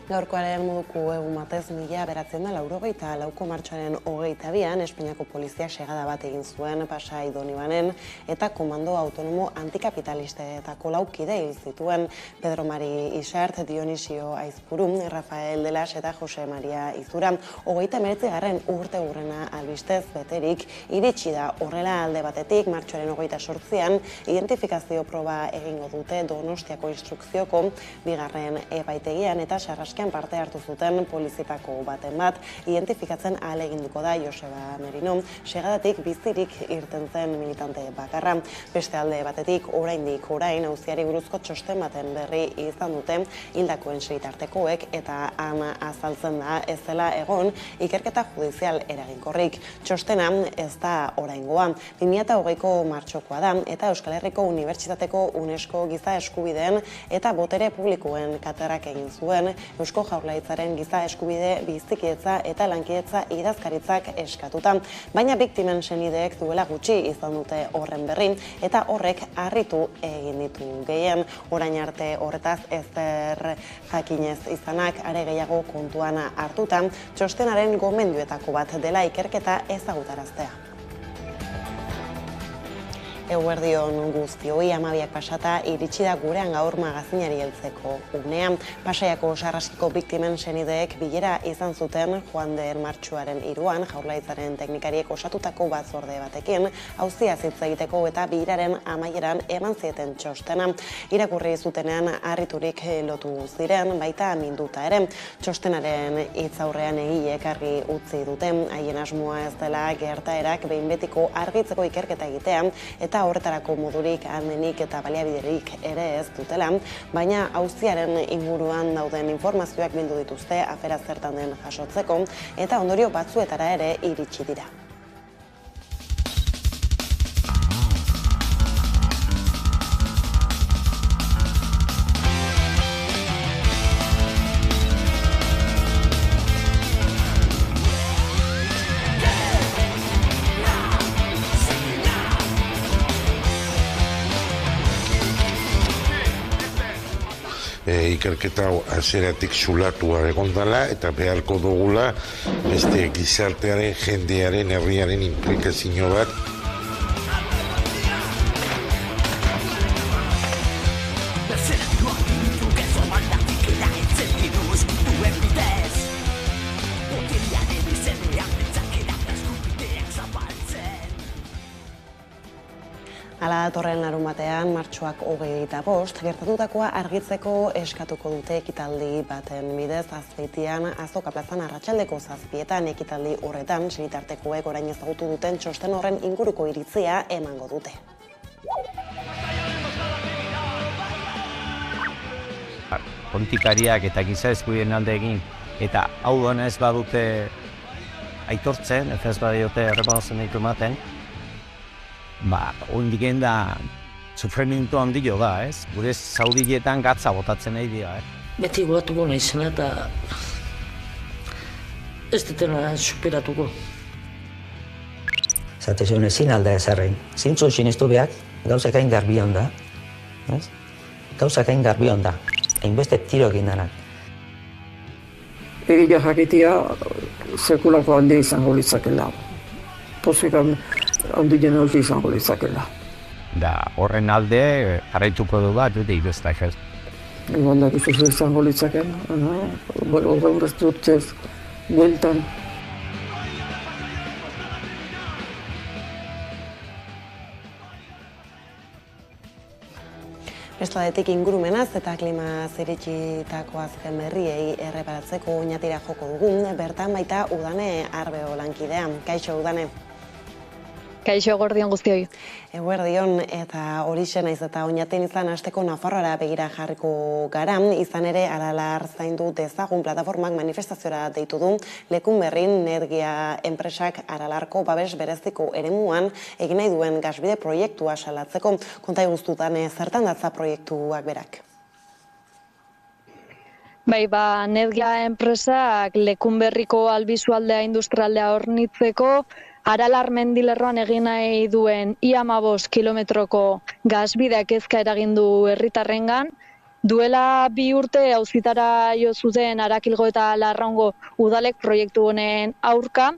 Gaurkoaren moduko egun batez 1984ko martxoaren 22an Espainiako poliziak segada bat egin zuen Pasai Donibanen eta komando autonomo antikapitalistetako 4 kide hil zituen Pedro Mari Isart, Dionisio Aizpuru, Rafael Delas eta Jose Maria Izura. 39. urte hurrena albistez beterik iritsi da horrela alde batetik martxoaren 28an identifikazio proba egingo dute Donostiako instrukzioko 2. epaitegian eta sarraskean parte hartu zuten polizitako baten bat identifikatzen ahaleginduko da Joseba Merino, segadatik bizirik irten zen militante bakarra. Beste alde batetik orain auziari buruzko txosten baten berri izan dute hildakoen senitartekoek eta han azaltzen da ez dela egon ikerketa judizial eraginkorrik. Txostena ez da oraingoa. 2020ko martxokoa da eta Euskal Herriko Unibertsitateko UNESCO giza eskubideen eta botere publikoen katerak egin zuen Eusko Jaurlaritzaren giza eskubide bizikidetza eta lankidetza idazkaritzak eskatuta. Baina biktimen senideek duela gutxi izan dute horren berri eta horrek harritu egin ditu gehien. Orain arte horretaz ezer jakinez izanak are gehiago kontuan hartuta, txostenaren gomendioetako bat dela ikerketa ezagutaraztea. Eguerdion guztioi, 12 pasata iritsi da gurean gaur magazinari heltzeko unea. Pasaiako sarraskiko biktimen senideek bilera izan zuten joan den martxoaren 3an Jaurlaritzaren teknikariek osatutako batzorde batekin auzia hitz egiteko eta bileraren amaieran eman zieten txostena. Irakurri zutenean harriturik lotu ziren baita minduta ere. Txostenaren hitzaurrean egileek argi utzi dute haien asmoa ez dela gertaerak behin betiko argitzeko ikerketa egitea eta horretarako modurik, ahalmenik eta baliabiderik ere ez dutela, baina auziaren inguruan dauden informazioak bildu dituzte afera zertan den jasotzeko eta ondorio batzuetara ere iritsi dira. Ikerketa hasieratik zulatua egon dela eta beharko dugula beste gizartearen, jendearen, herriaren inplikazio bat. Hala datorren larunbatean, martxoak 25, gertatutakoa argitzeko eskatuko dute ekitaldi baten bidez Azpeitian Azoka plazan arratsaldeko 7etan ekitaldi horretan senitartekoek orain ezagutu duten txosten horren inguruko iritzia emango dute. Politikariak eta giza eskubideen alde egin eta hau dena ez badute aitortzen, ez badiote errekonozitzen ditu ematen, ondiken da sufrimiento handio da, ez? Gure zaurietan gatza botatzen nahi dira, Beti gogatuko nahi zena eta ez dutena superatuko. Zate zuen ezin alda ezarrein. Zintzun sinistu behar, gauzak hain garbion da. Gauzak hain garbion da. Hainbeste tiro egin denak. Egia jakitea sekulako handi izango litzakela. Posikan handien hori izango litzakela. Da horren alde jarraituko du bat, dute iduztak ez. Egon dakizu izango litzakela. Horren ez dut ez bueltan. Bestadetik ingurumenaz eta klima ziritsitako azken berriei erreparatzeko oinatira joko dugun, bertan baita Udane Arbeo lankidea. Kaixo, Udane. Kaixo, eguerdion guztioi. Eguerdion eta horixe naiz eta oinaten izan hasteko Nafarroara begira jarriko gara, izan ere Aralar zaindu dezagun plataformak manifestaziora deitu du Lekunberrin energia enpresak Aralarko babes bereziko eremuan egin nahi duen gasbide proiektua salatzeko. Konta guztutan zertan datza proiektuak berak? Bai, energia enpresak Lekunberriko albizualdea industrialdea hornitzeko Aralar mendilerroan egin nahi duen 15 kilometroko gasbideak ezka eragin du herritarrengan Duela 2 urte auzitara jo zuten Arakilgo eta Larraungo udalek proiektu honen aurka,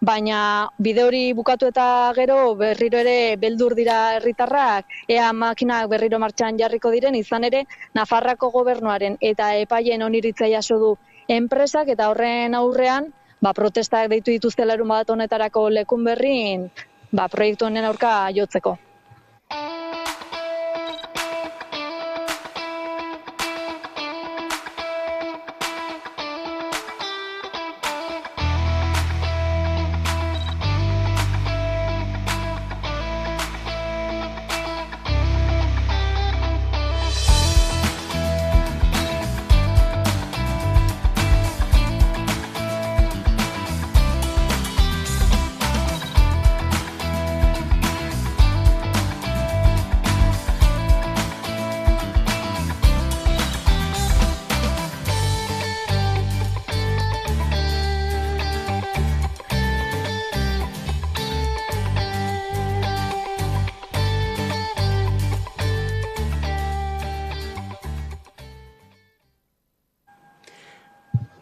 baina bide hori bukatu eta gero berriro ere beldur dira herritarrak, ea makinak berriro martxan jarriko diren, izan ere Nafarroako gobernuaren eta epaileen oniritza jaso du enpresak eta horren aurrean protestak deitu dituzte larunbat honetarako Lekunberrin proiektu honen aurka jotzeko.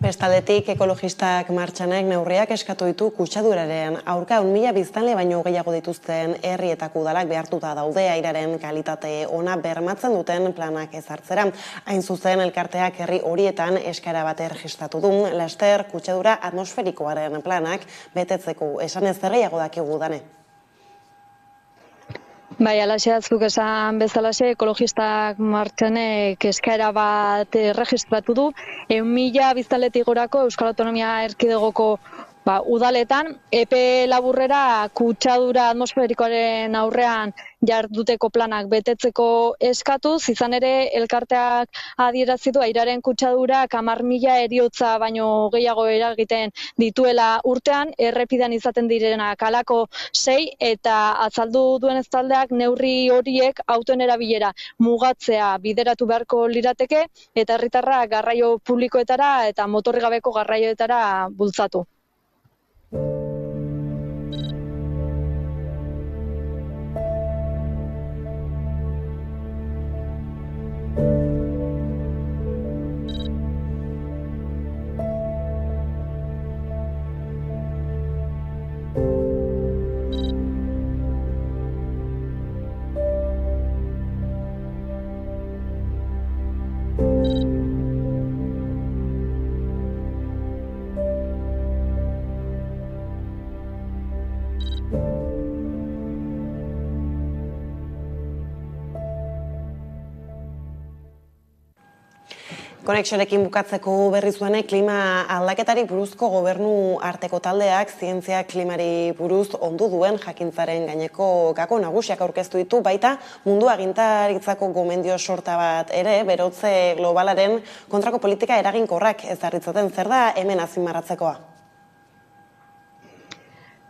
Bestaldetik, ekologistak martxanek neurriak eskatu ditu kutsaduraren aurka 1.000 biztanle baino gehiago dituzten herrietako udalak behartuta daude airaren kalitate ona bermatzen duten planak ezartzera. Hain zuzen, elkarteak herri horietan eskara bat erregistratu du, laster kutsadura atmosferikoaren planak betetzeko esan ez gehiago dakigu Dane. Bai, alaxe atzuk esan bezalaxe, ekologistak martxanek eskaera bat erregistratu du, 1.000 biztanletik gorako Euskal Autonomia Erkidegoko udaletan, epe laburrera kutsadura atmosferikoaren aurrean jarduteko planak betetzeko eskatuz, izan ere elkarteak adierazi du airaren kutsadurak 10.000 heriotza baino gehiago eragiten dituela urtean, errepidean izaten direnak halako 6 eta azaldu duen taldeak neurri horiek autoen erabilera mugatzea bideratu beharko lirateke eta herritarrak garraio publikoetara eta motorrik gabeko garraioetara bultzatu. Konexioarekin bukatzeko berri zuene, klima aldaketari buruzko gobernu arteko taldeak zientzia klimari buruz ondu duen jakintzaren gaineko gako nagusiak aurkeztu ditu, baita mundu agintaritzako gomendio sorta bat ere, berotze globalaren kontrako politika eraginkorrak ezarritzaten, zer da hemen azpimarratzekoa?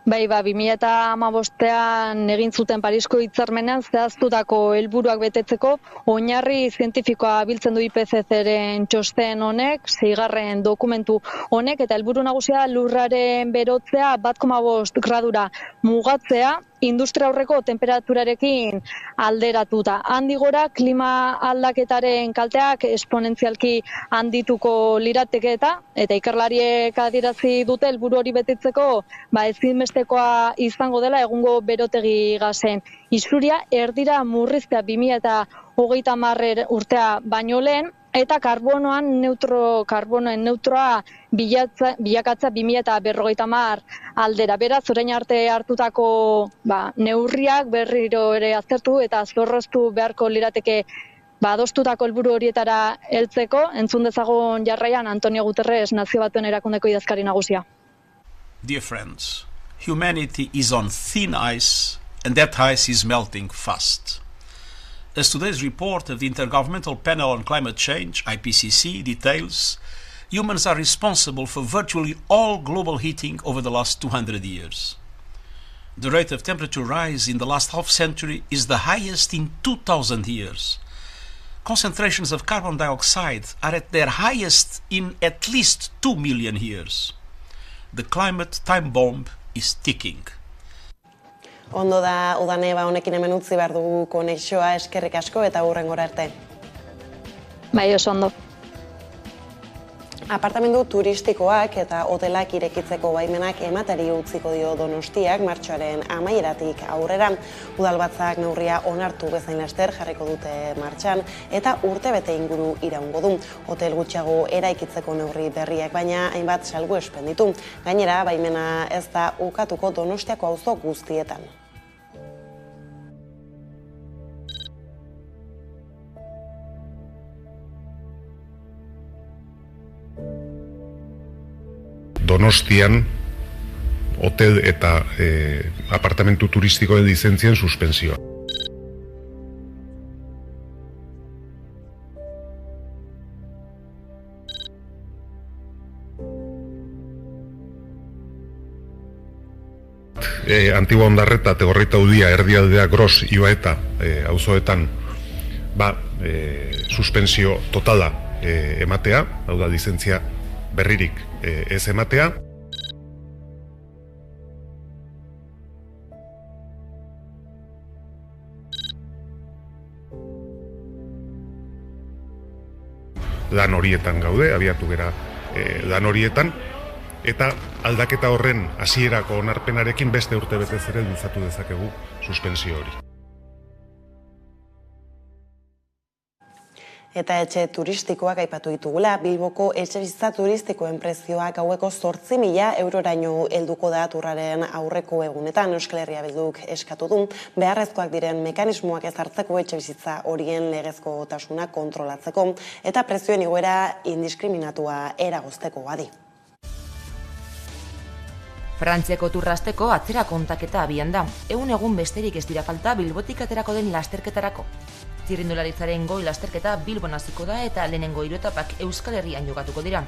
Bai, 2015an egin zuten Parisko hitzarmenean zehaztutako helburuak betetzeko oinarri zientifikoa biltzen du IPCC-ren txosten honek, 6. dokumentu honek, eta helburu nagusia lurraren berotzea 1,5 gradura mugatzea, industria aurreko temperaturarekin alderatuta. Handik gora, klima aldaketaren kalteak esponentzialki handituko lirateke eta ikerlariek adierazi dute helburu hori betetzeko ezinbestekoa izango dela egungo berotegi gasen isuria erdira murriztea 2030 urtea baino lehen, eta karbonoen neutroa bilakatza 2050 aldera. Beraz, orain arte hartutako neurriak berriro ere aztertu eta zorroztu beharko lirateke adostutako helburu horietara heltzeko. Entzun dezagun jarraian Antonio Guterres, Nazio Batuen Erakundeko idazkari nagusia. Dear friends, humanity is on thin ice and that ice is melting fast. As today's report of the Intergovernmental Panel on Climate Change, IPCC, details, humans are responsible for virtually all global heating over the last 200 years. The rate of temperature rise in the last half-century is the highest in 2,000 years. Concentrations of carbon dioxide are at their highest in at least 2 million years. The climate time bomb is ticking. Ondo da, Udane, honekin hemen utzi behar dugu konexioa, eskerrik asko eta hurrengora arte. Bai, oso ondo. Apartamendu turistikoak eta hotelak irekitzeko baimenak ematari utziko dio Donostiak martxoaren amaieratik aurrera. Udalbatzak neurria onartu bezain laster jarriko dute martxan eta urtebete inguru iraungo du. Hotel gutxiago eraikitzeko neurri berriak baina hainbat salbuespen ditu. Gainera, baimena ez da ukatuko Donostiako auzo guztietan. Donostian hotel eta apartamentu turistikoen lizentzien suspentsioa. Antigua Ondarreta, Tegorreta Udia, Erdialdea, Gros, Ibaeta auzoetan suspensio totala ematea, hau da lizentzia berririk ez ematea. Lan horietan gaude, abiatu gera lan horietan, eta aldaketa horren hasierako onarpenarekin beste urtebetez ere luzatu dezakegu suspensio hori. Eta etxe turistikoak aipatu ditugula, Bilboko etxebizitza turistikoen prezioak gaueko 8.000 euroraino helduko da turraren aurreko egunetan. Euskal Herria Bilduk eskatu du, beharrezkoak diren mekanismoak ezartzeko etxebizitza horien legezkotasuna kontrolatzeko eta prezioen igoera indiskriminatua eragozteko adi. Frantziako turrasteko atzera kontaketa abian da. Egun besterik ez dira falta Bilbotik aterako den lasterketarako. Txirrindularitzaren goi lasterketa Bilbon hasiko da eta lehenengo 3 etapak Euskal Herrian jokatuko dira.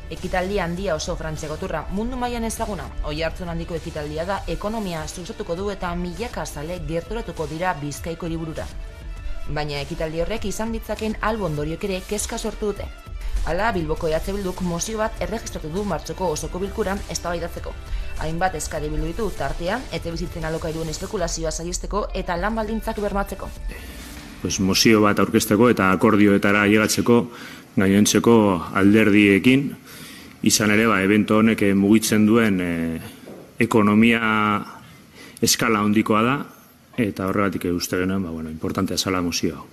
Ekitaldi handia oso Frantziako turra, mundu mailan ezaguna. Oihartzun handiko ekitaldia da, ekonomia sustatuko du eta milaka zale gerturatuko dira Bizkaiko hiriburura. Baina ekitaldi horrek izan ditzaken albo ondoriok ere kezka sortu dute. Hala, Bilboko EH Bilduk mozio bat erregistratu du martxoko osoko bilkuran eztabaidatzeko. Hainbat eskari bildu ditu tartean, etxebizitzen alokairuen espekulazioa saihesteko eta lan baldintzak bermatzeko. Mozio bat aurkezteko eta akordioetara ailegatzeko gainontzeko alderdiekin, izan ere evento honek mugitzen duen ekonomia eskala handikoa da, eta horregatik uste genuen, importantea zala mozioa.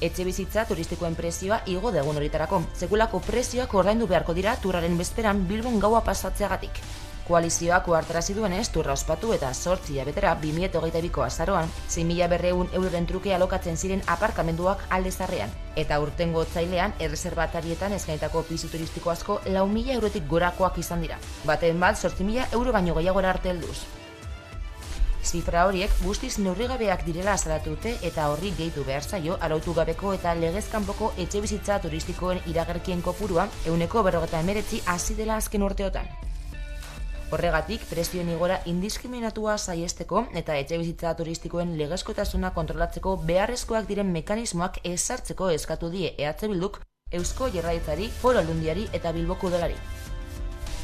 Etxebizitza turistikoen prezioa igo da egun horietarako. Sekulako prezioak ordaindu beharko dira turraren bezperan Bilbon gaua pasatzeagatik. Koalizioak ohartarazi duenez, turra ospatu eta 8 hilabetera 2022ko azaroan 6.200 euroren truke alokatzen ziren aparkamenduak alde zarrean. Eta urtengo otsailean, erreserbatarietan eskainitako pisu turistiko asko 4.000 eurotik gorakoak izan dira. Baten bat, 8.000 euro baino gehiagora arte helduz. Zifra horiek guztiz neurrigabeak direla azalatu dute eta horri gehitu behar zaio arautu gabeko eta legez kanpoko etxebizitza turistikoen iragarkien kopurua 49% hasi dela azken urteotan. Horregatik, prezioen igora indiskriminatua saihesteko eta etxebizitza turistikoen legezkotasuna kontrolatzeko beharrezkoak diren mekanismoak ezartzeko eskatu die EH Bilduk Eusko Jaurlaritzari, Foru Aldundiari eta Bilboko Udalari.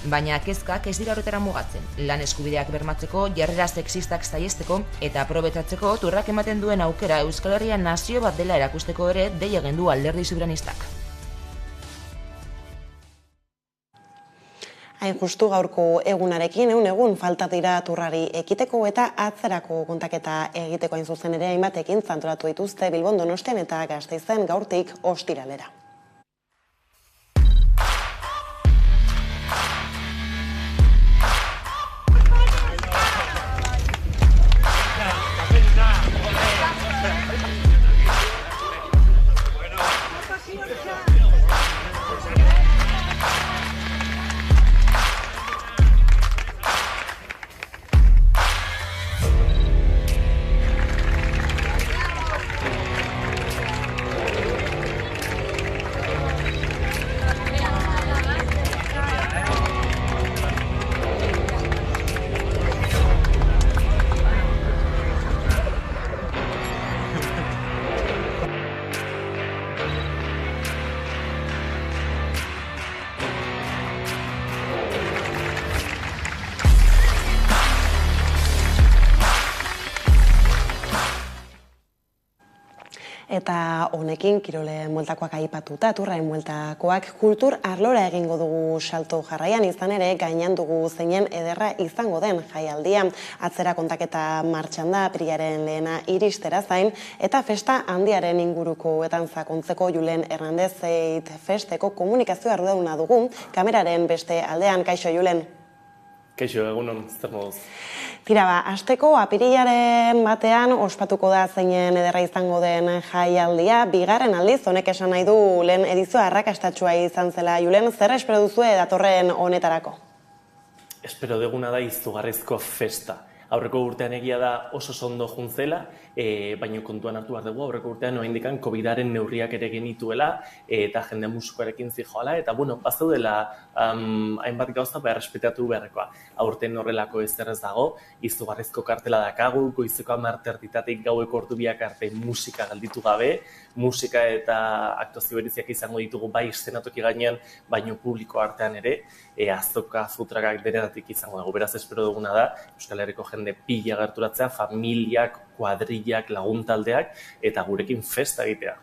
Baina kezkak ez dira horretara mugatzen. Lan eskubideak bermatzeko, jarrera sexistak saihesteko eta aprobetxatzeko turrak ematen duen aukera Euskal Herria nazio bat dela erakusteko ere dei egin du Alderdi Soberanistak. Hain justu gaurko egunarekin, egun falta dira turrari ekiteko eta atzerako kontaketa egiteko hain zuzen ere hainbatekin antolatu dituzte Bilbon, Donostian eta Gasteizen gaurtik ostiralera. Eta honekin kirole mueltakoak aipatuta, turrain mueltakoak kultur arlora egingo dugu salto jarraian, izan ere gainean dugu zeinen ederra izango den jaialdia. Atzera kontaketa martxan da, apirilaren lehena iristera zain, eta festa handiaren ingurukoetan sakontzeko Julen Hernandez Zeit Festeko komunikazio arduraduna dugu, kameraren beste aldean. Kaixo, Julen? Kaixo, egunon, zer moduz? Tira, asteko apirilaren batean ospatuko da zeinen ederra izango den jaialdia. Bigarren aldiz, honek esan nahi du lehen edizioa arrakastatsua izan zela. Julen, zer espero duzue datorren honetarako? Espero deguna da izugarrizko festa. Aurreko urtean egia da oso ondo juntzela, baina kontuan hartu behar dugu, aurreko urtean oraindikan COVID-aren neurriak ere genituela, eta jende musikoarekin zijoala, eta bazeudela hainbat gauza errespetatu beharrekoa. Aurten horrelako ezer ez dago, izugarrizko kartela dakagu, goizeko 10:00 gaueko ordu biak arte musika galditu gabe, musika eta aktuazio bereziak izango ditugu bai eszenatoki gainean, baino publiko artean ere, azoka, futrakak denetatik izango dago. Beraz, espero duguna da, Euskal Herriko jende pila gerturatzea, familiak, kuadrillak, laguntaldeak, eta gurekin festa egitea.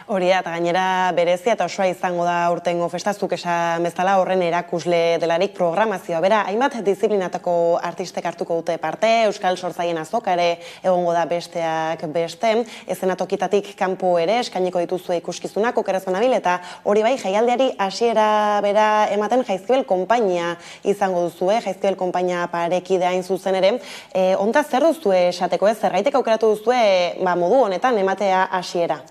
Hori da, eta gainera berezia eta osoa izango da urtengo festa, zuk esan bezala horren erakusle delarik programazioa. Bera, hainbat disiplinatako artistek hartuko dute parte, Euskal Sortzaien azoka ere egongo da besteak beste, eszenatokitatik kanpo ere eskainiko dituzue ikuskizunak, okerrez banabil, eta hori bai, jaialdiari hasiera bera ematen Jaizkibel konpainia izango duzue, Jaizkibel konpainia parekide hain zuzen ere. Honta zer duzue esateko ez, zergaitik aukeratu duzue modu honetan ematea hasiera?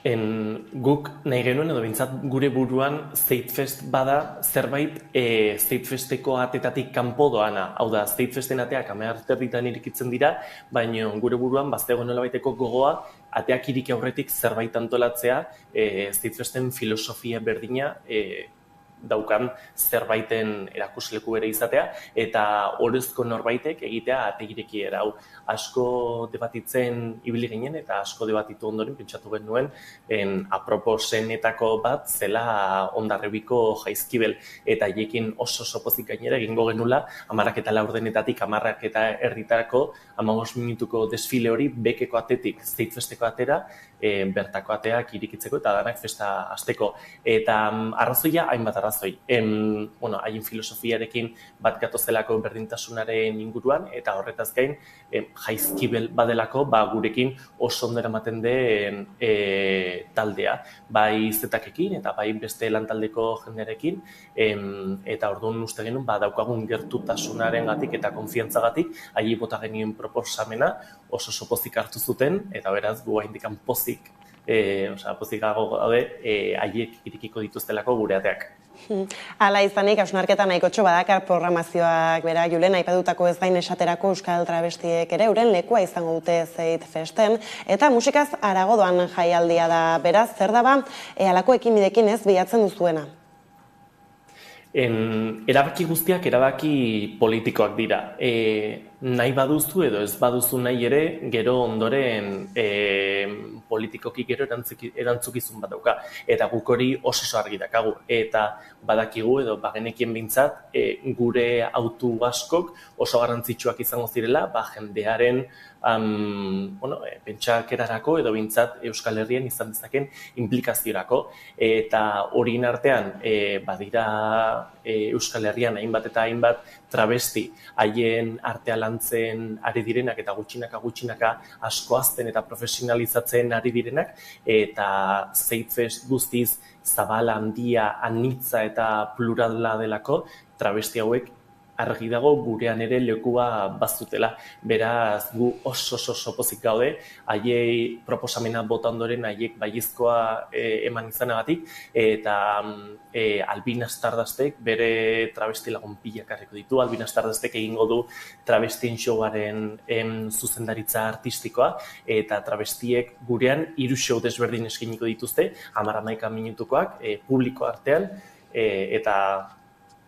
Guk nahi genuen edo bintzat gure buruan Zeitfest bada zerbait Zeitfesteko atetatik kanpo doana. Hau da, Zeitfesten ateak 10:30 irikitzen dira, baina gure buruan bazego nolabaiteko gogoa ateak iriki aurretik zerbait antolatzea, Zeitfesten filosofia berdina daukan zerbaiten erakusleku ere izatea, eta orezko norbaitek egitea ate irekiera. Hau, asko debatitzen ibili ginen eta asko debatitu ondoren pentsatu genuen aproposenetako bat zela Hondarribiko Jaizkibel, eta haiekin oso pozik gainera egingo genula 10:04 10:30 15 minutuko desfile hori bekeko atetik Zeitfesteko atera, bertako ateak irikitzeko eta danak festa hasteko. Eta arrazoia hainbat arrazoi. Haien filosofiarekin bat gatozelako berdintasunaren inguruan, eta horretaz gain Jaizkibel badelako gurekin oso ondo eramaten den taldea. Bai zetakekin eta bai beste lantaldeko jendearekin, eta orduan uste genuen daukagun gertutasunarengatik eta konfiantzagatik haiei bota genien proposamena oso pozik hartu zuten, eta beraz gu haindikan pozik pozikago gaude haiek irikiko dituztelako gure ateak. Hala izanik, hausnarketa nahikotxo badakar programazioak bera, Julen, aipatutako ez gain esaterako euskal travestiek ere euren lekua izango dute Zeit Festen, eta musikaz harago doan jaialdia da, beraz, zer daba, halako ekinbidekin ez bilatzen duzuena? Erabaki guztiak erabaki politikoak dira. Nahi baduzu edo ez baduzu nahi ere, gero ondoren politikoki gero erantzukizun bat dauka. Eta guk hori oso argi dakagu. Eta badakigu edo bagenekien bintzat, gure autu askok oso garrantzitsuak izango zirela, jendearen pentsakerarako edo bintzat Euskal Herrian izan dezaken implikaziorako. Eta horien artean, badira Euskal Herrian hainbat eta hainbat travesti haien artea lantzen ari direnak eta gutxinaka asko azten eta profesionalizatzen ari direnak, eta Zeitfest guztiz zabala, handia, anitza eta plurala delako travesti hauek argi dago gurean ere lekua bazutela. Beraz, gu oso pozik gaude, haiei proposamena bota ondoren haiek baiezkoa eman izanagatik, eta Albin Astardastek bere travesti lagun pila karriko ditu. Albin Astardastek egingo du travestien showaren zuzendaritza artistikoa, eta travestiek gurean 3 show desberdin eskiniko dituzte, 10-11 minutukoak publiko artean, eta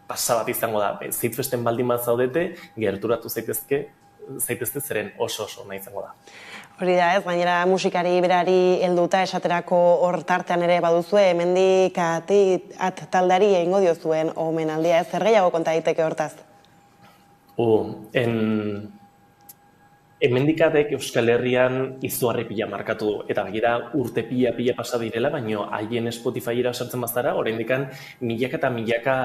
pasa bat izango da. Zeitfesten baldin bat zaudete, gerturatu zaitezte zeren oso nahi izango da. Hori da ez, gainera musikari berari helduta esaterako hor tartean ere baduzue, hemendik taldeari egingo diozuen omenaldia ez, zer gehiago konta daiteke hortaz? Hemendikatek Euskal Herrian izugarri pila markatu du. Eta begira urte pila pasa direla, baina haien Spotifyera sartzen bazara, oraindikan milaka eta milaka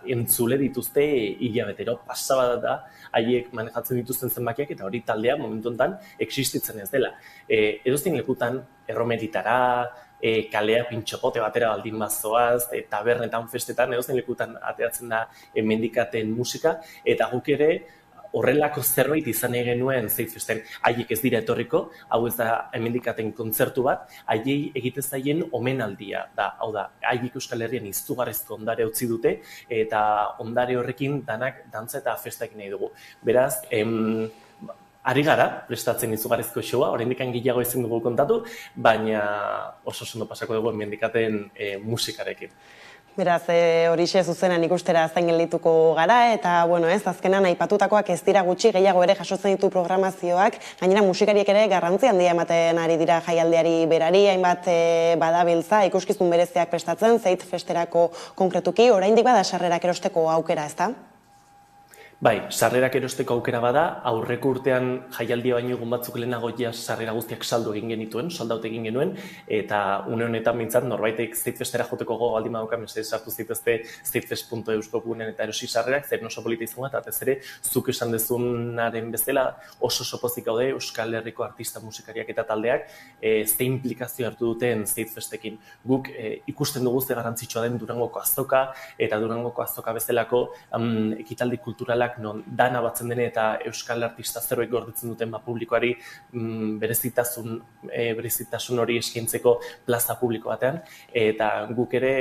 entzule dituzte hilabetero. Pasaba da, haiek manejatzen dituzten zenbakiak, eta hori taldea momentu honetan existitzen ez dela. Edozein lekutan erromeritara, kalea pintxopote batera baldin bazoaz, tabernetan, festetan, edozein lekutan ateatzen da hemendikaten musika, eta guk ere horrelako zerbait izan genuen Zeitfesten. Haiek ez dira etorriko, hau ez da hemendikaten kontzertu bat, haiei egite zaien omenaldia da. Hau da, haiek Euskal Herrian izugarrizko ondare utzi dute, eta ondare horrekin danak dantza eta festakin nahi dugu. Beraz, ari gara, prestatzen izugarrizko showa, oraindik gehiago ezin dugu kontatu, baina oso ondo pasako dugu hemendikaten musikarekin. Beraz, horixe zuzenan ikustera zain geldituko gara, eta, bueno, azkenan aipatutakoak ez dira gutxi, gehiago ere jasotzen ditu programazioak, gainera musikariek ere garrantzi handia ematen ari dira jaialdiari berari, hainbat badabiltza, ikuskizun bereziak prestatzen, Zeitfesterako konkretuki, oraindik bada sarrerak erosteko aukera, ezta? Bai, sarrerak erosteko aukera bada, aurreko urtean jaialdia baino egun batzuk lehenago sarrera guztiak saldu egin genituen, soldaut egin genuen, eta une honetan bintzat norbaitek Zeitfestera joteko gogo baldin badauka, mesedez sartu zitezte zeitfest.eusko.gunean eta erosi sarrerak, zeren oso polita izango eta ez ere, zuk esan dezunaren bezala oso pozik gaude Euskal Herriko artista musikariak eta taldeak ze implikazio hartu duten Zeitfestekin. Guk ikusten dugu ze garrantzitsua den Durangoko azoka, eta Durangoko azoka bezalako ekitaldi kulturalak non dana batzen dene eta euskal artista zerbait gordetzen duten publikoari berezitasun hori eskaintzeko plaza publiko batean, eta guk ere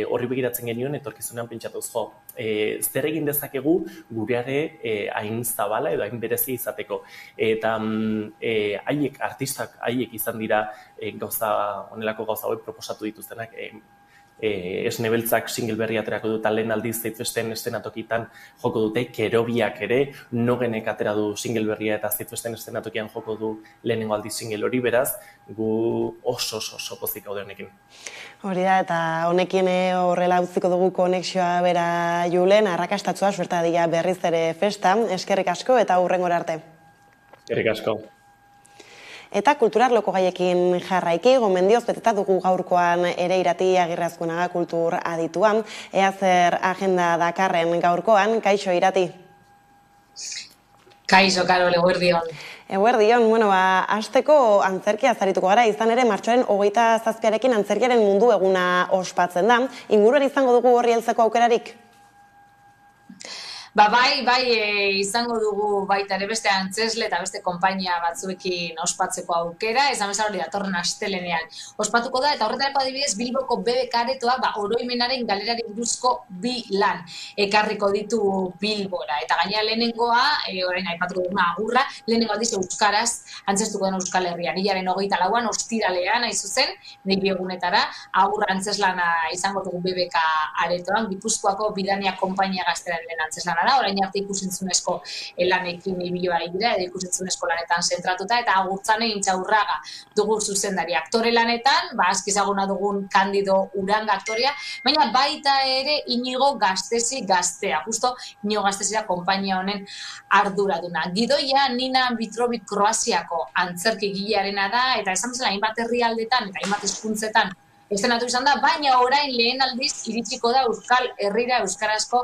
horri begiratzen genioen etorkizunean pentsatuz jo. Zer egin dezakegu gureare hain zabala edo hain berezi izateko. Eta haiek, artistak haiek izan dira honelako gauza hauek proposatu dituztenak. Esne Beltzak single berria aterako du, lehen aldiz Zeitfesten eszenatokitan joko dute, Kerobiak ere, Nogenek atera du single berria eta Zeitfesten eszenatokian joko du lehenengo aldiz single hori, beraz, gu oso pozik gaude honekin. Hori da, eta honekin horrela utziko dugu konexioa bera Julen, arrakastatzua, suertadia berriz ere festa, eskerrik asko eta hurrengora arte. Eskerrik asko. Eta kulturarloko gaiekin jarraiki, gomendioz beteta dugu gaurkoan ere Irati Agirre-Azkunaga kultur adituan. Ea zer agenda dakarren gaurkoan, kaixo Irati? Kaixo, Karol, eguerdion. Eguerdion, hasteko antzerkia zarituko gara, izan ere martxoaren 27arekin antzerkiaren mundu eguna ospatzen da. Inguruan izango dugu horri heltzeko aukerarik? Bai, izango dugu baita ere beste antzesle eta beste konpainia batzuekin ospatzeko aukera, esan bezala hori datorren astelenean ospatuko da, eta horretarako adibidez Bilboko BBK aretoak oroimenaren galerari buruzko 2 lan ekarriko ditu Bilbora. Eta gainera lehenengoa, orain aipatuko duguna agurra, lehenengo aldiz euskaraz antzestuko den Euskal Herrian. Hilaren 24an, ostiralean, hain zuzen, egunetara, agurra antzeslana izango dugu BBK aretoan, Gipuzkoako Bidania konpainia gaztearen lehen antzeslana da, orain arte ikusentzunezko lanekin ibili dira, edo ikusentzunezko lanetan zentratuta, eta Agurtzane Intxaurraga dugu zuzendari aktore lanetan, aski ezaguna dugun Kandido Uranga aktorea, baina baita ere Inigo Gastezi gaztea, justo Inigo Gastezi da konpainia honen arduraduna. Gidoia Nina Mitrovic Kroaziako antzerkigilearena da, eta esan bezala hainbat herrialdetan eta hainbat hizkuntzetan estenatu izan da, baina orain lehen aldiz iritsiko da Euskal Herrira euskarazko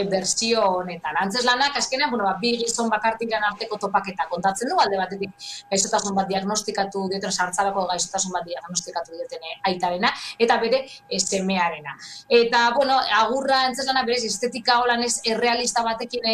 bersio honetan. Antzeslanak, azkenean, bi gizon bakartiran arteko topaketa kontatzen du, alde batetik gaixotasun bat diagnostikatu dioten, sartzarako gaixotasun bat diagnostikatu dioten aitarena, eta bere semearena. Eta, agurra antzeslana berez estetika holan ez errealista batekin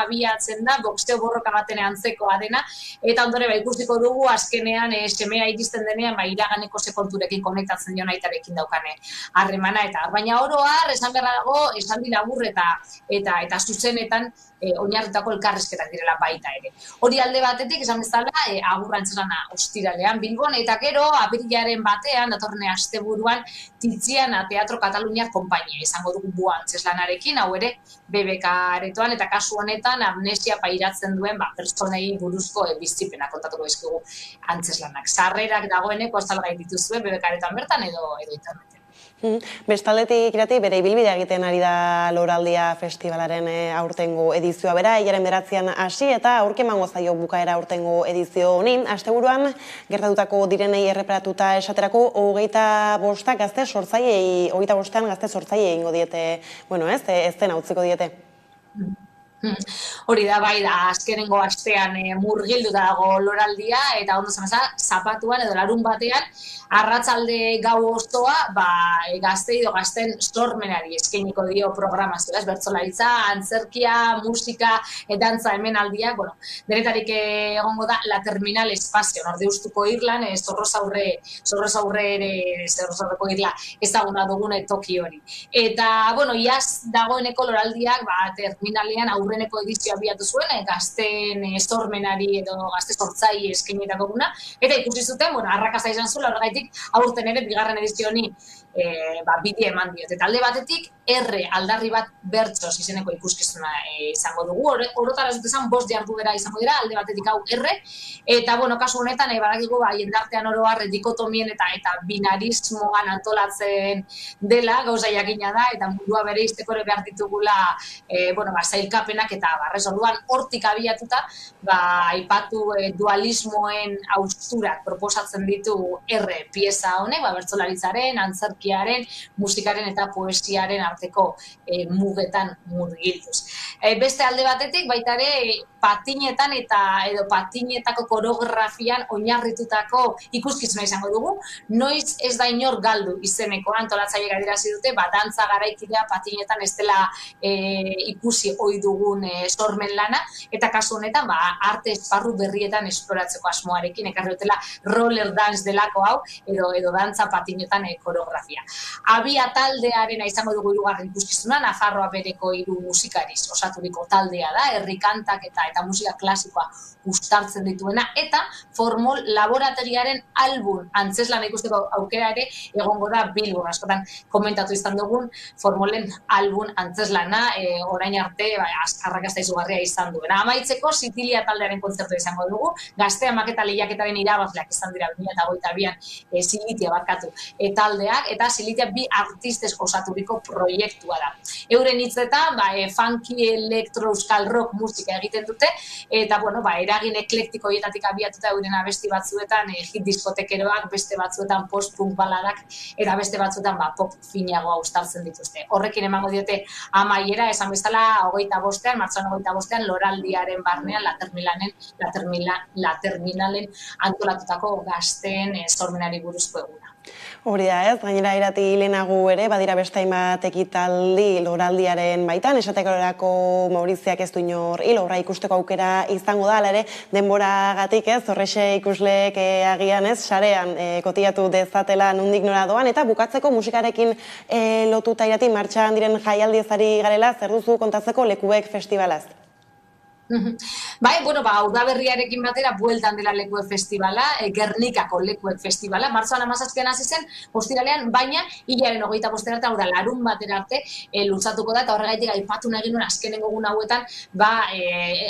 abiatzen da, boxeo borroka baten antzekoa dena, eta ondore ikusiko dugu azkenean semea iristen denean, iraganeko sekonturekin konektatzen diona aitarekin daukane harremana, eta baina oro har, esan beharra dago, esan di labur eta zuzenetan oinarritako elkarrizketak direla baita ere. Hori alde batetik, esan bezala, agurra antzeslana ostiralean Bilbon, eta gero, apirilaren batean, datorren asteburuan, Tiziana Teatro Kataluniar konpainia izango dugu bua antzeslanarekin, hau ere, BBK aretoan, eta kasu honetan amnesia pairatzen duen pertsonei buruzko bizipena kontatuko dizkigu antzeslanak. Sarrerak dagoeneko salgai dituzue BBK aretoan bertan edo interneten. Bestaldetik Irati, bere ibilbidea egiten ari da Loraldia Festivalaren aurtengo edizioa bera, hilaren 9an hasi eta aurke emango zaio bukaera aurtengo edizio honin. Asteburuan gertatutako direnei erreparatuta esaterako 25 gazte sortzaileei, 25 gazte sortzaileei egingo diete, ez den utziko diete. Hori da, bai da, azkenengo astean murgildu dago Loraldia, eta ondo zameza, zapatuan edo larun batean, arratzalde gau osoa, gazte edo gazten sormenari eskainiko dio programazioa, bertsolaritza, antzerkia, musika, dantza hemenaldiak, denetarik egongo da La Terminal Espazio, Nordeustuko Irlan, Zorrozaurreko Irla ezaguna dugune toki hori. Eta, iaz dagoeneko Loraldiak, terminalean aurreneko edizioa abiatu zuen, gazten sormenari edo gazte sortzaile eskainetako guna, eta ikusi zuten, arrakasta izan zula, horregaitik aurten ere bigarren edizio honi bidea eman diot. Eta alde batetik, aldarri bat bertsoz izeneko ikuskizuna izango dugu. Orotara ez dut esan, 5 jarduera izango dira, alde batetik hau eta, kasu honetan, badakigu, jendartean oro har dikotomien eta binarismoan antolatzen dela, gauza jakina da, eta mundua bere izteko ere behar ditugula, zailkapenak eta barrez. Orduan, hortik abiatuta, aipatu dualismoen austurak proposatzen ditu pieza honek, bertsolaritzaren, antzerkiaren, musikaren eta poesiaren arteko mugetan murgilduz. Beste alde batetik, baita ere, patinetan edo patinetako koreografian oinarritutako ikuskizuna izango dugu. Noiz ez da inor galdu izeneko antolatzaile adierazi dute, dantza garaikidea patinetan ez dela ikusi ohi dugun sormen lana, eta kasu honetan arte esparru berrietan esploratzeko asmoarekin ekarri dutela roller dance delako hau, edo dantza patinetan koreografia. Abia taldearena izango dugu hirugarren ikuskizuna, Nafarroa bereko 3 musikariz osaturiko taldea da, herri kantak eta musika klasikoa uztartzen dituena, eta Formol laboratoriaren album antzeslana ikusteko aukera ere egongo da Bilbon. Askotan komentatu izan dugun Formolen album antzeslana, orain arte arrakasta izugarria izan duena. Amaitzeko, Sitilia taldearen kontzertu izango dugu, Gaztea maketa lehiaketaren irabazleak izan dira 2022an Silitia barkatu taldeak, eta Silitia 2 artistez osaturiko proiektua da. Euren hitzetan, funky, elektro, euskal rock musika egiten dute, eta, eragin eklektiko hietatik abiatuta euren abesti batzuetan hit diskotekeroak, beste batzuetan post-punk baladak, eta beste batzuetan pop finagoa uztartzen dituzte. Horrekin emango diote amaiera, esan bezala, martxoan 25an, Loraldiaren barnean, La Terminalen antolatutako gazteen sormenari buruzko eguna. Hori da ez, gainera Irati lehenago ere, badira beste hainbat ekitaldi Loraldiaren baitan, esatekorako Mauriziak ez du inor hil, horra ikusteko aukera izango da, ere denboragatik ez, horrexe ikusleek agian ez, sarean kotiatu dezatela nondik nora doan, eta bukatzeko musikarekin lotuta Irati, martxan diren jaialdi ezari garela, zer duzu kontatzeko Lekuek festivalaz? Udaberriarekin batera bueltan dela Lekuek festivala, Gernikako Lekuek festivala, martxoan 17an hasi zen, ostiralean, baina hilaren 25 arte, hau da, larun batera arte, luzatuko da, eta horregaitik aipatu nahi genuen azkenengo egun hauetan,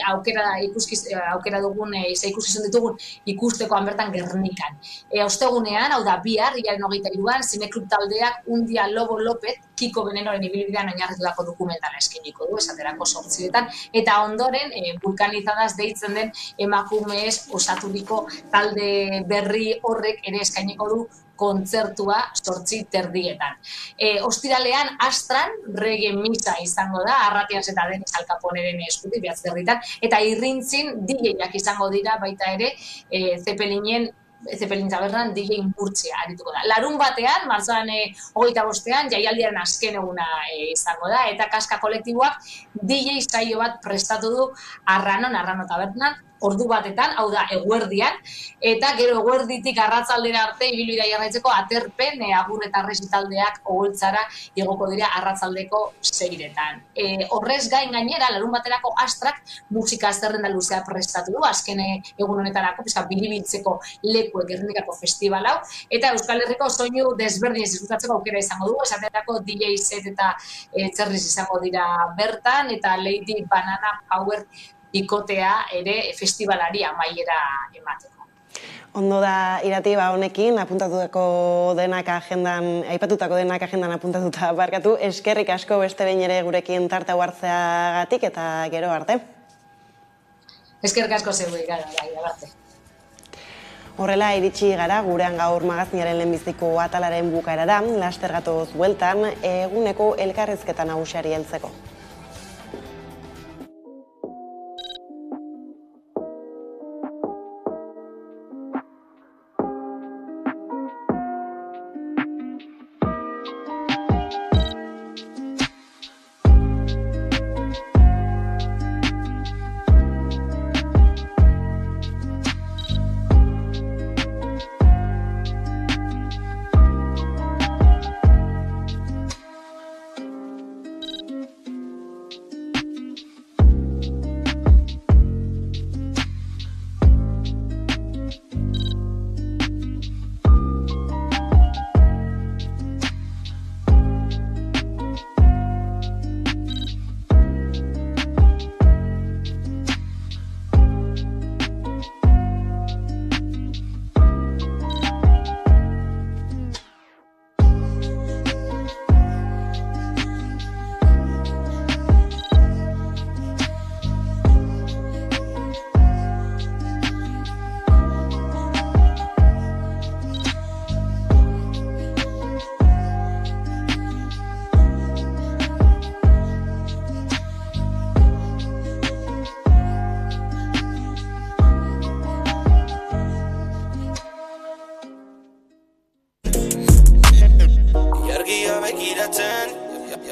aukera dugun, ikuskizun ditugun, ikusteko bertan Gernikan. Ostegunean, hau da, bihar, hilaren 23an, Zineklub taldeak Undia Lobo Lopez, Kiko Venenoren ibilbidean oinarritutako dokumentala eskainiko du, esaterako 8etan, eta ondoren, vulkanizadaz deitzen den emakumeez osaturiko talde berri horrek ere eskainiko du kontzertua 8:30. Ostiralean, Astran, reggae misa izango da, Arratian eta Denis Alcaponeren eskutik, Behatzerritan, eta Irrintzin DJ-ak izango dira baita ere, Zeppelin tabernan DJ Murtzia arituko da. Larun batean, martxoan 25an, jaialdiaren azken eguna izango da, eta Kaska kolektiboak DJ saio bat prestatu du Arrano tabernan, ordu batetan, hau da, eguerdian, eta gero eguerditik arratzaldera arte, ibilbidea jarraitzeko aterpen, agur eta resitaldeak ogoltzara igoko dira arratzaldeko 6etan. Horrez gainera, larun baterako Astrak musika zerrenda luzea prestatu du, azken egun honetarako, bilibiltzeko Lekuek Gernikako festival hau, eta Euskal Herriko soinu desberdinez disfrutatzeko aukera izango dugu, esaterako DJ set eta txerriz izango dira bertan, eta Lady Banana Power bikotea ere festivalari amaiera emateko. Ondo da Irati, honekin aipatutako denak agendan apuntatuta barkatu, eskerrik asko beste behin ere gurekin tarte hau hartzeagatik eta gero arte. Eskerrik asko zeuei gara, arte. Horrela iritsi gara gurean gaur magazinaren lehenbiziko atalaren bukaerara, laster gatoz bueltan, eguneko elkarrizketa nagusiari heltzeko.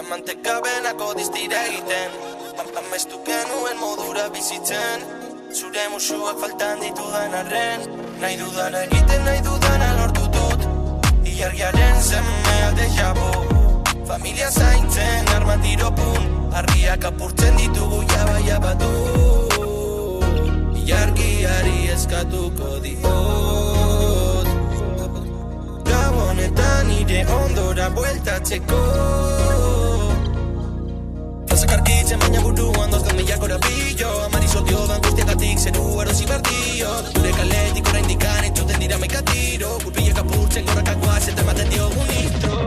Mantegabenako distira egiten Amestu genuen modura bizitzen Zure musuak faltan ditudan arren Nahi dudana egiten, nahi dudana lortu dut Ilargiaren zemea déjà vu Familia zaintzen armatiropun Harriak apurtzen ditugu jaba du Ilargiari eskatuko diot Gabonetan nire ondora bueltatzeko Zakarkitzen baina buruan dozkan mila korabillo Amari soltiodan guztiagatik zeru erosi bardio Gure kaletik oraindikan entzuten dira maika tiro Gurpilek apurtzen gorakakoa zeta ematen diogun nitro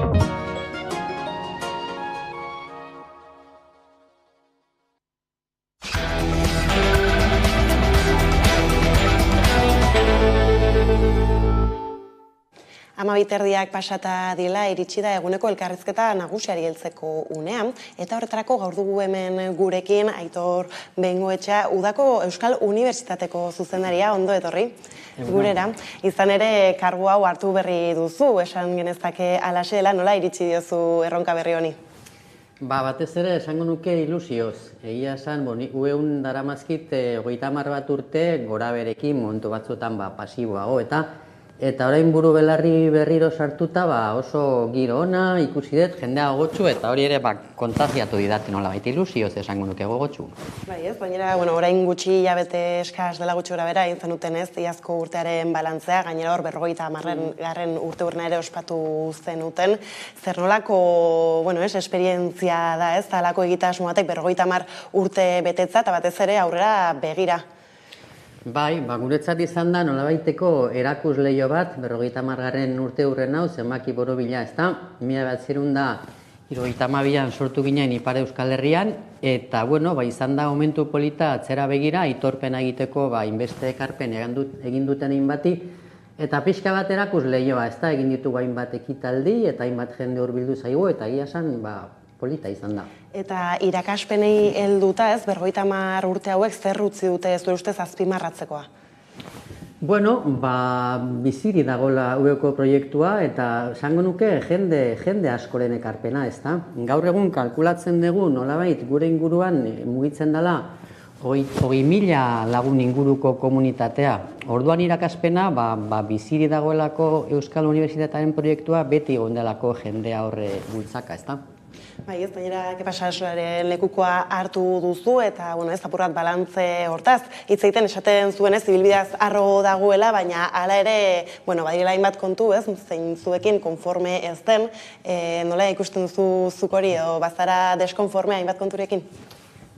Amabiterdiak pasata dila iritsi da eguneko elkarrizketa nagusiari heltzeko unean, eta horretarako gaur dugu hemen gurekin Aitor Bengoetxea, Udako Euskal Unibertsitateko zuzendaria, ondo etorri gurera. Izan ere, kargu hau hartu berri duzu, esan genezake alaxela, nola iritsi diozu erronka berri honi? Batez ere, esango nuke ilusioz. Egia esan, ueun daramazkit 30 bat urte gora berekin momentu batzuetan pasiboago eta orain buru belarri berriro sartuta oso giro ona ikusi dut, jendea gogotsu eta hori ere kontagiatu didaten nola baita ilusioz esango nuke gogotsu. Bai ez, baina orain gutxi hilabete eskaz dela gutxi gora bera egin zenuten ez, iazko urtearen balantzea, gainera hor 50. urte urna ere ospatu zenuten. Zer nolako, esperientzia da ez, talako egitasmoatek 50 urte betetza eta batez ere aurrera begira. Bai, guretzat izan da nolabaiteko erakusleio bat, 50. urte hurren hau, zenbaki borobila ez da, 1972an sortu ginen Ipar Euskal Herrian, eta izan da momentu polita atzera begira, aitorpena egiteko inbeste ekarpen egin duten hainbati, eta pixka bat erakusleioa, ez da, egin ditugu hainbat ekitaldi, eta hainbat jende hurbildu zaigu, eta egia esan, polita izan da. Eta irakaspenei helduta ez, 50 urte hauek zer utzi dute ez ustez azpimarratzekoa? Biziri dagoela UEko proiektua eta esango nuke jende askoren ekarpena, ez da? Gaur egun kalkulatzen dugu nolabait gure inguruan mugitzen dela 20.000 lagun inguruko komunitatea. Orduan irakaspena, biziri dagoelako Euskal Unibertsitatearen proiektua beti egondelako jendea horre bultzaka, ez da? Bai, ez baina, kepasasoaren lekukoa hartu duzu eta, ez apurrat balantze hortaz. Hitz egiten esaten zuen ez, ibilbideaz arro dagoela, baina hala ere, badira hainbat kontu, ez, zein zuekin konforme ez den, nola ikusten duzu zuk hori edo bazara deskonforme hainbat konturekin?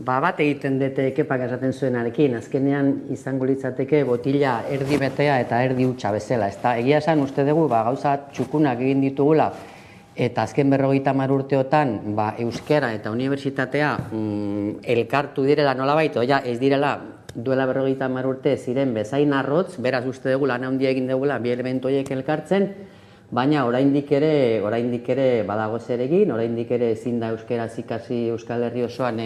bat egiten dute Kepak esaten zuenarekin, azkenean izango litzateke botila erdi betea eta erdi hutsa bezala, ezta? Egia esan uste dugu gauza txukunak egin ditugula eta azken 50 urteotan euskara eta unibertsitatea elkartu direla nolabait, oia ez direla duela 50 urte ziren bezain arrotz, beraz uste dugu lan handia egin dugula bi elementu horiek elkartzen, baina oraindik ere badago zer egin, oraindik ere ezin da euskeraz ikasi Euskal Herri osoan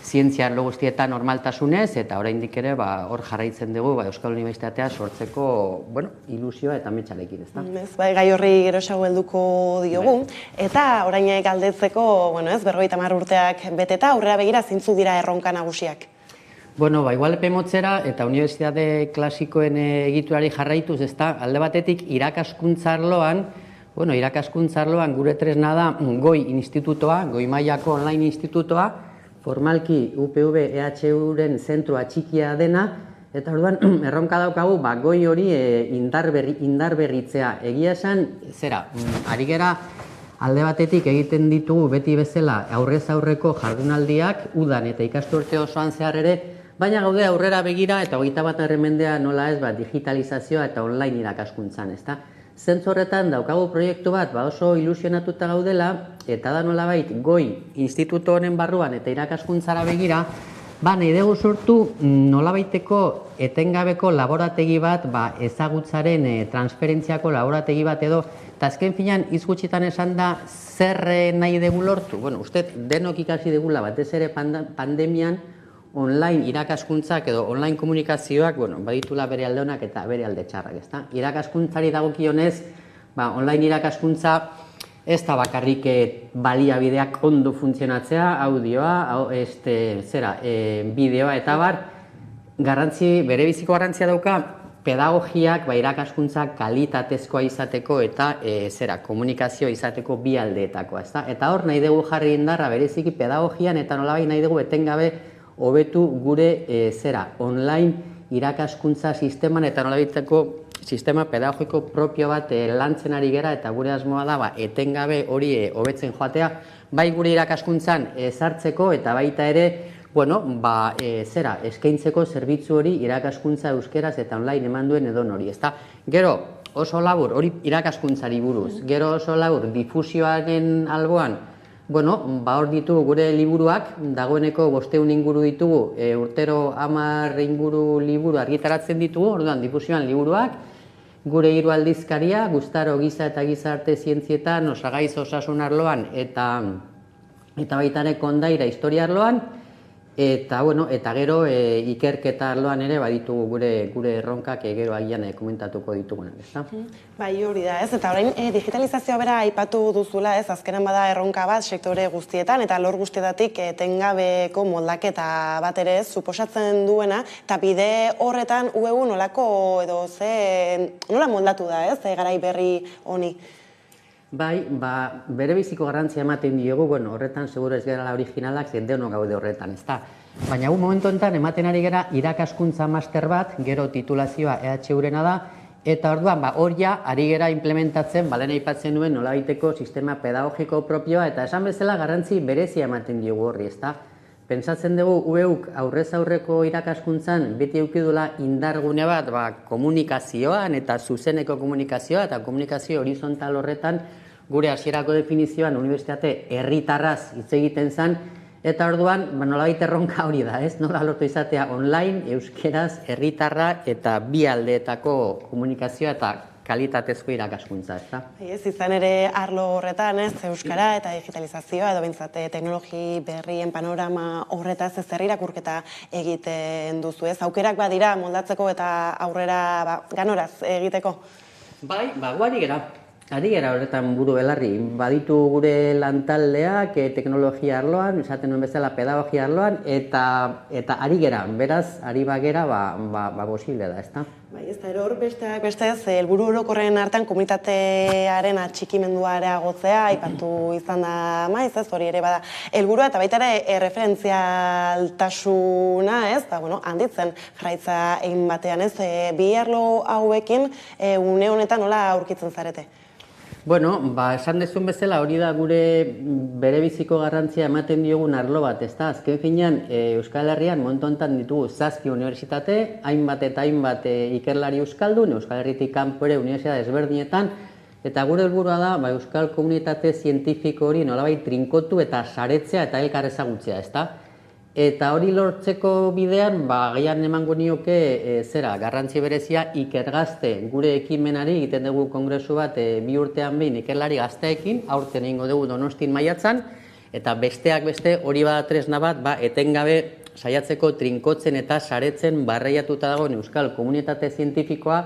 zientzia arlo guztietan normaltasunez, eta oraindik ere hor jarraitzen dugu Euskal Unibertsitatea sortzeko ilusioa eta metxarekin, ezta? Gai horri gerosago helduko diogu, eta orain galdetzeko, 50 urteak beteta, aurrera begira zintzu dira erronka nagusiak? Igual epe motzera eta unibertsitate klasikoen egiturari jarraituz, ezta, alde batetik irakaskuntza arloan gure tresna da goi institutoa, goi mailako online institutoa, formalki UPV EHU-ren zentroa txikia dena, eta orduan erronka daukagu goi hori indarberritzea. Egia esan, ari gera alde batetik egiten ditugu beti bezala aurrez aurreko jardunaldiak, udan eta ikasturte osoan zehar ere, baina gaude aurrera begira eta 21. mendea nola ez digitalizazioa eta online irakaskuntzan, ezta? Zentzu horretan daukagu proiektu bat oso ilusionatuta gaudela eta da nolabait goi instituto honen barruan eta irakaskuntzara begira, nahi dugu sortu nolabaiteko etengabeko laborategi bat ezagutzaren transferentziako laborategi bat edo, eta azken finean hitz gutxitan esan da zer nahi dugu lortu. Uste denok ikasi dugula batez ere pandemian online irakaskuntzak edo online komunikazioak baditula bere alde onak eta bere alde txarrak, ezta? Irakaskuntzari dagokionez, online irakaskuntza ez da bakarrik baliabideak ondo funtzionatzea, audioa, bideoa eta berebiziko garrantzia dauka pedagogiak irakaskuntza kalitatezkoa izateko eta komunikazioa izateko bi aldeetakoa, ezta? Eta hor nahi dugu jarri indarra bereziki pedagogian eta nolabait nahi dugu etengabe hobetu gure online irakaskuntza sisteman eta nolabaiteko sistema pedagogiko propio bat lantzen ari gera eta gure asmoa da etengabe hori hobetzen joatea, bai gure irakaskuntzan sartzeko eta baita ere eskaintzeko zerbitzu hori irakaskuntza euskeraz eta online eman duen edon hori, ezta? Gero oso labur hori irakaskuntzari buruz, gero oso labur difusioaren alboan, hor ditugu gure liburuak, dagoeneko 500 inguru ditugu, urtero 10 inguru liburu argitaratzen ditugu, orduan difusioan liburuak, gure 3 aldizkaria, Gustaro giza eta gizarte zientzietan, osagaiz osasun arloan eta baita ere kondaira historia arloan, eta gero ikerketa arloan ere baditugu gure erronkak gero agian komentatuko ditugunak, ezta? Bai, hori da, ez? Eta orain digitalizazioa bera aipatu duzula, ez? Azkenan bada erronka bat sektore guztietan eta lor guztietatik etengabeko moldaketa bat ere suposatzen duena, eta bide horretan UEU nolako edo nola moldatu da, ez? Garai berri honi. Bai, bere biziko garrantzia ematen diogu, horretan seguro ez gara originalak, denok gaude horretan, ezta? Baina momentu honetan ematen ari gara irakaskuntza master bat, gero titulazioa EHU-rena da, eta orduan horia ari gara implementatzen, lehen aipatzen nuen nolabaiteko sistema pedagogiko propioa, eta esan bezala garrantzi berezia ematen diogu horri, ezta? Pentsatzen dugu UEUk aurrez aurreko irakaskuntzan beti eukidula indargune bat komunikazioan eta zuzeneko komunikazioa eta komunikazio horizontal horretan gure hasierako definizioan unibertsitate herritarraz hitz egiten zen eta orduan nolabait erronka hori da, ez? Nola lortu izatea online, euskeraz, herritarra eta bi aldeetako komunikazioa eta kalitatezko irakaskuntza, ezta? Ez izan ere arlo horretan, ez, euskara eta digitalizazioa edo bintzate teknologi berrien panorama horretaz ez irakurketa egiten duzu, ez? Aukerak badira moldatzeko eta aurrera ganoraz egiteko? Bai, ari gera horretan buru belarri. Baditu gure lantaldeak teknologia arloan, esaten nuen bezala pedagogia arloan, eta ari gera, beraz, ari bagera, posible da, ezta? Bai, ez da, hor besteak bestez, helburu orokorren hartan komunitatearen atxikimendua areagotzea, aipatu izan da maiz, ez hori ere bada helburua, eta baita ere referentzialtasuna, ez, handitzen jarraitza egin batean, ez, bi arlo hauekin une honetan nola aurkitzen zarete? Bueno, esan dezun bezala hori da gure berebiziko garrantzia ematen diogun arlo bat, ezta? Azken finean, Euskal Herrian momentu honetan ditugu 7 unibertsitate, hainbat eta hainbat ikerlari euskaldun, Euskal Herritik kanpo ere unibertsitate ezberdinetan, eta gure helburua da euskal komunitate zientifiko hori nolabait trinkotu eta saretzea eta elkar ezagutzea, ezta? Eta hori lortzeko bidean, gehian emango nioke garrantzi berezia ikergazte gure ekimenari egiten dugu kongresu bat 2 urtean behin ikerlari gazteekin, aurten egingo dugu Donostin maiatzan, eta besteak beste hori bada tresna bat, etengabe saiatzeko trinkotzen eta saretzen barreiatuta dagoen euskal komunitate zientifikoa,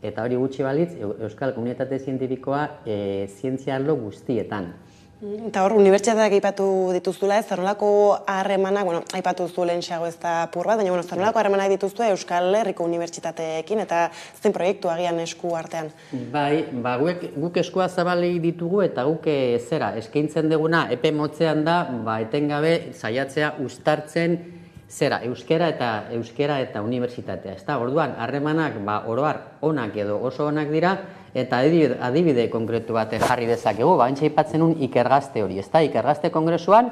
eta hori gutxi balitz, euskal komunitate zientifikoa zientzia arlo guztietan. Eta hor, unibertsitateak aipatu dituzula, zer nolako harremanak, aipatu zu lehenxeago ez da apur bat, baina zer nolako harremanak dituzue Euskal Herriko unibertsitateekin eta zein proiektu agian esku artean? Bai, guk eskua zabali ditugu eta guk eskaintzen duguna epe motzean da, etengabe saiatzea uztartzen euskera eta unibertsitatea. Orduan, harremanak oro har onak edo oso onak dira, eta adibide konkretu bat jarri dezakegu, bantxe aipatzen un ikergazte hori, ezta? Ikergazte kongresuan,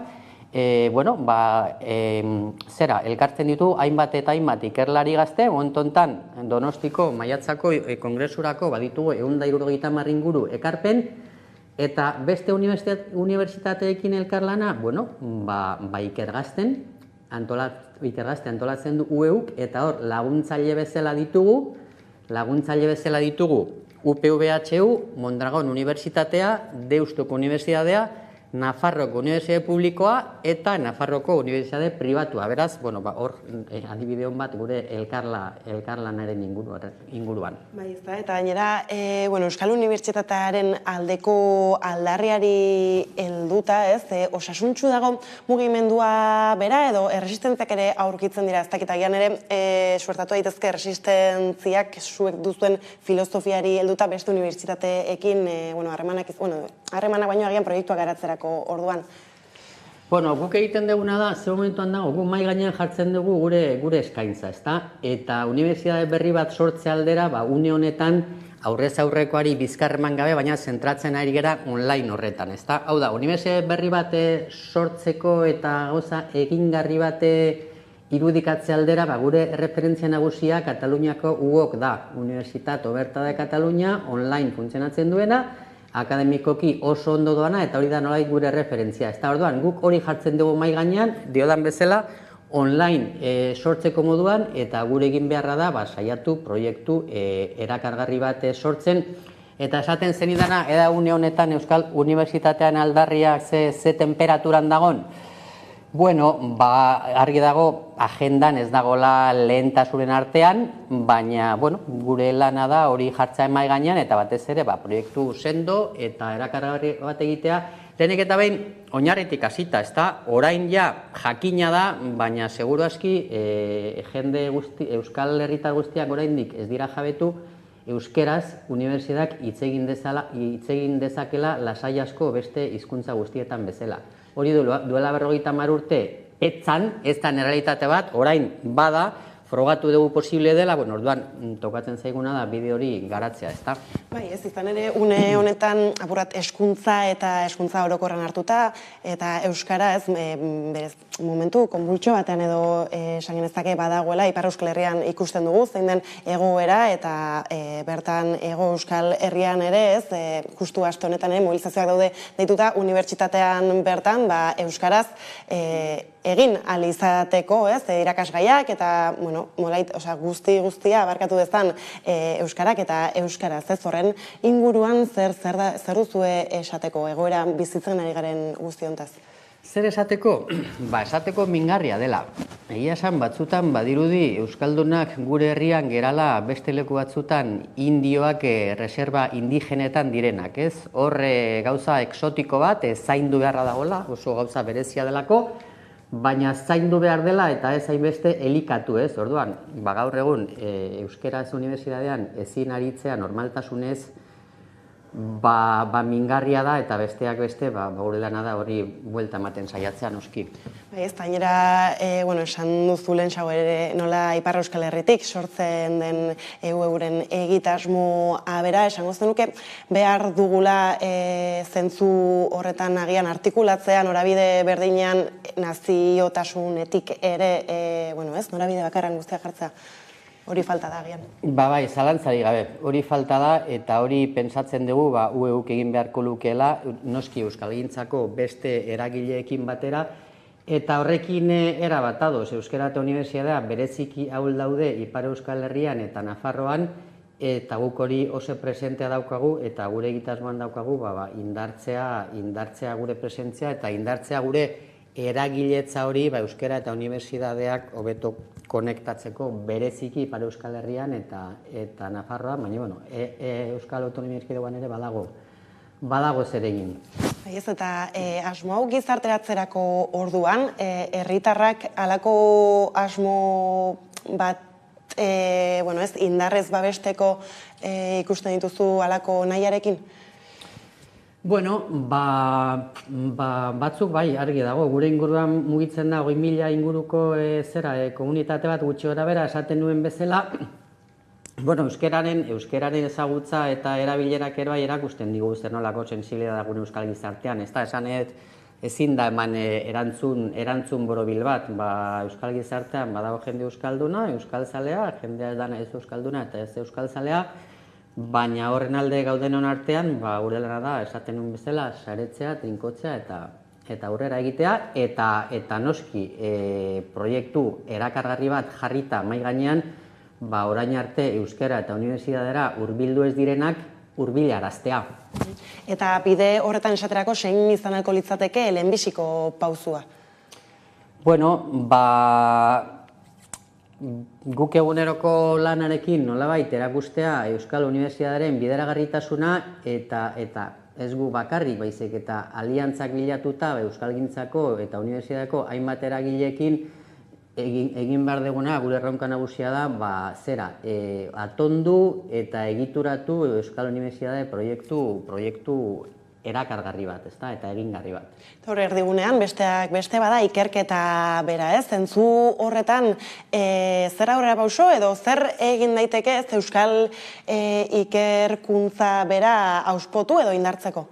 elkartzen ditu hainbat eta hainbat ikerlari gazte, ontontan Donostiko maiatzako kongresurako baditugu 170 inguru ekarpen, eta beste unibertsitateekin elkarlana, ikergazte antolatzen du UEUk, eta hor laguntzaile bezala ditugu UPVHU, Mondragon Unibertsitatea, Deustuko Unibertsitatea, Nafarroko Unibertsitate Publikoa eta Nafarroko Unibertsitate Pribatua. Beraz, hor adibide hon bat gure elkarlanaren inguruan. Bai, eta gainera, Euskal Unibertsitatearen aldeko aldarriari helduta, osasuntsu dago mugimendua bera edo erresistentziak ere aurkitzen dira, ez dakit agian ere suertatu daitezke erresistentziak zuek duzuen filosofiari helduta beste unibertsitateekin harremanak baino agian proiektuak garatzerako orduan. Guk egiten duguna da, ze momentuan dago, guk mai gainean jartzen dugu gure eskaintza, ezta? Eta unibertsitate berri bat sortze aldera, une honetan aurrez aurrekoari bizkarreman gabe, baina zentratzen ari gera online horretan, ezta? Hau da, unibertsitate berri bat sortzeko eta gauza egingarri bat irudikatze aldera, gure referentzia nagusia Kataluniako UOK da, Universitat Oberta de Catalunya, online funtzionatzen duena, akademikoki oso ondo doana, eta hori da nolait gure referentzia. Eta orduan, guk hori jartzen dugu mai gainean, diodan bezala, online sortzeko moduan, eta gure egin beharra da, saiatu proiektu erakargarri bat sortzen. Eta esaten zenidana, eda une honetan Euskal Unibertsitatean aldarriak ze temperaturan dagon, argi dago agendan ez dagoela lehentasunen artean, baina gure lana da hori jartzea mai gainean eta batez ere proiektu sendo eta erakargarri bat egitea. Lehenik eta behin oinarritik hasita, ezta? Orain jakina da, baina seguru aski jende Euskal Herritar guztiak oraindik ez dira jabetu euskeraz unibertsitateak hitz egin dezakela lasai asko beste hizkuntza guztietan bezala. Hori duela 50 urte ez da errealitate bat, orain bada, frogatu dugu posible dela, orduan tokatzen zaiguna da bide hori garatzea, ezta? Bai, ez izan ere, une honetan apurat eskuntza eta eskuntza orokorran hartuta, eta euskara ez, berez, momentu, konbultxo batean edo esan genezake badagoela, Ipar Euskal Herrian ikusten dugu, zein den egoera, eta bertan ego Euskal Herrian ere ez, justu aste honetan mobilizazioak daude deituta, unibertsitatean bertan, euskaraz, egin alizateko, irakasgaiak, eta, guztia abarkatu dezan euskarak eta euskaraz, ez horren inguruan zer duzue esateko egoera bizitzen ari garen guztiontaz? Zer esateko? Esateko mingarria dela. Egia esan batzutan badirudi Euskaldunak gure herrian gerala beste leku batzutan indioak reserva indigenetan direnak, ez? Hor gauza exotiko bat, zaindu beharra dagoela, oso gauza berezia delako, baina zaindu behar dela eta ez hainbeste elikatu, ez? Orduan, gaur egun Euskaraz unibertsitatean ezin aritzea normaltasunez, mingarria da eta besteak beste, gure lana da hori buelta ematen saiatzea noski. Ez, gainera, esan duzu lehen xau ere nola Ipar Euskal Herritik sortzen den euren egitasmo abera, esango zenuke behar dugula zentzu horretan agian artikulatzea, norabide berdinean naziotasunetik ere, norabide bakarran guztia jartzea. Hori falta da agian. Bai, zalantzari gabe. Hori falta da eta hori pentsatzen dugu UEUk egin beharko lukeela, noski euskalgintzako beste eragileekin batera, eta horrekin erabat ados, Euskara eta Unibertsitatea bereziki ahul daude Ipar Euskal Herrian eta Nafarroan, eta guk hori oso presentea daukagu eta gure egitasmoan daukagu indartzea gure presentzia eta indartzea gure eragiletza hori Euskara eta Unibertsitateak hobeto konektatzeko bereziki Ipar Euskal Herrian eta Nafarroan, baina Euskal Autonomia Erkidegoan ere badago zer egin. Ez eta asmo hau gizarteratzerako orduan, herritarrak halako asmo bat indarrez babesteko ikusten dituzu halako nahiarekin? Bueno, batzuk bai, argi dago, gure inguruan mugitzen da 20.000 inguruko komunitate bat gutxi gorabehera esaten nuen bezala, euskeraren ezagutza eta erabilerak ere bai erakusten digu zer nolako sentsibilitatea da gure euskal gizartean, esanet ezin da eman erantzun borobil bat, euskal gizartean badago jende euskalduna, euskalzalea, jendea ez dana ez euskalduna eta ez euskalzalea, baina horren alde gaudenon artean, gure lana da, esaten nuen bezala, saretzea, trinkotzea eta aurrera egitea, eta noski proiektu erakargarri bat jarrita mai gainean, orain arte euskara eta unibertsitatera hurbildu ez direnak hurbilaraztea. Eta bide horretan esaterako zein izan ahalko litzateke lehenbiziko pausua? Bueno, guk eguneroko lanarekin nolabait erakustea Euskal Unibertsitatearen bideragarritasuna eta ez gu bakarrik baizik eta aliantzak bilatuta euskalgintzako eta unibertsitateko hainbat eragileekin egin behar duguna gure erronka nagusia da atondu eta egituratu Euskal Unibertsitate proiektu erakargarri bat, eta egingarri bat. Hor erdigunean, besteak beste bada ikerketa bera, zentzu horretan zer aurrera pauso edo zer egin daiteke euskal ikerkuntza bera auspotu edo indartzeko?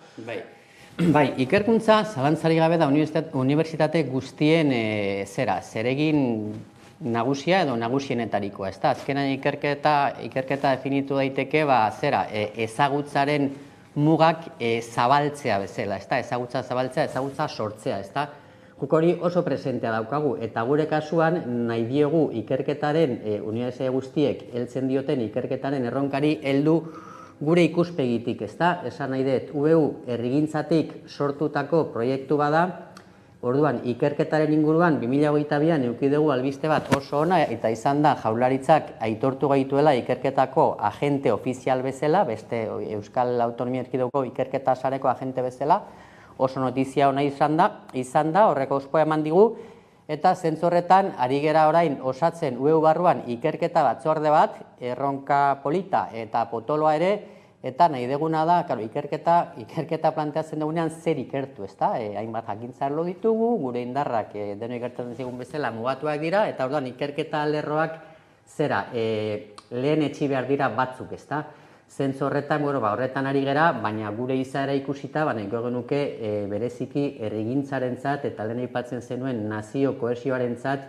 Bai, ikerkuntza zalantzari gabe da unibertsitate guztien zeregin nagusia edo nagusienetarikoa. Azkenan ikerketa definitu daiteke ezagutzaren mugak zabaltzea bezala, ezagutza zabaltzea, ezagutza sortzea. Guk hori oso presentea daukagu, eta gure kasuan nahi diogu ikerketaren, unibertsitate guztiek heltzen dioten ikerketaren erronkari heldu gure ikuspegitik, esan nahi dut, UEU herrigintzatik sortutako proiektu bada, orduan ikerketaren inguruan 2022an eduki dugu albiste bat oso ona eta izan da Jaurlaritzak aitortu gaituela ikerketako agente ofizial bezala, beste Euskal Autonomia Erkidegoko ikerketa sareko agente bezala, oso notizia ona izan da, horreko ospoa eman digu, eta zentzu horretan ari gera orain osatzen UEU barruan ikerketa batzorde bat, erronka polita eta potoloa ere, eta nahi deguna da, ikerketa planteatzen dugunean zer ikertu, hainbat jakintza arlo ditugu, gure indarrak deno ikertzen zigun bezala mugatuak dira, eta orduan ikerketa lerroak lehen etxi behar dira batzuk, zentzu horretan, horretan ari gera, baina gure izaera ikusita, nahiko genuke bereziki herrigintzarentzat eta lehen aipatzen zenuen nazio kohesioarentzat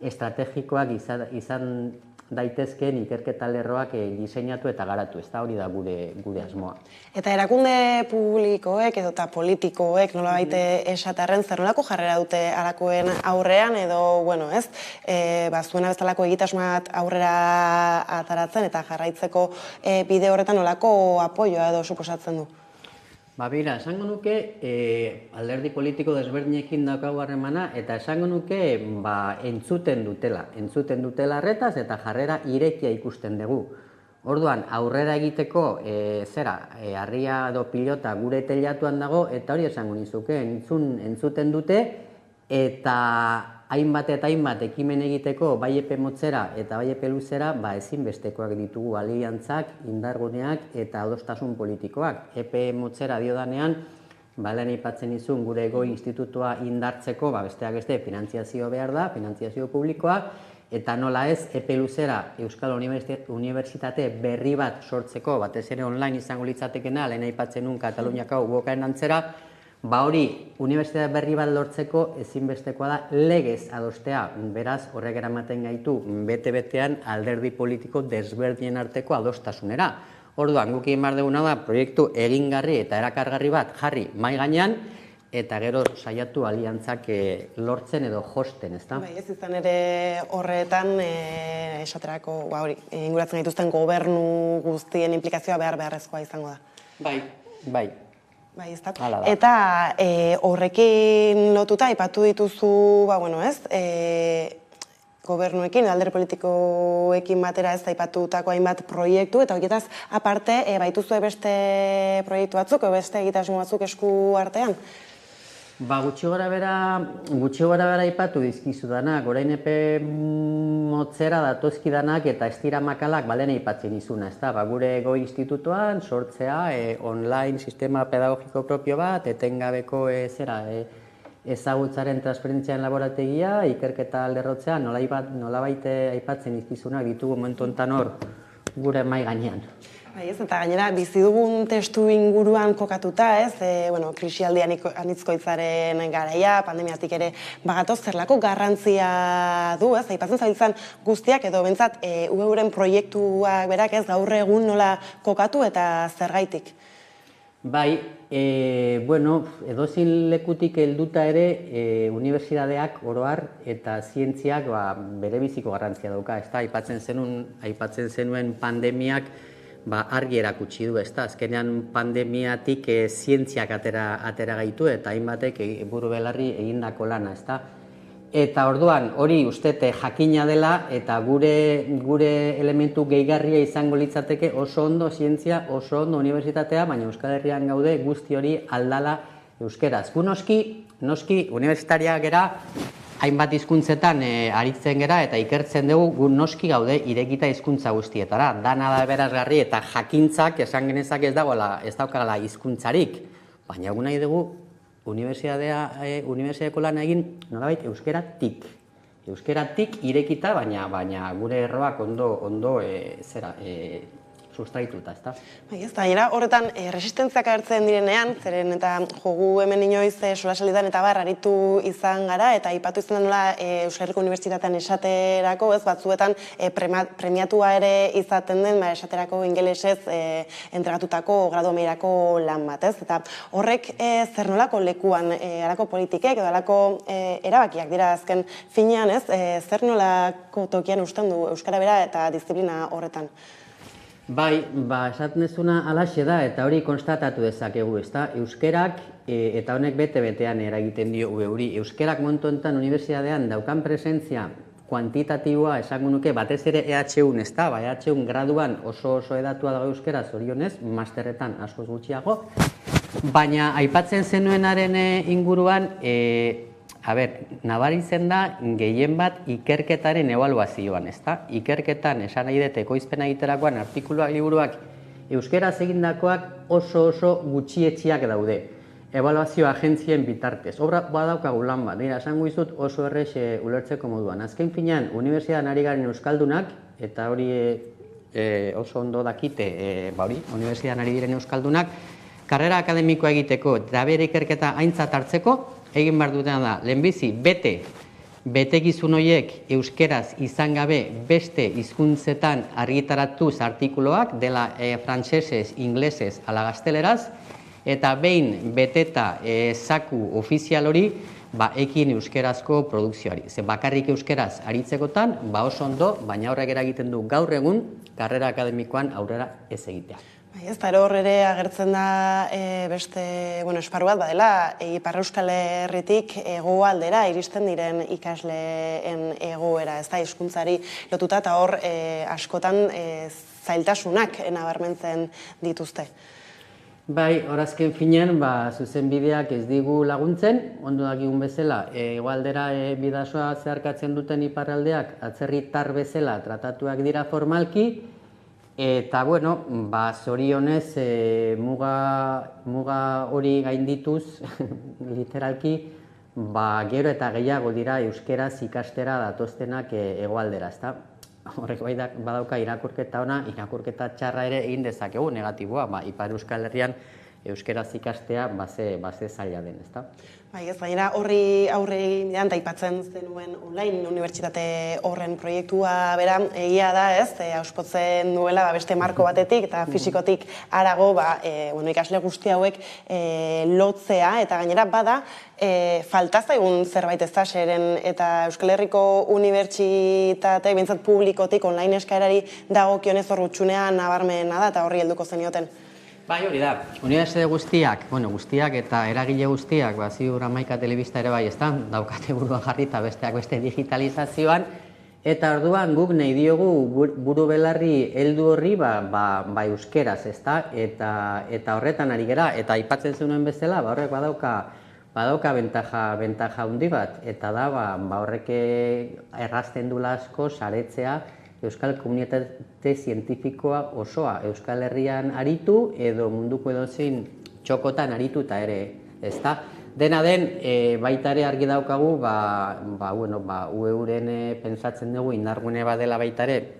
estrategikoak izan daitezkeen ikerketa lerroak diseinatu eta garatu, hori da gure asmoa. Eta erakunde publikoek edo eta politikoek nolabait esatarren zer nolako jarrera dute halakoen aurrean edo, zuena bezalako egitasmoak aurrera ataratzen eta jarraitzeko bide horretan nolako apoioa edo suposatzen du? Bira, esango nuke alderdi politiko desberdinekin daukagu harremana eta esango nuke entzuten dutela arretaz eta jarrera irekia ikusten dugu. Orduan, aurrera egiteko harria edo pilota gure teilatuan dago eta hori esango nizuke, entzuten dute eta hainbat eta hainbat ekimen egiteko bai epe motzera eta bai epe luzera ezinbestekoak ditugu aliantzak, indarguneak eta adostasun politikoak. Epe motzera diodanean, lehen aipatzen izun gure goi institutua indartzeko, besteak beste, finantziazio behar da, finantziazio publikoa, eta nola ez, epe luzera Euskal Unibertsitate berri bat sortzeko, batez ere online izango litzatekena, lehen aipatzen nun Kataluniako UOKaren antzera, hori, unibertsitate berri bat lortzeko ezinbestekoa da legez adostea, beraz horrek eramaten gaitu bete-betean alderdi politiko desberdinen arteko adostasunera. Orduan, guk egin behar duguna da, proiektu egingarri eta erakargarri bat jarri mai gainean, eta gero saiatu aliantzak lortzen edo josten, ezta? Bai, ez izan ere horretan, esaterako, inguratzen gaituzten gobernu guztien implikazioa beharrezkoa izango da. Bai. Bai, ez da. Eta horrekin lotuta, aipatu dituzu, gobernuekin, alderdi politikoekin batera ez aipatutako hainbat proiektu, eta horietaz aparte, baituzue beste proiektu batzuk, beste egitasmo batzuk esku artean? Gutxi gora bera aipatu dizkizudanak, orain epe motzera datozkidanak eta estira makalak balen aipatzen izuna, ezta? Gure goi institutuan sortzea online sistema pedagogiko propio bat, etengabeko ezagutzaren transferentziaren laborategia, ikerketa alderrotzea, nolabait aipatzen izkizunak ditugu momentu honetan hor gure mai gainean. Eta gainera, bizi dugun testu inguruan kokatuta, krisialdian anitzkoitzaren garaia, pandemiatik ere bagatoz zerlako garrantzia du, aipatzen zabiltzan guztiak edo bentsat UEUren proiektuak berak gaur egun nola kokatu eta zergaitik? Bai, edozein lekutik helduta ere unibertsitateak oroar eta zientziak bere biziko garrantzia dauka, aipatzen zenuen pandemiak argi erakutsi du, azkenean pandemiatik zientziak atera gaitu eta hainbatek buru belarri egindako lana, Eta orduan hori ustete jakina dela eta gure elementu gehigarria izango litzateke oso ondo zientzia, oso ondo unibertsitatea, baina Euskal Herrian gaude guzti hori aldala euskeraz. Gu noski unibertsitariak gera, hainbat hizkuntzetan aritzen gera eta ikertzen dugu gu noski gaude irekita hizkuntza guztietara. Dana da berazgarri eta jakintzak esan genezak ez daukagala hizkuntzarik, baina egun nahi dugu unibertsitateko lan egin nolabait euskeratik irekita, baina gure erroak ondo sustraituta, ezta? Bai, ez da, horretan resistentziak agertzen direnean, zeren eta jogu hemen inoiz solasalidan eta aritu izan gara, eta aipatu izan da nola Euskal Herriko Unibertsitatean esaterako, batzuetan premiatua ere izaten den, esaterako ingelesez entregatutako gradu ameirako lan bat, ez? Eta horrek zer nolako lekuan harako politikek edo harako erabakiak dira azken finean, ez? Zer nolako tokian usten du Euskara bera eta disiplina horretan? Bai, esaten dezuna alaxe da, eta hori konstatatu dezakegu, ezta? Euskerak, eta honek bete-betean eragiten dio euri, euskerak momentu honetan unibertsitatean daukan presentzia kuantitatiboa esango nuke batez ere EHUn, ezta? EHUn graduan oso edatua dago euskera zorionez, masterretan askoz gutxiago, baina aipatzen zenuenaren inguruan, nabaritzen da gehien bat ikerketaren ebaluazioan, ezta? Ikerketan esan nahi dut ekoizpena egiterakoan artikuluak, liburuak euskeraz egindakoak oso gutxietxiak daude. Ebaluazio agentzien bitartez. Obra badaukagu lan bat, esango izut oso errex ulertzeko moduan. Azken finean, unibertsitatean ari garen euskaldunak, eta hori oso ondo dakite, unibertsitatean ari diren euskaldunak, karrera akademikoa egiteko eta bere ikerketa aintzat hartzeko, egin behar dutena da, lehenbizi, betekizun horiek euskeraz izan gabe beste hizkuntzetan argitaratuz artikuloak, dela frantsesez, inglesez, ala gazteleraz, eta behin beteta zaku ofizial hori, ekin euskerazko produkzioari. Bakarrik euskeraz aritzekotan, oso ondo, baina horrek eragiten du gaur egun, karrera akademikoan aurrera ez egitea. Ez da, hor ere agertzen da beste esparru bat badela, Ipar Euskal Herritik hegoaldera iristen diren ikasleen egoera, ez da, hizkuntzari lotuta, eta hor askotan zailtasunak nabarmentzen dituzte. Bai, horazken finean, zuzenbideak ez digu laguntzen, ondo dakigun bezala, hegoaldera bidasoa zeharkatzen duten iparraldeak atzerritar bezala tratatuak dira formalki, eta, bueno, zorionez muga hori gaindituz, literalki, gero eta gehiago dira euskeraz ikastera datoztenak hegoaldera, ezta? Horrek badauka irakurketa ona, irakurketa txarra ere egin dezakegu, negatiboa, Ipar Euskal Herrian euskeraz ikastea base zaila den, ezta? Bai, ez gainera horri aurre eginean aipatzen zenuen online unibertsitate horren proiektua bera egia da, ez? Auspotzen duela beste marko batetik eta fisikotik harago ikasle guzti hauek lotzea eta gainera bada falta zaigun zerbait ez da zeren eta Euskal Herriko unibertsitate bintzat publikotik online eskaerari dagokionez hor gutxunean nabarmena da eta horri helduko zenioten. Bai, hori da. Unibertsitate guztiak eta eragile guztiak, ziur 11 telebista ere bai, ezta, daukate buruan jarrita besteak beste digitalizazioan, eta orduan guk nahi diogu buru belarri heldu horri euskeraz, ezta, eta horretan ari gera, eta aipatzen zenuen bezala, horrek badauka bentaja handi bat, eta da, horrek errazten dula asko saretzea Euskal Komunitate Zientifikoa osoa Euskal Herrian aritu edo munduko edozein txokotan arituta ere, ezta? Dena den, baita ere argi daukagu, UEUren pentsatzen dugu indargune badela baita ere,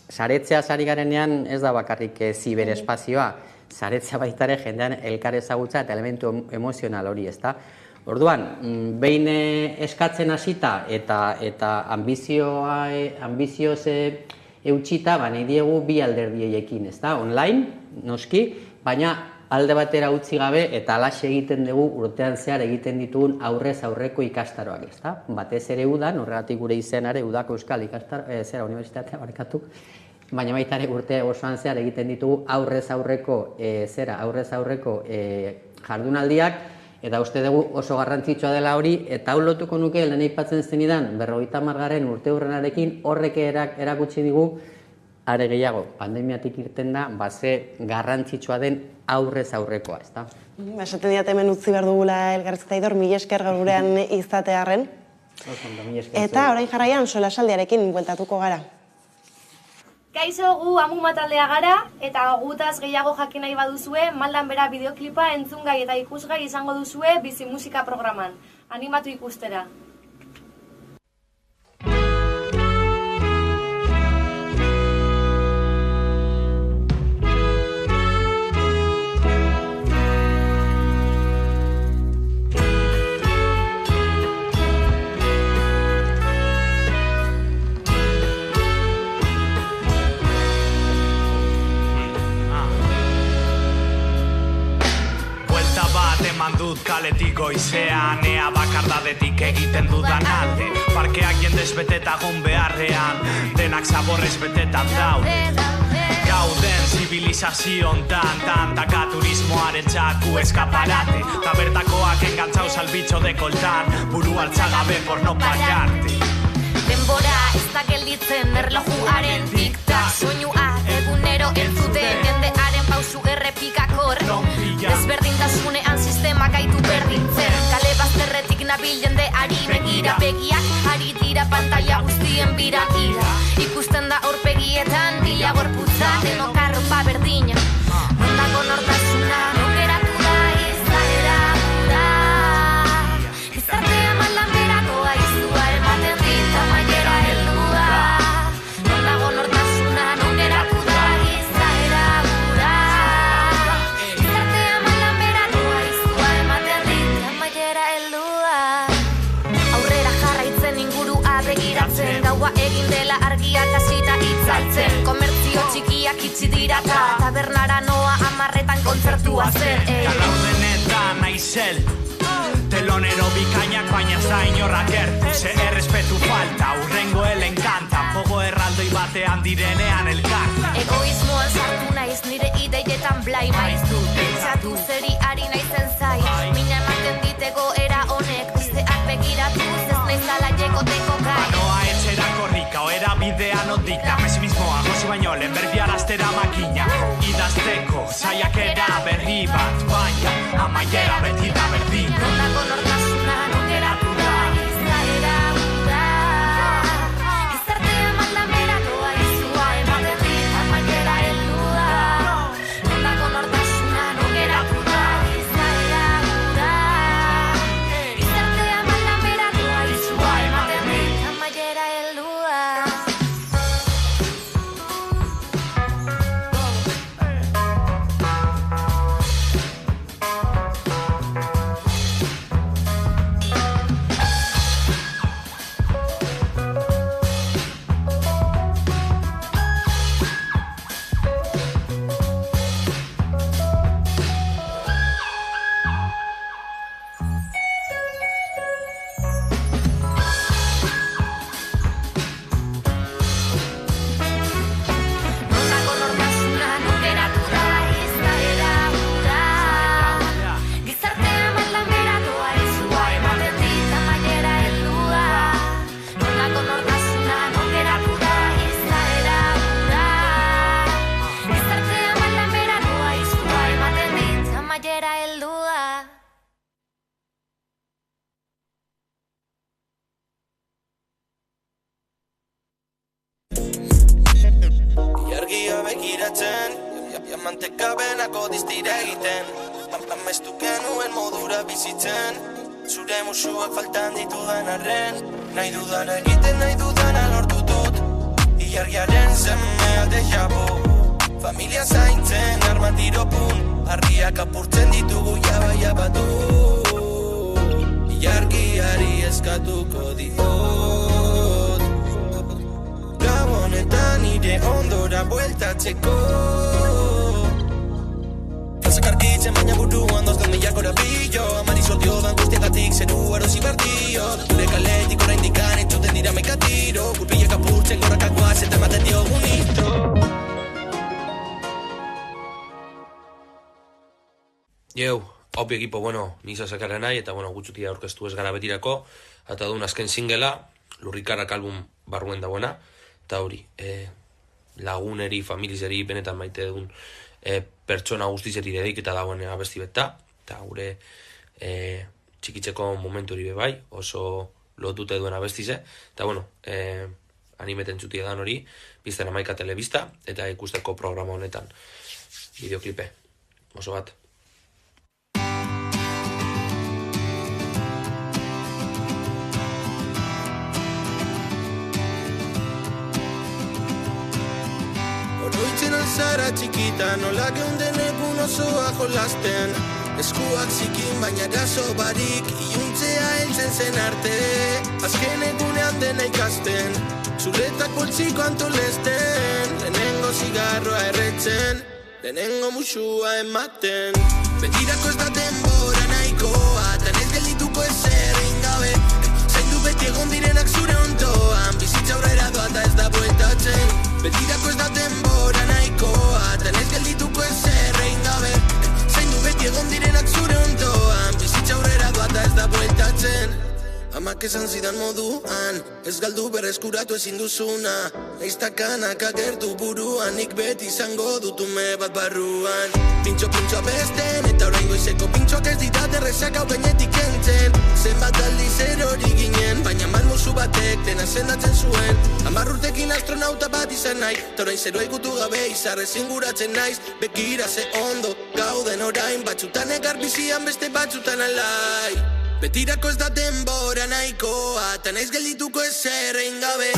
saretzea sari garenean ez da bakarrik ziberespazioa, saretzea baita ere jendean elkar ezagutza eta elementu emozional hori, ezta? Orduan, behin eskatzen hasita eta ambizioz eutxita, nahi diegu bi alderdiekin, ezta? Online, noski, baina alde batera utzi gabe eta alaxe egiten dugu urtean zehar egiten ditugun aurrez aurreko ikastaroak, ezta? Batez ere udan, horregatik gure izenare udako euskal unibertsitatea barkatuk, baina baita ere urte osoan zehar egiten ditugu aurrez aurreko jardunaldiak, eta uste dugu oso garrantzitsua dela hori, eta hau lotuko nuke lehen aipatzen zenidan 50. urte hurrenarekin horrek erakutsi digu are gehiago, pandemiatik irten da, ze garrantzitsua den aurrez aurrekoa, ezta? Esaten diat hemen utzi behar dugula elgarrizketa Idor, mila esker gurean izatearren. Eta orain jarraian solasaldiarekin bueltatuko gara. Kaixo, gu Amuma taldea gara, eta gutaz gehiago jakin nahi baduzue, Maldan Bera bideoklipa entzungai eta ikusgai izango duzue Bizi Musika programan. Animatu ikustera. Dut kaletik goizean, ea bakardadetik egiten dudan alde. Parkeak jendez beteta gon beharrean, denak zaborrez betetan daude. Gauden zibilizazio ontan, tantaka turismoaren txaku eskaparate. Ta bertakoak engantzau salbitxo dekoltan, buru altzagabe porno pakarte. Denbora ez da gelditzen erlojuaren tik-tak, soinuak egunero entzuten jendearen pausu errepikakor. Desberdintasunean sistema gaitu berdintzen, kale bazterretik nabil jendeari begira, begiak ari dira pantalla guztien bira-ira. Ikusten da aurpegietan bila gorputza, denok arropa berdina. Nondako nortasuna, nogeratu da izaera gura. Gizartea Maldan Berakoa izua ematen dit amaiera heldua. Nondako nortasuna, nogeratu da izaera gura. Gizartea Maldan Berakoa izua ematen dit amaiera heldua. Aurrera jarraitzen ingurua begiratzen, gaua egin dela argiak hasita itzaltzen. Komertzio txikiak itxi dira ta tabernara noa 10 kontzertua zen. Kalaudenetan naizel, telonero bikainak baina ez da inorra gertu. Ze errespetu falta, urrengo enkanta, pogo erraldoi batean direnean elkarta. Egoismoan sartu naiz nire ideietan blai maiz dut. Pentsatu zeri ari naizen zai, mina ematen ditego era honek, besteak begiratuz ez naizala jegoteko gai. Banoa etxera korrika, oera bidean odika, pesimismoa gozi baino lehen berbiaraztera makina. Idazteko, saiakera berri amaiera beti da berdin. Nondako nortasuna non geratu da izaera hura. Gizartea maldamera doa izua ematen dit amaiera heldu da. Nondako nortasuna non geratu da izaera hura. Gizartea maldamera doa izua ematen dit amaiera heldu da. Nondako nortasuna non geratu da izaera hura. Gizartea maldamera doa izua ematen dit amaiera heldu da. Nondako nortasuna non geratu da izaera hura. Gizartea maldamera doa izua ematen dit amaiera heldu da. Iargia begiratzen, diamanteka benako diztira egiten. Amestu genuen modura bizitzen, zure musuak faltan ditudan arren. Nahi dudana egiten, nahi dudana lortu dut. Iargiaren semea deja vu. Familia zaintzen, arma tiropun. Harriak apurtzen ditugu jaba du. Iargiari eskatuko diot. Gabonetan nire ondora bueltatzeko. Gazak argitzen baina buruan dozgan mila korabillo. Amari soltio dan guztiagatik zeru erosi berdio. Gure kaletik oraindik entzuten dira maika tiro. Gurpilak apurtzen gorrakakoaz eta ematen diogun hito. Yeu, haupi ekipo, nisa sakarra nahi, eta gutxutia aurkeztu ez gara betirako, eta duen azken singela, Lurrikarak album barruen dagoena, eta hori, laguneri, familizeri, benetan maite duen pertsona guztizeri dedik eta dagoen abesti beta, eta gure txikitzeko momentu hori bebai, oso lotute duen abestize, eta animeten txutia dan hori, bizten amaika telebista, eta ikusteko programa honetan, bideoklipe, oso bat. Oroitzen alzara txikita, nola geunden egun osoa jolasten. Eskuak zikin baina gaso barik, iluntzea heltzen zen arte. Azken egunean dena ikasten, zuretak poltsiko antolesten. Lehenengo zigarroa erretzen, lehenengo musua ematen. Betirako ez da denbora nahikoa, tan ez geldituko ezer ingabe. Zaindu beti egon direnak zure ondoan, bizitza aurrera doa eta ez da bueltatzen. Betirako ez da denbora nahikoa, tan ez geldituko ezer ingabe. Zaindu beti egon direnak zure ondoan, bizitza aurrera doa eta ez da bueltatzen. Amak esan zidan moduan, ez galdu berreskuratu ezin duzuna. Eiztakanak agertu buruan, nik beti izango dutume bat barruan. Pintxo besten, eta orain goizeko pintxoak ez ditat errezak hau gainetik entzen. Zenbat aldiz erori ginen, baina malmusu batek dena sendatzen zuen. 10 urtekin astronauta bat izan nahi, eta orain zero egutu gabe izarrezin guratzen naiz. Bekira ze ondo, gauden orain, batzutan egar bizian beste batzutan alai. Betirako ez da denbora nahikoa, tan ez geldituko ezer gabe.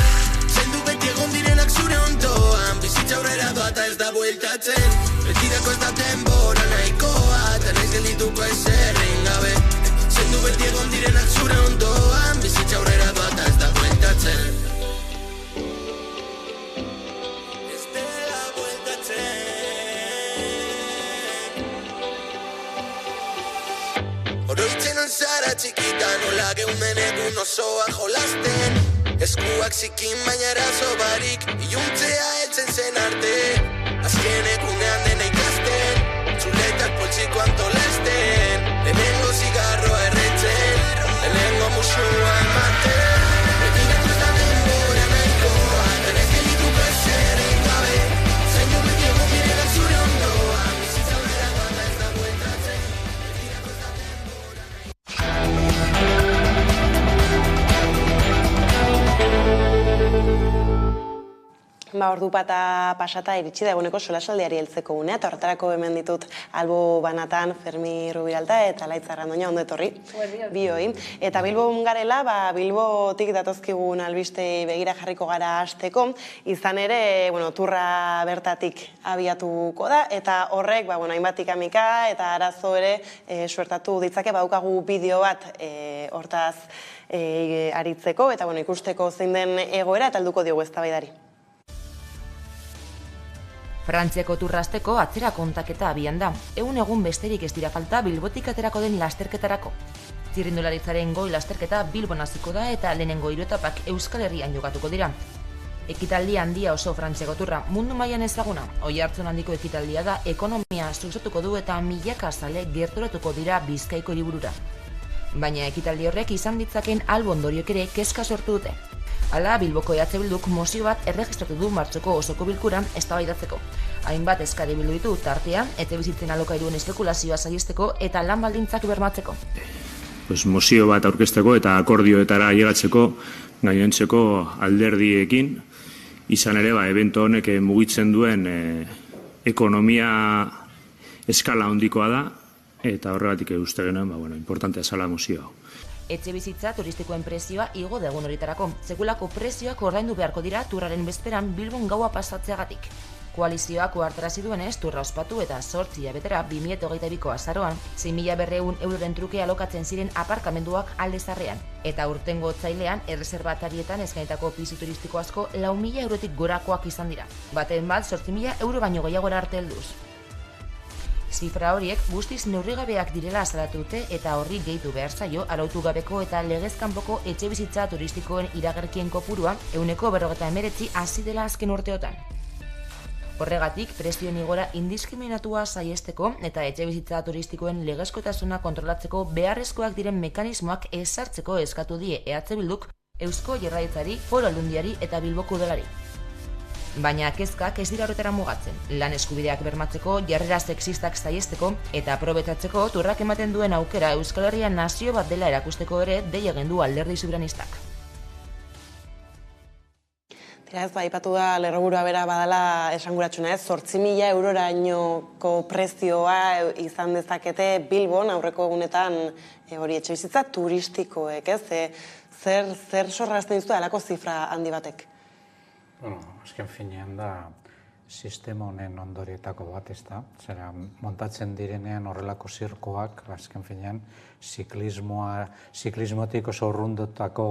Zaindu beti egon direnak zure ondoan, bizitza aurrera doa eta ez da bueltatzen. Betirako ez da denbora nahikoa, tan ez geldituko ezer gabe. Zaindu beti egon direnak zure ondoan, bizitza aurrera doa eta ez da bueltatzen. Ez dela bueltatzen. Oroitzen alzara txikita, nola geunden egun osoa jolasten. Eskuak zikin baina eraso barik, iluntzea heltzen zen arte. Azken egunean dena ikasten, zuretak poltsiko antolesten. Lehenengo zigarroa erretzen, lehenengo musua ematen. Betirako ez da denbora nahikoa, tan ez geldituko ezer gabe. Zaindu beti egon direnak zure ondoan, bizitza aurrera doa eta ez da bueltatzen. Ordu bata pasata iritsi da eguneko solasaldiari heltzeko unea, eta horretarako hemen ditut Albo Banatan, Fermi Rubiralta eta Laitz Arrandoña, ondo etorri. Bioi. Eta Bilbon garela, Bilbotik datozkigun albistei begira jarriko gara hasteko, izan ere, turra bertatik abiatuko da, eta horrek, hainbat ikamika eta arazo ere suertatu ditzake, daukagu bideo bat hortaz aritzeko, eta ikusteko zein den egoera, eta helduko diogu eztabaidari. Frantziako turrasteko atzera kontaketa abian da. Egun besterik ez dira falta Bilbotik aterako den lasterketarako. Txirrindularitzaren goi lasterketa Bilbon hasiko da eta lehenengo 3 etapak Euskal Herrian jokatuko dira. Ekitaldi handia oso Frantziako turra, mundu mailan ezaguna. Oihartzun handiko ekitaldia da, ekonomia sustatuko du eta milaka zale gerturatuko dira Bizkaiko hiriburura. Baina ekitaldi horrek izan ditzaken albo ondoriok ere kezka sortu dute. Hala, Bilboko EH Bilduk mozio bat erregistratu du martxoko osoko bilkuran eztabaidatzeko. Hainbat eskari bildu ditu tartean, etxebizitzen alokairuen espekulazioa saihesteko eta lan baldintzak bermatzeko. Mozio bat aurkezteko eta akordioetara ailegatzeko gainontzeko alderdiekin, izan ere, evento honek mugitzen duen ekonomia eskala handikoa da, eta horregatik uste genuen, importantea zala mozio hau. Etxebizitza turistikoen prezioa igo da egun horitarako. Sekulako prezioak ordaindu beharko dira turraren bezperan Bilbon gaua pasatzeagatik. Koalizioak ohartarazi duenez, turra ospatu eta 8 hilabetera 2022ko azaroan 6.200 euroren truke alokatzen ziren aparkamenduak alde zarrean. Eta urtengo otsailean, erreserbatarietan eskainitako pisu turistiko asko 4.000 eurotik gorakoak izan dira. Baten bat 8.000 euro baino gehiagora arte helduz. Zifra horiek guztiz neurrigabeak direla azalatu dute eta horri gehitu behar zaio arautu gabeko eta legez kanpoko etxebizitza turistikoen iragarkien kopurua 149 hasi dela azken urteotan. Horregatik, prezioen igora indiskriminatua saihesteko eta etxebizitza turistikoen legezkotasuna kontrolatzeko beharrezkoak diren mekanismoak ezartzeko eskatu die EH Bilduk Eusko Jaurlaritzari, Foru Aldundiari eta Bilboko Udalari. Baina kezkak ez dira horretara mugatzen. Lan eskubideak bermatzeko, jarrera sexistak saihesteko eta aprobetxatzeko turrak ematen duen aukera Euskal Herria nazio bat dela erakusteko ere dei egin du Alderdi Soberanistak. Aipatu da lerroburua bera badala esanguratsuna 8.000 eurorainoko prezioa izan dezakete Bilbon aurreko egunetan hori etxebizitza turistikoek, zer sorrazten dizu alako zifra handi batek? Azken finean da sistema honen ondorietako bat, ez da? Zera, montatzen direnean horrelako zirkoak, azken finean, ziklismotik oso urrundotako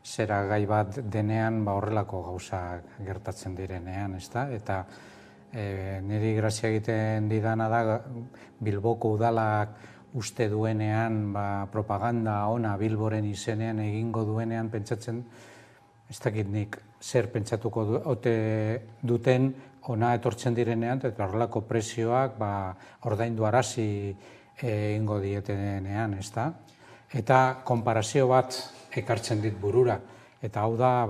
zera gai bat denean horrelako gauza gertatzen direnean, ez da? Eta niri grazia egiten didana da Bilboko udalak uste duenean propaganda ona Bilboren izenean egingo duenean pentsatzen, ez dakit nik zer pentsatuko duten ona etortzen direnean, eta horrelako prezioak ordaindu arazi egingo dietenean, ez da? Eta konparazio bat ekartzen dit burura, eta hau da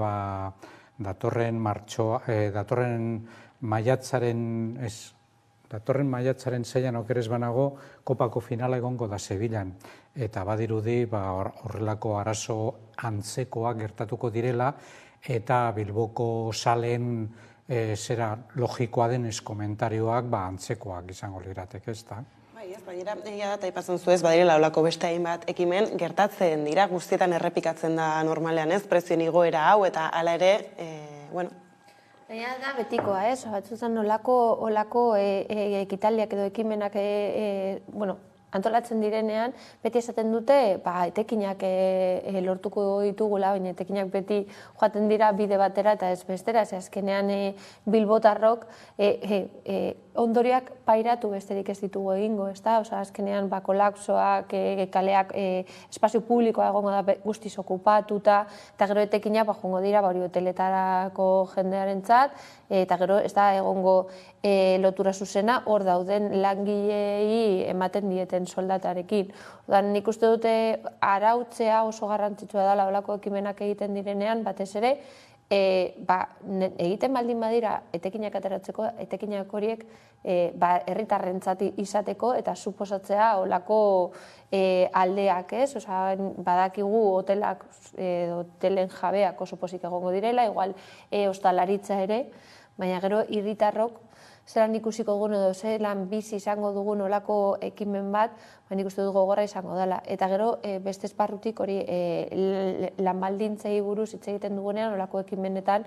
datorren maiatzaren 6an okerez banago kopako finala egongo da Sevillan, eta badirudi horrelako arazo antzekoak gertatuko direla, eta Bilboko salen zera logikoa denez komentarioak antzekoak izango lirateke, ez da? Baina, egia da, aipatzen zuez, badirela olako beste hainbat ekimen gertatzen dira, guztietan errepikatzen da normalean, ez, prezioen igoera hau, eta hala ere, Baina da betikoa, ez? Batzutan olako ekitaldiak edo ekimenak antolatzen direnean, beti esaten dute, etekinak lortuko ditugula, baina etekinak beti joaten dira bide batera eta ez bestera, azkenean bilbotarrok ondoriak pairatu besterik ez ditugu egingo, ez da? Azkenean kolapsoak, kaleak, espazio publikoa egongo da guztiz okupatuta, eta gero etekinak joango dira hori hoteletarako jendearentzat, eta gero ez da egongo lotura zuzena hor dauden langilei ematen dieten soldatarekin. Nik uste dute arautzea oso garrantzitsua dela olako ekimenak egiten direnean, batez ere, egiten baldin badira etekinak ateratzeko, etekinak horiek herritarrentzat izateko eta suposatzea olako aldeak, ez? Badakigu hotelen jabeak oso pozik egongo direla, igual ostalaritza ere, baina gero herritarrok zelan ikusiko dugun edo zelan bizi izango dugun olako ekimen bat, nik uste dut gogorra izango dela. Eta gero beste esparrutik hori lan baldintzei buruz hitz egiten dugunean olako ekimenetan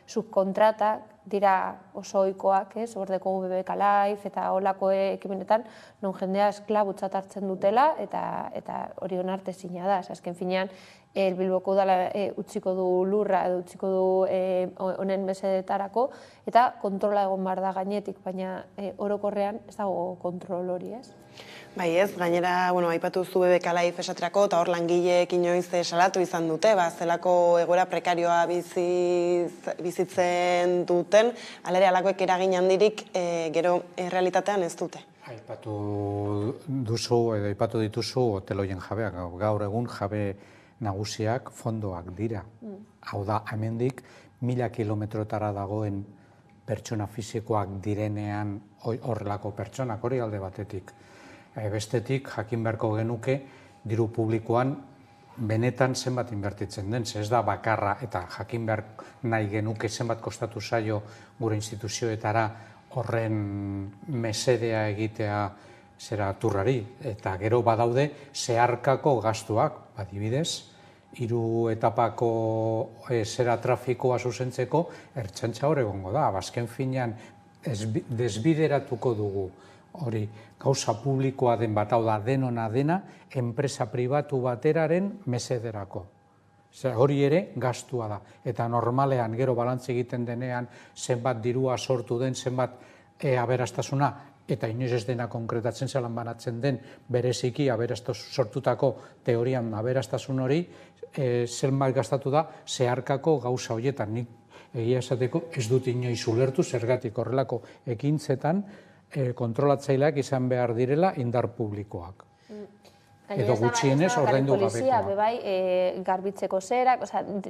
subkontratak dira oso ohikoak, ez? Hor dekogu BBK Life eta olako ekimenetan non jendea esklabutzat hartzen dutela eta hori onartezina da. Azken finean Bilboko udala utziko du lurra edo utziko du honen mesedetarako eta kontrola egon behar da gainetik, baina orokorrean ez dago kontrol hori, ez? Bai ez, gainera, aipatu zu BBK Life esaterako, eta hor langileek inoiz salatu izan dute, zelako egoera prekarioa bizitzen duten, alere alakoek eragin handirik gero realitatean ez dute. Aipatu duzu edo aipatu dituzu hoteloien jabeak, gaur egun jabe nagusiak fondoak dira. Hau da, hemendik 1000 kilometrotara dagoen pertsona fisikoak direnean horrelako pertsonak, hori alde batetik. Bestetik, jakin beharko genuke, diru publikoan benetan zenbat inbertitzen den, ez da bakarra eta jakin behar nahi genuke zenbat kostatu zaio gure instituzioetara horren mesedea egitea zera turrari. Eta gero badaude zeharkako gastuak, adibidez, 3 etapako zera trafikoa zuzentzeko ertzaintza hor egongo da. Azken finean desbideratuko dugu hori gauza publikoa den bat, hau da denona dena, enpresa pribatu bateraren mesederako. Hori ere gastua da. Eta normalean gero balantze egiten denean zenbat dirua sortu den, zenbat aberastasuna, eta inoiz ez dena konkretatzen zelan banatzen den bereziki sortutako teorian aberastasun hori, zenbat gastatu da zeharkako gauza horietan. Nik egia esateko ez dut inoiz ulertu zergatik horrelako ekintzetan kontrolatzaileak izan behar direla indar publikoak. Edo gutxienez ordaindu gabekoa. Polizia bebai garbitzeko zerak,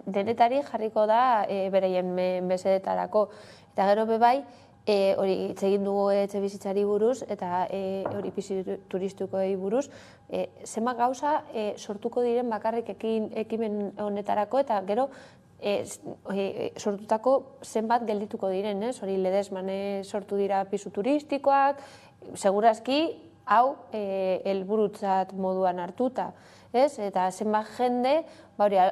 denetari jarriko da bereien mesedetarako. Eta gero bebai, hori hitz egin dugu etxe bizitzari buruz eta hori pisu turistikoei buruz, zenbat gauza sortuko diren bakarrik ekimen honetarako eta gero sortutako zenbat geldituko diren, hori Ledesman sortu dira pisu turistikoak, segurazki hau helburutzat moduan hartuta, eta zenbat jende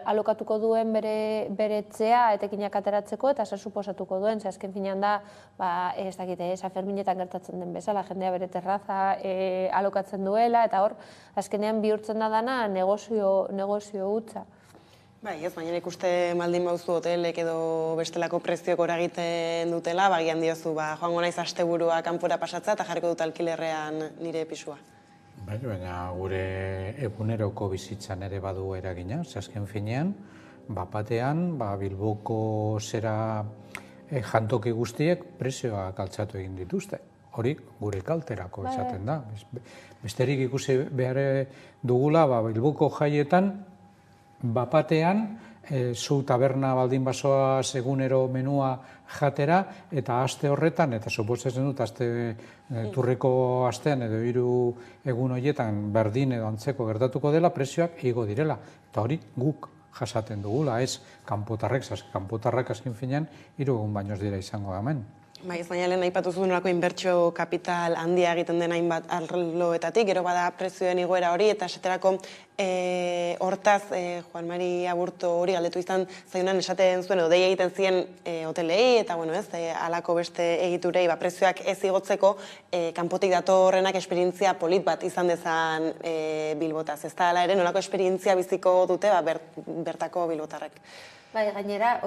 alokatuko duen bere etzea etekinak ateratzeko eta zer suposatuko duen, azken finean da, ez dakite, Sanferminetan gertatzen den bezala, jendea bere terraza alokatzen duela, eta hor, azkenean bihurtzen da dana negozio hutsa. Bai, ez, baina ikuste maldin bauzu hotelek edo bestelako preziok gora egiten dutela, bagian diozu, joango naiz asteburua kanpora pasatza eta jarriko dut alkilerrean nire pisua. Baina gure eguneroko bizitzan ere badu eragina, azken finean, batean, Bilboko zera jantoki guztiek prezioak altzatu egin dituzte. Hori gure kalterako esaten da. Besterik ikusi behar dugula, Bilboko jaietan, batean, zu taberna baldin basoa egunero menua jatera, eta aste horretan, eta suposatzen dut, aste turreko astean edo 3 egun horietan berdin edo antzeko gertatuko dela, prezioak igo direla. Eta hori guk jasaten dugula, ez kanpotarrak azken finean 3 egun baino ez dira izango hemen. Bai, ez baina lehen aipatu zuen nolako inbertsio kapital handia egiten den hainbat arloetatik, gero bada prezioen igoera hori, eta esaterako hortaz, Juan Mari Aburto hori galdetu izan zaiunan esaten zuen, edo dei egiten ziren hotelei, eta halako beste egiturei prezioak ez igotzeko, kanpotik datorrenak esperientzia polit bat izan dezan Bilbotaz. Ez da, hala ere, nolako esperientzia biziko dute bertako bilbotarrek. Bai, gainera,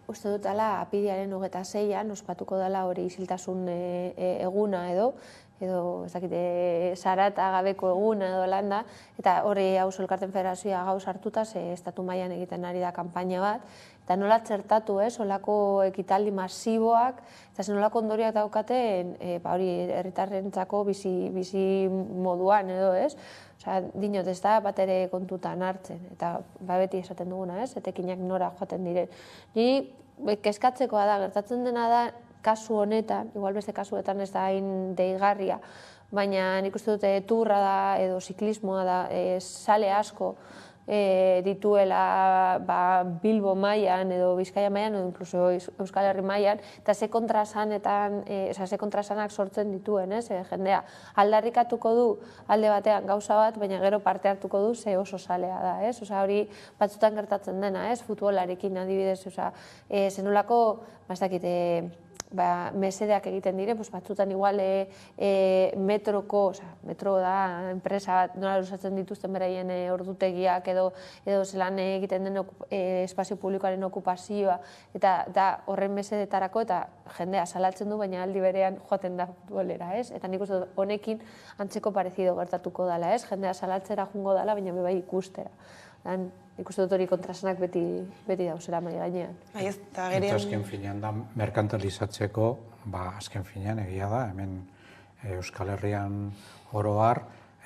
uste dut ala apirilaren 26an ospatuko dela hori isiltasun eguna edo, edo ez dakite zarata gabeko eguna edo landa, eta hori Auzo Elkarteen Federazioa gauz hartuta, estatu mailan egiten ari da kanpaina bat, eta nola txertatu, olako ekitaldi masiboak, eta nolako ondoriak daukaten, hori herritarrentzako bizi moduan edo, ez? Osa, dinot ez da bat ere kontutan hartzen, eta beti esaten duguna, ez? Etekinak nora joaten diren. Ni kezkatzekoa da, gertatzen dena da, kasu honetan, igual beste kasuetan ez da hain deigarria, baina nik uste dute turra da edo ziklismoa da, sale asko dituela Bilbo mailan edo Bizkaia mailan edo inkluso Euskal Herri mailan, eta ze kontrasanak sortzen dituen, jendea aldarrikatuko du alde batean gauza bat, baina gero parte hartuko du ze oso salea da, osa hori batzutan gertatzen dena, futbolarekin adibidez, osa zenolako, mesedeak egiten dire, batzutan igual metroko, metro da enpresa bat, nola luzatzen dituzten beraien ordutegiak edo zelan egiten den espazio publikoaren okupazioa, eta horren mesedetarako eta jendea salatzen du, baina aldi berean joaten da futbolera, eta nik uste honekin antzeko parezido gertatuko dela, jendea salatzera jungo dela, baina bebai ikustera. Ikusten dut hori kontrasanak beti dauzera mai gainean. Eta azken finean da, merkantilizatzeko, azken finean egia da, hemen Euskal Herrian oro har,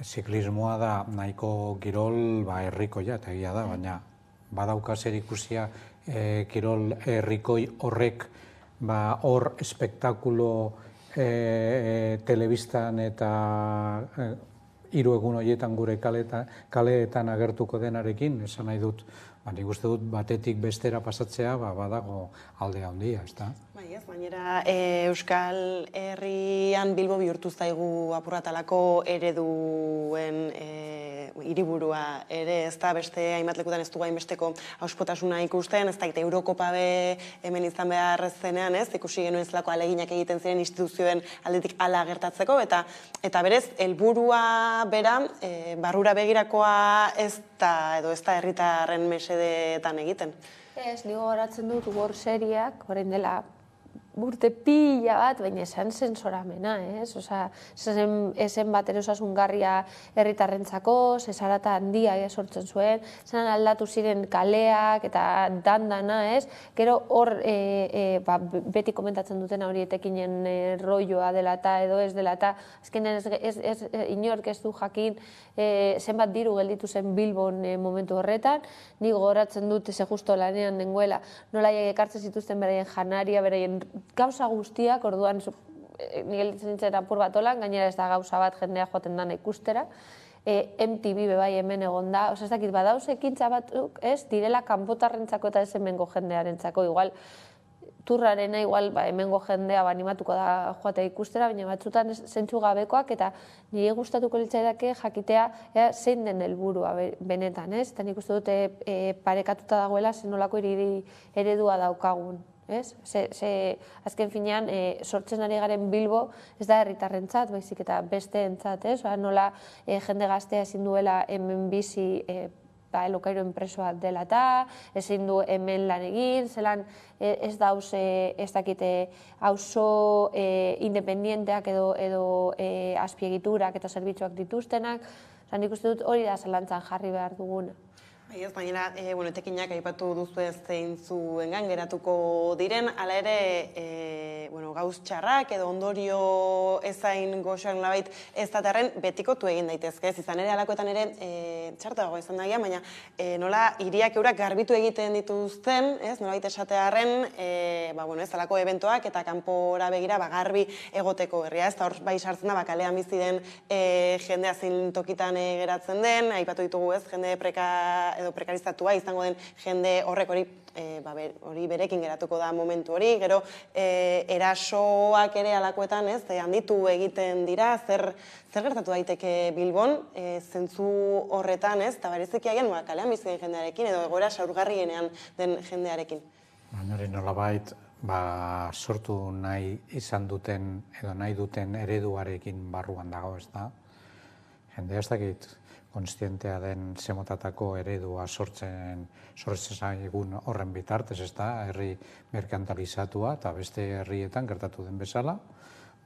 ziklismoa da nahiko kirol herrikoia, eta egia da, baina badauka zer ikusia kirol herrikoi horrek hor espektakulo telebistan eta 3 egun horietan gure kaleetan agertuko denarekin, esan nahi dut, nik uste dut batetik bestera pasatzea badago alde handia, ez da? Baina Euskal Herrian Bilbo bihurtu zaigu apurratalako ereduen hiriburua ere, ez da, beste hainbat lekutan ez dugu hainbesteko auspotasuna ikusten, ez da, Eurokopa be hemen izan behar zenean, ez, ikusi genuen zelako aleginak egiten ziren instituzioen aldetik ala gertatzeko, eta berez, helburua bera, barrura begirakoa ez da, edo ez da herritarren mesedetan egiten. Ez, nigo garatzen dut War seriak, orain dela urte pila bat, baina esan sensoramena, ez? Osa, esen bat erosasungarria herritarrentzako, zesarata handia sortzen zuen, zenan aldatu ziren kaleak eta dandana, ez? Gero hor, beti komentatzen dutena hori etekinen rolloa dela eta edo ez dela eta, azkenean inork ez du jakin zenbat diru gelditu zen Bilbon momentu horretan, ni gogoratzen dut ze justo lanean dengoela, nolaiek ekartzen zituzten beraien janaria, beraien gauza guztiak, orduan ni gelditzen nintzen apur bat olan, gainera ez da gauza bat jendea joaten dana ikustera, MTV bebai hemen egon da, ez dakit badauz ekintza batzuk, ez, direla kanpotarrentzako eta ez hemengo jendearentzako, igual, turrarena igual hemengo jendea animatuko da joatea ikustera, baina batzutan zentzu gabekoak eta nire gustatuko litzaidake jakitea zein den helburua benetan, ez? Eta nik uste dute parekatuta dagoela zenolako eredua daukagun, ez? Azken finean, sortzen ari garen Bilbo ez da herritarrentzat, baizik eta besteentzat, ez? Nola jende gaztea ezin duela hemen bizi elokairo enpresoa dela eta, ezin du hemen lan egin, zelan ez dauz ez dakite auzo independienteak edo azpiegiturak eta zerbitzuak dituztenak, nik uste dut hori da zalantzan jarri behar duguna. Baina, etekinak aipatu duzu ez zeintzuengan geratuko diren, hala ere gauz txarrak edo ondorio ezain goxoak nolabait ez datarren betikotu egin daitezke, ez izan ere alakoetan ere txartago izan dagia, baina nola hiriak eurak garbitu egiten dituzten, nolabait esatearen, ez alako eventoak eta kanpora begira garbi egoteko herria, ez da hor bai sartzen da kalean bizi den jendea zein tokitan geratzen den, aipatu ditugu ez, jende edo prekarizatua izango den jende horrek hori berekin geratuko da momentu hori, gero erasoak ere alakoetan handitu egiten dira, zer gertatu daiteke Bilbon, zentzu horretan, eta bereziki agian kalean bizi den jendearekin edo egoera zaurgarrienean den jendearekin. Hori nolabait, sortu nahi izan duten edo nahi duten ereduarekin barruan dago, ez da? Jendea ez dakit konstientea den zemotatako eredua sortzen zaigun horren bitartez, ez da, herri merkantilizatua eta beste herrietan gertatu den bezala,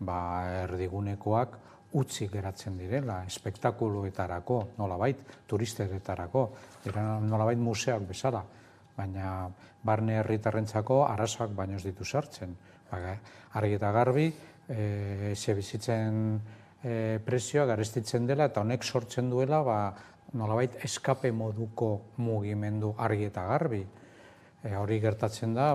erdigunekoak utzi geratzen direla, espektakuluetarako, nolabait, turisteretarako, nolabait museoak bezala, baina barne herritarrentzako arazoak baino ez ditu sartzen. Argi eta garbi, etxebizitzen prezioa garestitzen dela eta honek sortzen duela nolabait eskape moduko mugimendu argi eta garbi. Hori gertatzen da,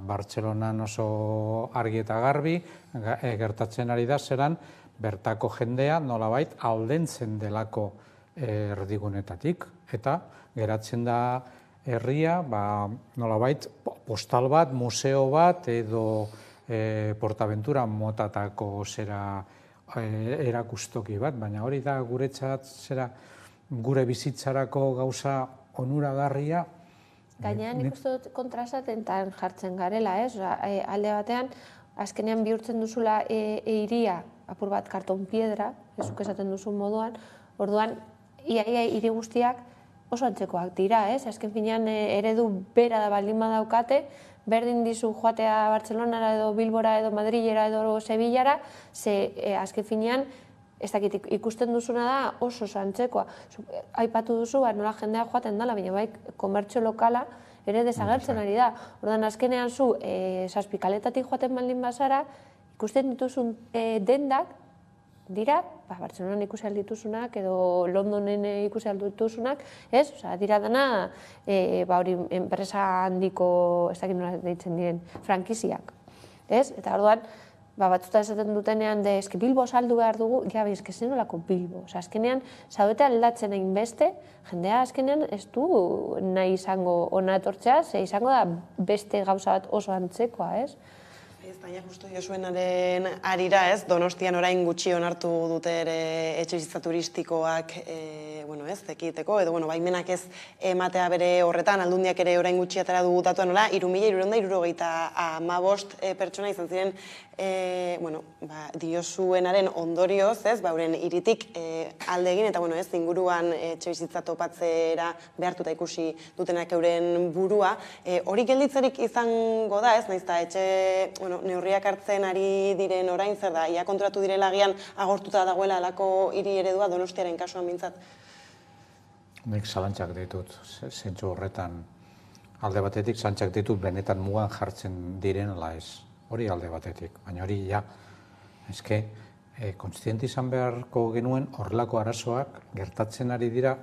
Bartzelonan oso argi eta garbi, gertatzen ari da zelan, bertako jendea nolabait aldentzen delako erdigunetatik. Eta geratzen da herria, nolabait postal bat, museo bat edo Portaventura motatako zera erakustoki bat, baina hori da guretzat zera gure bizitzarako gauza onuragarria. Gainean ikustu dut kontrasatentan jartzen garela, alde batean, azkenean bihurtzen duzula hiria, apur bat karton piedra, ezuk esaten duzun moduan, orduan, iaia hiri guztiak oso antzekoak dira, azken finean eredu bera da baldin badaukate, berdin dizu joatea Bartzelonara edo Bilbora edo Madrilera edo Sevillara, ze azken finean, ez dakit ikusten duzuna da oso antzekoa. Aipatu duzu, nola jendea joaten dela, baina bai, komertzio lokala ere desagertzen ari da. Ordan azkenean zu, Zazpikaletatik joaten baldin bazara, ikusten dituzun dendak, dira, Bartzelonan ikusi aldituzunak edo Londonen ikusi aldituzunak, dira dena, enpresa handiko, ez dakit nola deitzen diren, frankiziak. Eta orduan, batzuta esaten dutenean, eski Bilbo saldu behar dugu, eski zen nolako Bilbo. Azkenean, zaudete aldatzen egin beste, jendea azkenean ez du nahi izango ona etortzea, ze izango da beste gauza bat oso antzekoa, ez? Baina justu Josuenaren arira, Donostian orain gutxi onartu dute ere etxebizitza turistikoak ekiteko, edo baimenak ez ematea bere horretan, Aldundiak ere orain gutxi atera du datua nola, 3.675 pertsona izan ziren Diosuenaren ondorioz, bauren hiritik alde egin, eta inguruan etxebizitza topatzera behartuta ikusi dutenak euren burua. Hori gelditzerik izango da, nahiz eta etxe neurriak hartzen ari diren orain, zer da, ia konturatu direla agian agortuta dagoela alako hiri eredua Donostiaren kasuan mintzat? Nik zalantzak ditut, zentzu horretan. Alde batetik zalantzak ditut benetan mugan jartzen direnela ez. Hori alde batetik, baina hori eske, kontziente izan beharko genuen horrelako arazoak gertatzen ari dira,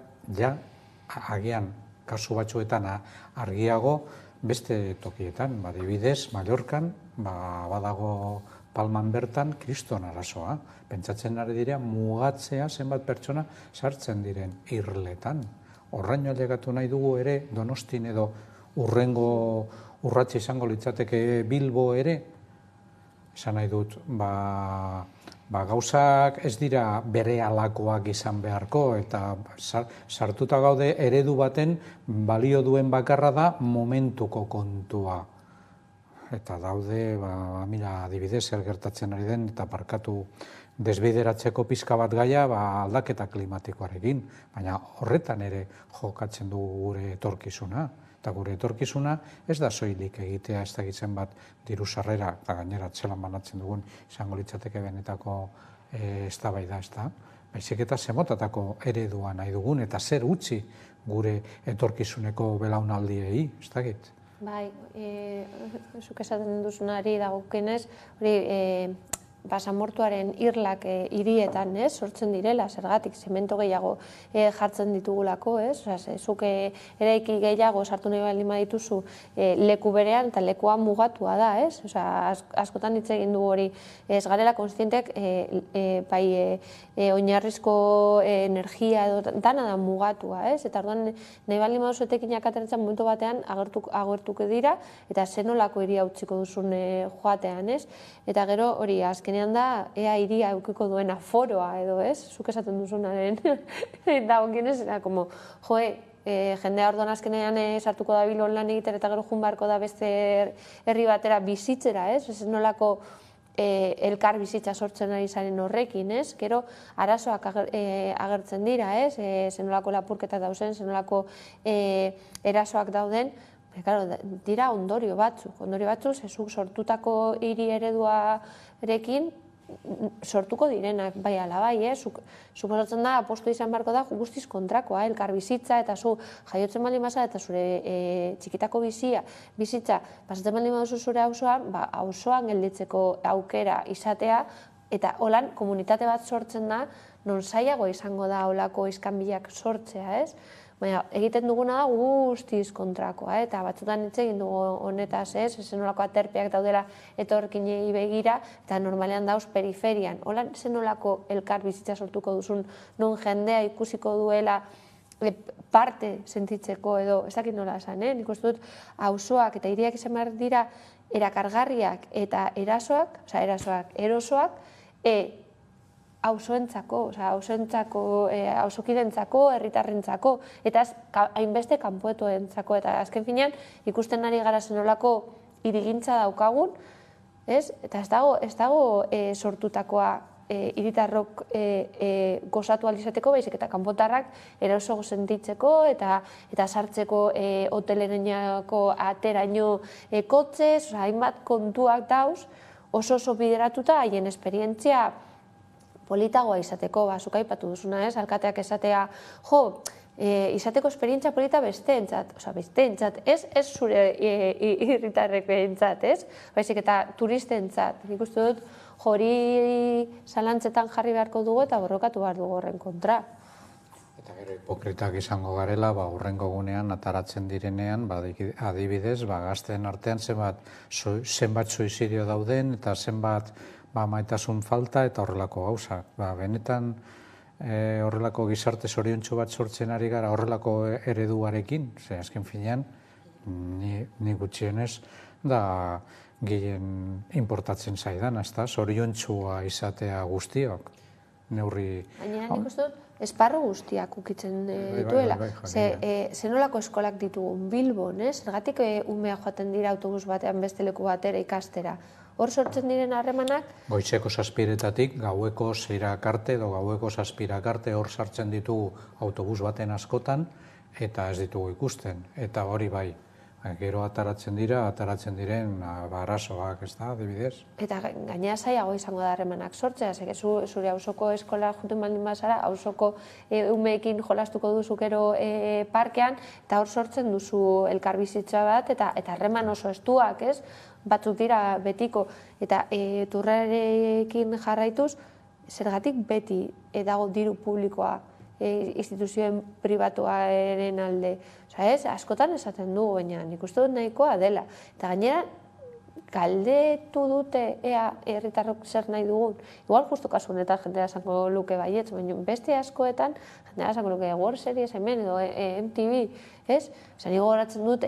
agian kasu batzuetan argiago beste tokietan, adibidez, Mallorcan, badago Palman bertan kriston arazoa. Pentsatzen ari dira mugatzea zenbat pertsona sartzen diren irletan. Horraino ailegatu nahi dugu ere Donostin edo urrengo urratsa izango litzateke Bilbo ere. Esan nahi dut, gauzak ez dira bere alakoak izan beharko eta sartuta gaude eredu baten balio duen bakarra da momentuko kontua. Eta daude, mila adibidez, zer gertatzen ari den, eta parkatu desbideratzeko pizka bat gaia aldaketa klimatikoarekin, baina horretan ere jokatzen dugu gure etorkizuna. Eta gure etorkizuna ez da soilik egitea ez dakitzen bat diru sarrera, eta gainera zelan banatzen dugun izango litzateke benetako eztabaida, ez da. Baizik eta zemotatako eredua nahi dugun, eta zer utzi gure etorkizuneko belaunaldiei, ez dakit. Bai, zuk esaten duzunari dagokenez, hori basamortuaren irlak hirietan sortzen direla, zergatik, zemento gehiago jartzen ditugulako, zuk eraiki gehiago sartu nahi baldin badituzu leku berean eta lekua mugatua da, askotan hitz egin dugu hori, ez garela konstientek oinarrizko energia edo dana da mugatua, eta orduan nahi baldin baduzu etekinak ateratzen momentu batean agertuko dira, eta zenolako hiria utziko duzun joatean, eta gero hori azkenean da, ea hiria eukiko duen aforoa edo, zuk esaten duzunaren dagokienez, jendea orduan azkenean sartuko da Bilbon lan egitera eta gero jun beharko da beste herri batera bizitzera, ez nolako elkar bizitza sortzen ari zaren horrekin, gero arazoak agertzen dira, zenolako lapurketa dauzen, zenolako erasoak dauden, dira ondorio batzuk, zezuk sortutako hiri ereduarekin sortuko direnak, bai ala bai, suposatzen da, apostu izan beharko da guztiz kontrakoa, elkar bizitza, eta zu jaiotzen baldin baza, eta zure txikitako bizitza, pasatzen baldin baduzu zure auzoan, auzoan gelditzeko aukera izatea, eta holan komunitate bat sortzen da, non zailago izango da holako iskanbilak sortzea, ez? Baina, egiten duguna da guztiz kontrakoa, eta batzutan hitz egin dugu honetaz, zenolako aterpeak daudela etorkinei begira, eta normalean dauz periferian. Holan, zenolako elkar bizitza sortuko duzun, non jendea ikusiko duela parte sentitzeko edo, ez dakit nola esan, nik uste dut, auzoak eta hiriak izan behar dira erakargarriak eta erosoak, auzokidentzako, herritarrentzako, eta hainbeste kanpoetoentzako, eta azken finean ikusten ari gara zenolako hirigintza daukagun, eta ez dago sortutakoa hiritarrok gozatu alizateko, baizik eta kanpotarrak eroso sentitzeko eta sartzeko hotelerenako ateraino kotzez, hainbat kontuak dauz, oso bideratuta haien esperientzia politagoa izateko, zuk aipatu duzuna, alkateak esatea, izateko esperientzia polita besteentzat, ez zure herritarrek behintzat, baizik eta turistentzat. Nik uste dut, hori zalantzetan jarri beharko dugu eta borrokatu behar dugu horren kontra. Eta gero hipokritak izango garela, hurrengo gunean ataratzen direnean, adibidez, gazteen artean zenbat suizidio dauden eta zenbat maitasun falta eta horrelako gauzak. Benetan horrelako gizarte zoriontsu bat sortzen ari gara horrelako ereduarekin, azken finean, ni gutxienez, da gehien importatzen zaidan, zoriontsua izatea guztiok. Baina nik uste dut, esparru guztiak ukitzen dituela. Zenolako eskolak ditugun Bilbon, zergatik umea joaten dira autobus batean beste leku batera ikastera. Hor sortzen diren harremanak? Goizeko 7:00 gaueko 6:00 arte edo gaueko 7:00 arte hor sartzen ditugu autobus baten askotan eta ez ditugu ikusten. Eta hori bai, gero ataratzen diren arazoak, ez da, adibidez. Eta gainera zailago izango da harremanak sortzea, zure auzoko eskola juten baldin bazara, auzoko umeekin jolastuko duzu gero parkean, eta hor sortzen duzu elkarbizitza bat, eta harreman oso estuak, ez? Batzuk dira betiko, eta turrarekin jarraituz, zergatik beti dago diru publikoa instituzioen pribatuaren alde. Askotan esaten dugu, baina nik uste dut nahikoa dela. Eta gainera, galdetu dute ea herritarrok zer nahi dugun. Igual justu kasu honetan jendea esango luke baietz, baina beste askoetan jendea esango luke World Series hemen edo MTV, ez? Nik gogoratzen dut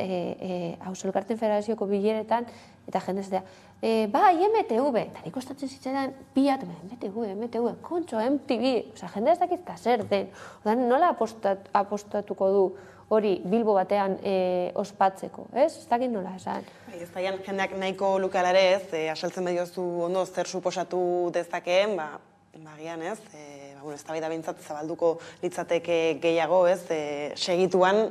Auzo Elkarteen Federazioko bileretan eta jende zatea, bai, MTV, eta nik ostatzen zitzaidan biat, MTV, kontxo, MTV, jende ez dakit zer den. Nola apostatuko du hori Bilbo batean ospatzeko, ez? Ez dakit nola esan. Ez da, jendeak nahiko lukealare ez, asaltzen bediozu ondo zer suposatu dezakeen, bagian ez, eztabaida behintzat zabalduko litzateke gehiago ez, segituan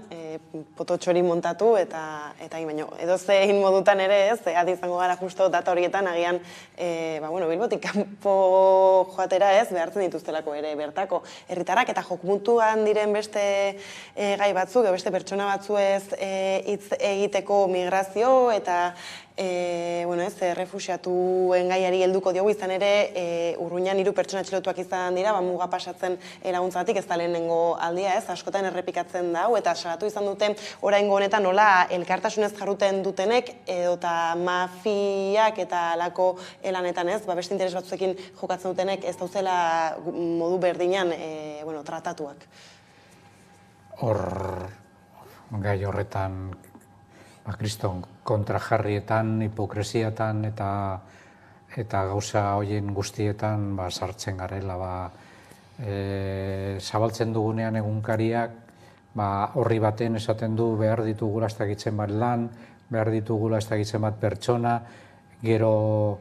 pototxori montatu eta baino edozein modutan ere ez, adi izango gara justo data horietan agian Bilbotik kanpo joatera ez, behartzen dituztelako ere bertako herritarrak eta jokmutuan diren beste gai batzuk, beste pertsona batzuez hitz egiteko migrazio eta refuxiatuen gaiari helduko diogu izan ere Urruñan 3 pertsona atxilotuak izan dira, muga pasatzen laguntzagatik ez da lehenengo aldia ez, askotan errepikatzen da, eta salatu izan dute oraingo honetan nola elkartasunez jarruten dutenek edota mafiak eta alako lanetan ez, beste interes batzuekin jokatzen dutenek ez dauzela modu berdinan tratatuak. Hor gai horretan kriston kontrajarrietan, hipokresiatan eta gauza horien guztietan sartzen garela. Zabaltzen dugunean egunkariak horri baten esaten du behar ditugula ez dakitzen bat lan, behar ditugula ez dakitzen bat pertsona, gero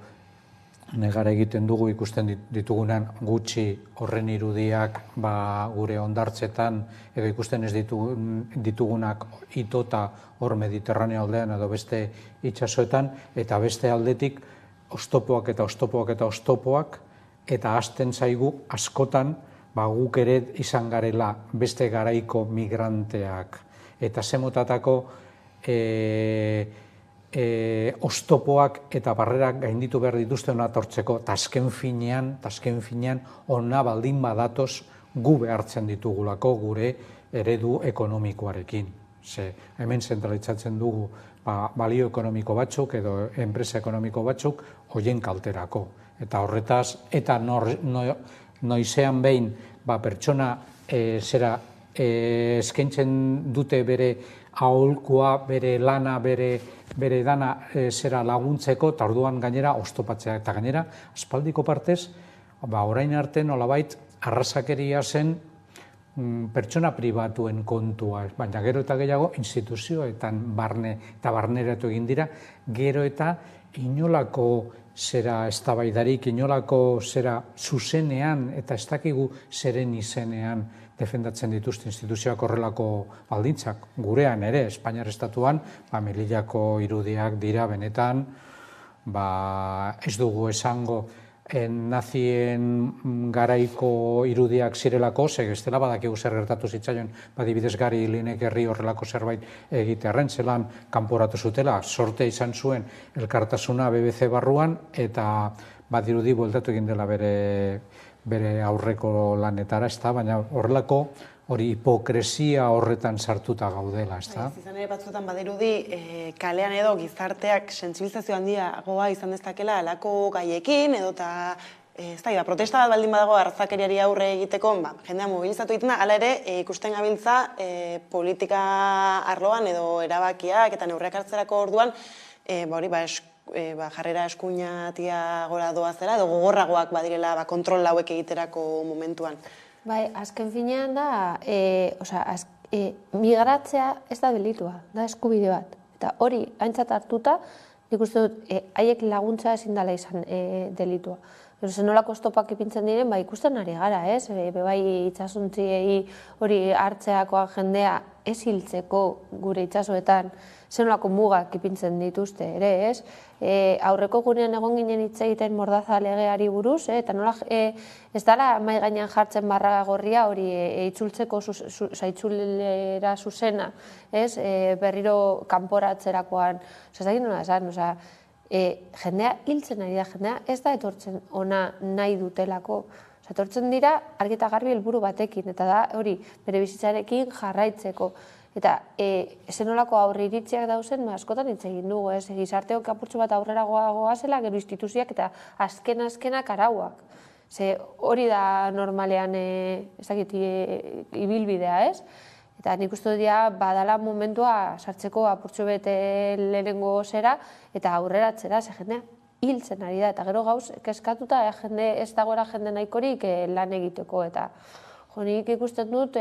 negara egiten dugu ikusten ditugunean gutxi horren irudiak gure hondartzetan edo ikusten ez ditugunak itota hor Mediterraneo aldean edo beste itsasoetan eta beste aldetik oztopoak eta oztopoak eta oztopoak eta hasten zaigu askotan guk ere izan garela beste garaiko migranteak eta zemotatako oztopoak eta barrerak gainditu behar dituzte hona tortzeko, eta azken finean hona baldin badatoz gu behartzen ditugulako gure eredu ekonomikoarekin. Hemen zentralizatzen dugu balio ekonomiko batzuk edo enpresa ekonomiko batzuk hoien kalterako. Eta horretaz, eta noizean behin pertsona eskaintzen dute bere aholkua, bere lana, bere dana laguntzeko, eta orduan gainera oztopatzea. Eta gainera, aspaldiko partez, orain arte nolabait arrazakeria zen pertsona pribatuen kontua, baina gero eta gehiago instituzioetan barneratu egin dira, gero eta inolako eztabaidarik, inolako zuzenean eta ez dakigu zeren izenean defendatzen dituzte instituzioak horrelako baldintzak. Gurean ere, Espainiar Estatuan, mililako irudiak dira benetan, ez dugu esango nazien garaiko irudiak zirelako, segestela badakigu zer gertatu zitzaion, adibidez Gari Linekerri horrelako zerbait egitearren, zelan kanporatu zutela, sorte izan zuen elkartasuna BBC barruan, eta badirudi bueltatu egin dela bere aurreko lanetara, baina horrelako hori hipokresia horretan sartuta gaudela, ez da? Izan ere batzuetan badirudi kalean edo gizarteak sentsibilizazio handiagoa izan dezakela alako gaiekin edo eta protesta bat baldin badago arrazakeriari aurre egiteko jendea mobilizatu egiten da, hala ere ikusten gabiltza politika arloan edo erabakiak eta neurriak hartzerako orduan jarrera eskuinatia gora doazela edo gogorragoak badirela kontrol hauek egiterako momentuan. Bai, azken finean da, migratzea ez da delitua, da eskubide bat. Eta hori, aintzat hartuta, nik uste dut, haiek laguntza ezin dela izan delitua. Zenolako oztopak ipintzen diren, ikusten ari gara, ez? Bai itxasuntziei hori hartzeakoa jendea ez hiltzeko gure itxasoetan, zenolako mugak ipintzen dituzte ere, ez? Aurreko gunean egon ginen hitz egiten Mordaza legeari buruz, eta nola ez dela mai gainean jartzen barra gorria hori itzultzeko zaitzulera zuzena, ez? Berriro kanporatzerakoan, ez da nola esan, jendea hiltzen ari da, jendea ez da etortzen ona nahi dutelako. Etortzen dira argi eta garbi helburu batekin, eta da hori bere bizitzarekin jarraitzeko. Eta zenolako aurre iritziak dauzen, askotan hitz egin dugu, gizarteok apurtxo bat aurrera goazela, gero instituziak eta azkenak arauak. Hori da normalean, ez dakit, ibilbidea, ez? Eta nik uste dut badala momentua sartzeko apurtxo bete lehenengo zera eta aurreratzera, ze jendea hiltzen ari da, eta gero gauz keskatuta jende ez dagoela jende nahikorik lan egiteko, eta nik ikusten dut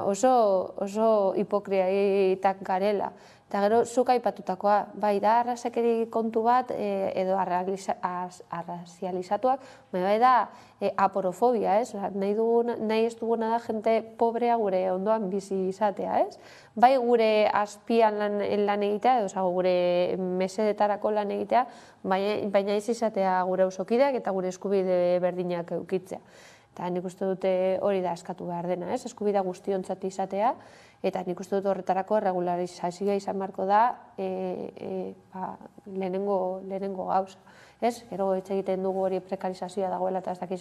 oso hipokriaitak garela. Eta gero, zuk aipatutakoa, bai da arrazakeri kontu bat edo arrazializatuak, bai da aporofobia, ez? Nahi ez duguna da jente pobrea gure ondoan bizi izatea, ez? Bai gure azpian lan egitea, edo gure mesedetarako lan egitea, baina ez izatea gure auzokideak eta gure eskubide berdinak eukitzea. Eta nik uste dute hori da eskatu behar dena, ez? Eskubidea guztiontzat izatea, eta nik uste dut horretarako regularizazioa izan beharko da lehenengo gauza. Gero hitz egiten dugu hori prekarizazioa dagoela eta ez dakiz,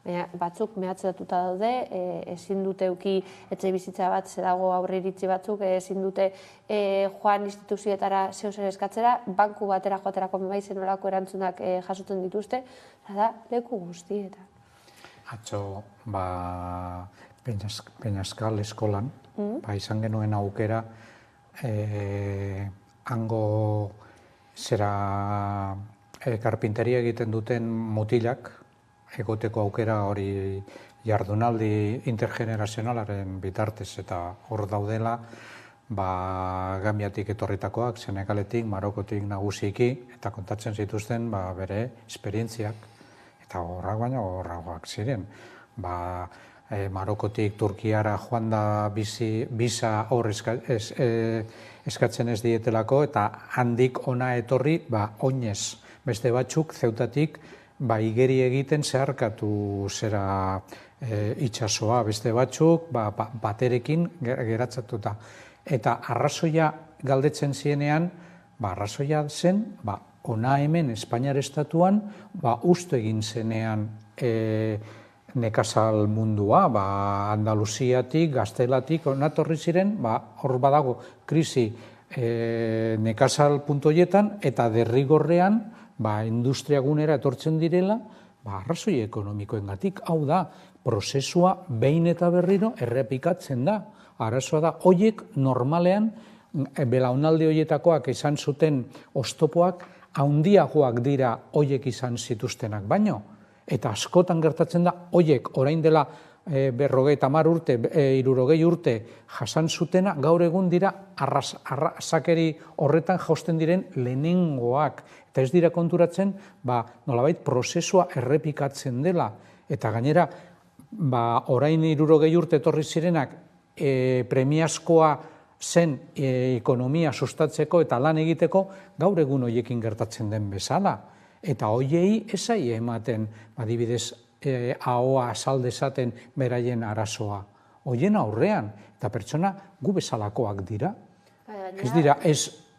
baina batzuk mehatxatuta daude, ezin dute euki etxe bizitza bat, dago aurre iritzi batzuk, ezin dute joan instituzioetara zeuzer eskatzera, banku batera joaterako zenolako erantzunak jasotzen dituzte, da leku guztietan. Atzo, Peñaskal eskolan, izan genuen aukera, hango karpinteria egiten duten mutilak, egoteko aukera hori jardunaldi intergenerazionalaren bitartez, eta hor daudela, Gambiatik etorritakoak, Senegaletik, Marokotik nagusiki, eta kontatzen zituzten bere esperientziak, eta horrak baina horragoak ziren. Marokotik Turkiara joan da biza hor eskatzen ez dietelako, eta handik ona etorri oinez. Beste batzuk Zeutatik igeri egiten zeharkatu zera itsasoa beste batzuk, baterekin geratzatuta. Eta arrazoia galdetzen zienean, arrazoia zen, ona hemen Espainiar estatuan, ustu egin zenean nekazal mundua, Andaluziatik, Gaztelatik, onatorri ziren, hor badago krisi nekazal puntu horietan, eta derrigorrean, industriagunera etortzen direla, arrazoi ekonomikoengatik. Hau da, prozesua behin eta berriro errepikatzen da. Arazoa da, hoiek normalean, belaunaldi horietakoak izan zuten oztopoak, handiagoak dira hoiek izan zituztenak baino. Eta askotan gertatzen da, hoiek orain dela 50 urte, 60 urte jasan zutena, gaur egun dira arrazakeri horretan jausten diren lehenengoak. Eta ez dira konturatzen, nolabait prozesua errepikatzen dela. Eta gainera, orain 60 urte etorri zirenak, premiazkoa zen ekonomia sustatzeko eta lan egiteko, gaur egun hoiekin gertatzen den bezala. Eta hoiei ezai ematen, adibidez, ahoa azaldezaten beraien arazoa. Hoien aurrean, eta pertsona gu bezalakoak dira. Ez dira,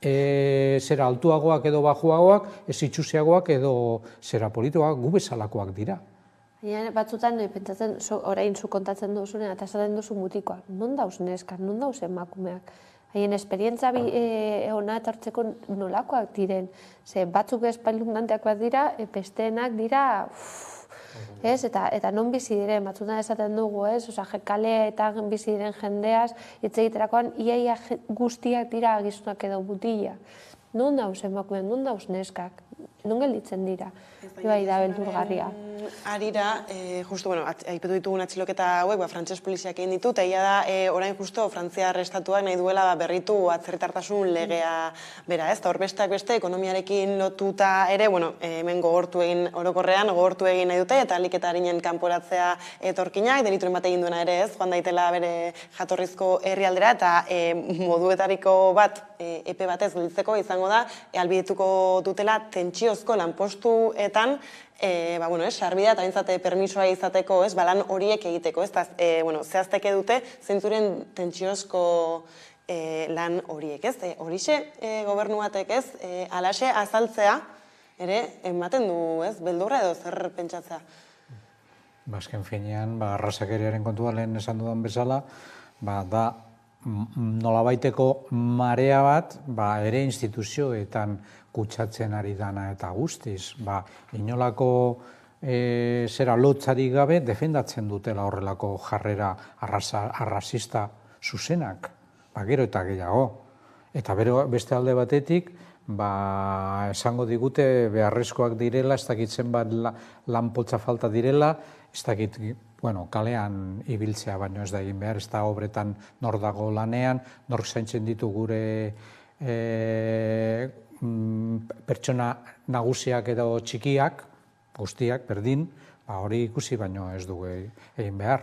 zera altuagoak edo bajuagoak, ez itxusiagoak edo zera politoak, gu bezalakoak dira. Batzutan, pentsatzen, orain zu kontatzen duzunen, eta esaten duzu mutikoak, non dauz neskak, non dauz emakumeak? Haien esperientza hona etortzeko nolakoak diren. Batzuk espailundanteak bat dira, besteenak dira, eta non bizi diren, batzutan esaten dugu, kaleetan bizi diren jendeaz, hitz egiterakoan, iaia guztiak dira gizonak edo mutila. Non dauz emakumeak, non dauz neskak? Non gelditzen dira? Ibai da beldurgarria. Arira, justu, aipatu ditugun atxiloketa hauek, frantses poliziak egin ditu, eta ia da, orain justo, Frantziar estatuak nahi duela berritu atzerritartasun legea bera, ez? Eta hor besteak beste, ekonomiarekin lotuta ere, hemen gogortu egin orokorrean, gogortu egin nahi dute, eta alik eta harinen kanporatzea etorkinak, delituren bat egin duena ere, ez? Joan daitela bere jatorrizko herrialdera, eta moduetariko bat, epe batez gelditzeko izango da, ahalbidetuko dutela tentsiozko lanpostuetan, sarbidea eta bintzate permisoa izateko, lan horiek egiteko, zehazteke dute zentzuren tentsiozko lan horiek, ez? Horixe gobernu batek, ez? Alaxe azaltzea, ere, ematen du, ez? Beldurra edo zer pentsatzea? Azken finean, arrazakeriaren kontua lehen esan dudan bezala, da nolabaiteko marea bat, ere instituzioetan kutsatzen ari dana eta guztiz. Inolako lotzarik gabe defendatzen dutela horrelako jarrera arrazista zuzenak, gero eta gehiago. Eta beste alde batetik, esango digute beharrezkoak direla, ez dakitzen bat lanpoltza falta direla, ez dakit, kalean ibiltzea baino ez da egin behar, ez da obretan nor dago lanean, nor zaintzen ditu gure pertsona nagusiak edo txikiak, guztiak, berdin, hori ikusi baino ez dugu egin behar.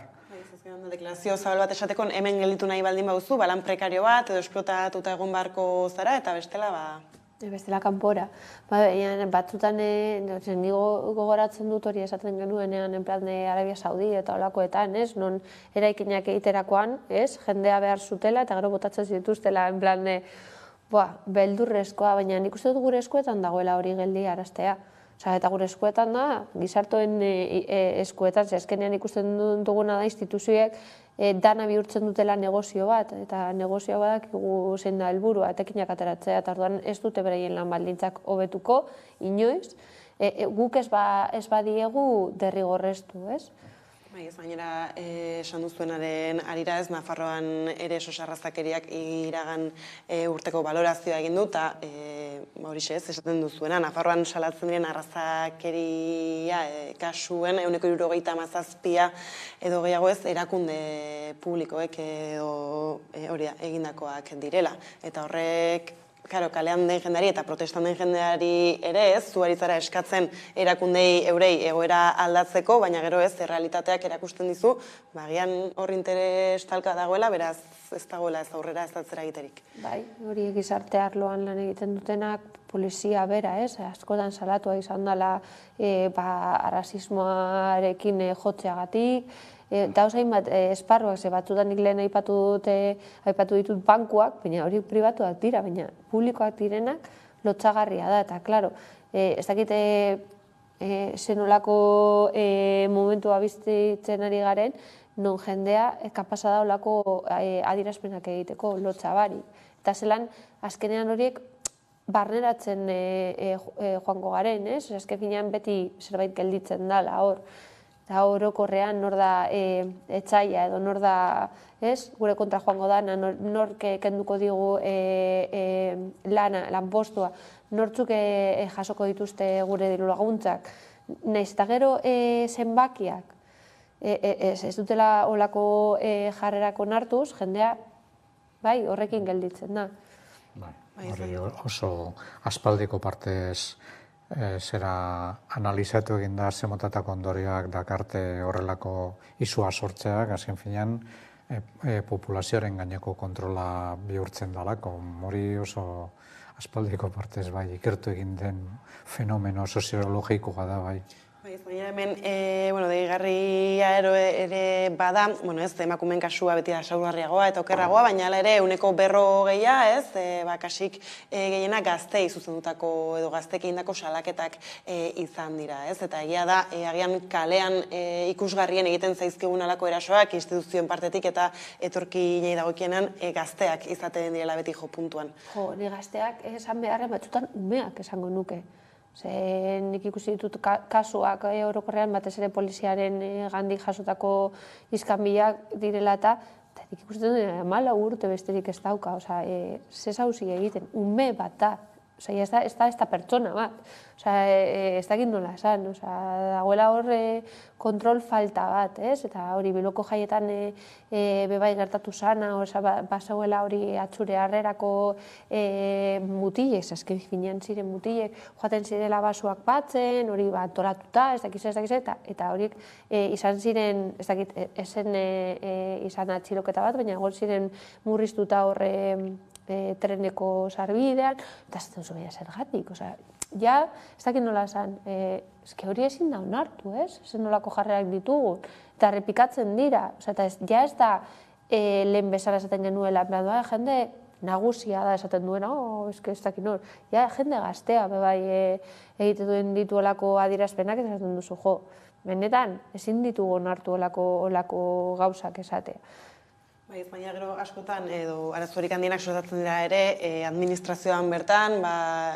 Deklarazio zabal bat esateko, hemen gelditu nahi baldin bauzu, lan prekario bat, edo esplotatuta egon beharko zara, eta bestela, bestela kanpora. Batzutan, nigo gogoratzen dut hori esaten genuenean, Arabia Saudi eta olakoetan, non eraikinak egiterakoan, jendea behar zutela, eta gero botatzen zituztela, beldurrezkoa, baina nik uste dut gure eskuetan dagoela hori geldi araztea. Eta gure eskuetan da, gizartoen eskuetan, azkenean ikusten duguna da instituzioek dana bihurtzen dutela negozio bat, eta negozio badak zein da helburua, etekinak ateratzea, eta orduan ez dute beraien lan baldintzak hobetuko, inoiz, guk ez badiegu derrigorreztu, ez? Ez gainera, esan duzuenaren arira ez, Nafarroan ere sosarrazakeriak iragan urteko balorazioa egin du, eta horixe ez, esaten duzuena, Nafarroan salatzen diren arrazakeria kasuen, 167 edo gehiago ez, erakunde publikoek edo hori egindakoak direla. Eta horrek kalean den jendeari eta protestan den jendeari ere ez, zu ari zara eskatzen erakundei eurei egoera aldatzeko, baina gero ez, realitateak erakusten dizu, agian hor interes talka dagoela, beraz ez dagoela ez aurrera ez atzera egiterik. Bai, hori gizarte arloan lan egiten dutenak, polizia bera, ez, askotan salatua izan dela arrazismoarekin jotzeagatik, dauz hainbat esparruak, ze batzutan nik lehen aipatu ditut bankuak, baina hori pribatuak dira, baina publikoak direnak lotxagarria da, eta klaro, ez dakite zenolako momentua biztitzen ari garen, non jendea kapasa da olako adierazpenak egiteko lotxabari. Eta zelan, azkenean horiek barneratzen joango garen, ez? Azken finean beti zerbait gelditzen dela hor. Eta orokorrean nor da etxaila edo nor da, ez? Gure kontra joango da, nor kenduko digu lanpostua, nortzuk jasoko dituzte gure diru laguntzak. Naiz eta gero zenbakiak, ez dutela olako jarrerak onartuz, jendea horrekin gelditzen da. Hori oso aspaldiko partez zera analizatu egin da zemotatako ondorioak dakarte horrelako izua sortzeak, azken finean populazioaren gaineko kontrola bihurtzen dalako. Hori oso aspaldiko partez ikertu egin den fenomeno soziologikoa da bai. Baina hemen, deigarria ere bada, ez, emakumeen kasua beti da zaurgarriagoa eta okerragoa, baina ere uneko 40, ez, kasik gehiena gaztei zuzendutako edo gazteek egindako salaketak izan dira, ez, eta egia da, agian kalean ikusgarrien egiten zaizkigun alako erasoak instituzioen partetik eta etorkinei dagokienan gazteak izaten direla beti jo puntuan. Ni gazteak esan beharren batzutan umeak esango nuke. Nik ikusi ditut kasuak orokorrean batez ere poliziaren gandik jasotako iskanbilak direla eta nik ikusi dut 14 urte besterik ez dauka, ze zauzi egiten, ume bat da, ez da pertsona bat, ez dakit nola esan, dagoela hor kontrol falta bat, eta hori Bilboko jaietan bebai gertatu zana, bazegoela hori atxure harrerako mutilek, azken finean ziren mutilek, joaten zirela basuak batzen, hori toratuta, ez dakiz, eta horiek izan ziren, ez dakit, esen izan atxiloketa bat, baina egon ziren murriztuta horre treneko sarbidean, eta ez dut zubia zergatik, ez dakit nola esan, hori ezin da onartu, ez nolako jarrerak ditugu, eta repikatzen dira, eta ez da lehen bezala esaten genuela, jende nagusia da esaten duena, ez dakit nor, jende gaztea, egite duen dituelako adierazpenak esaten duzu, benetan, ezin ditugu onartu olako gauzak esatea. Baina gero askotan, edo arazorik handienak sortatzen dira ere, administrazioan bertan,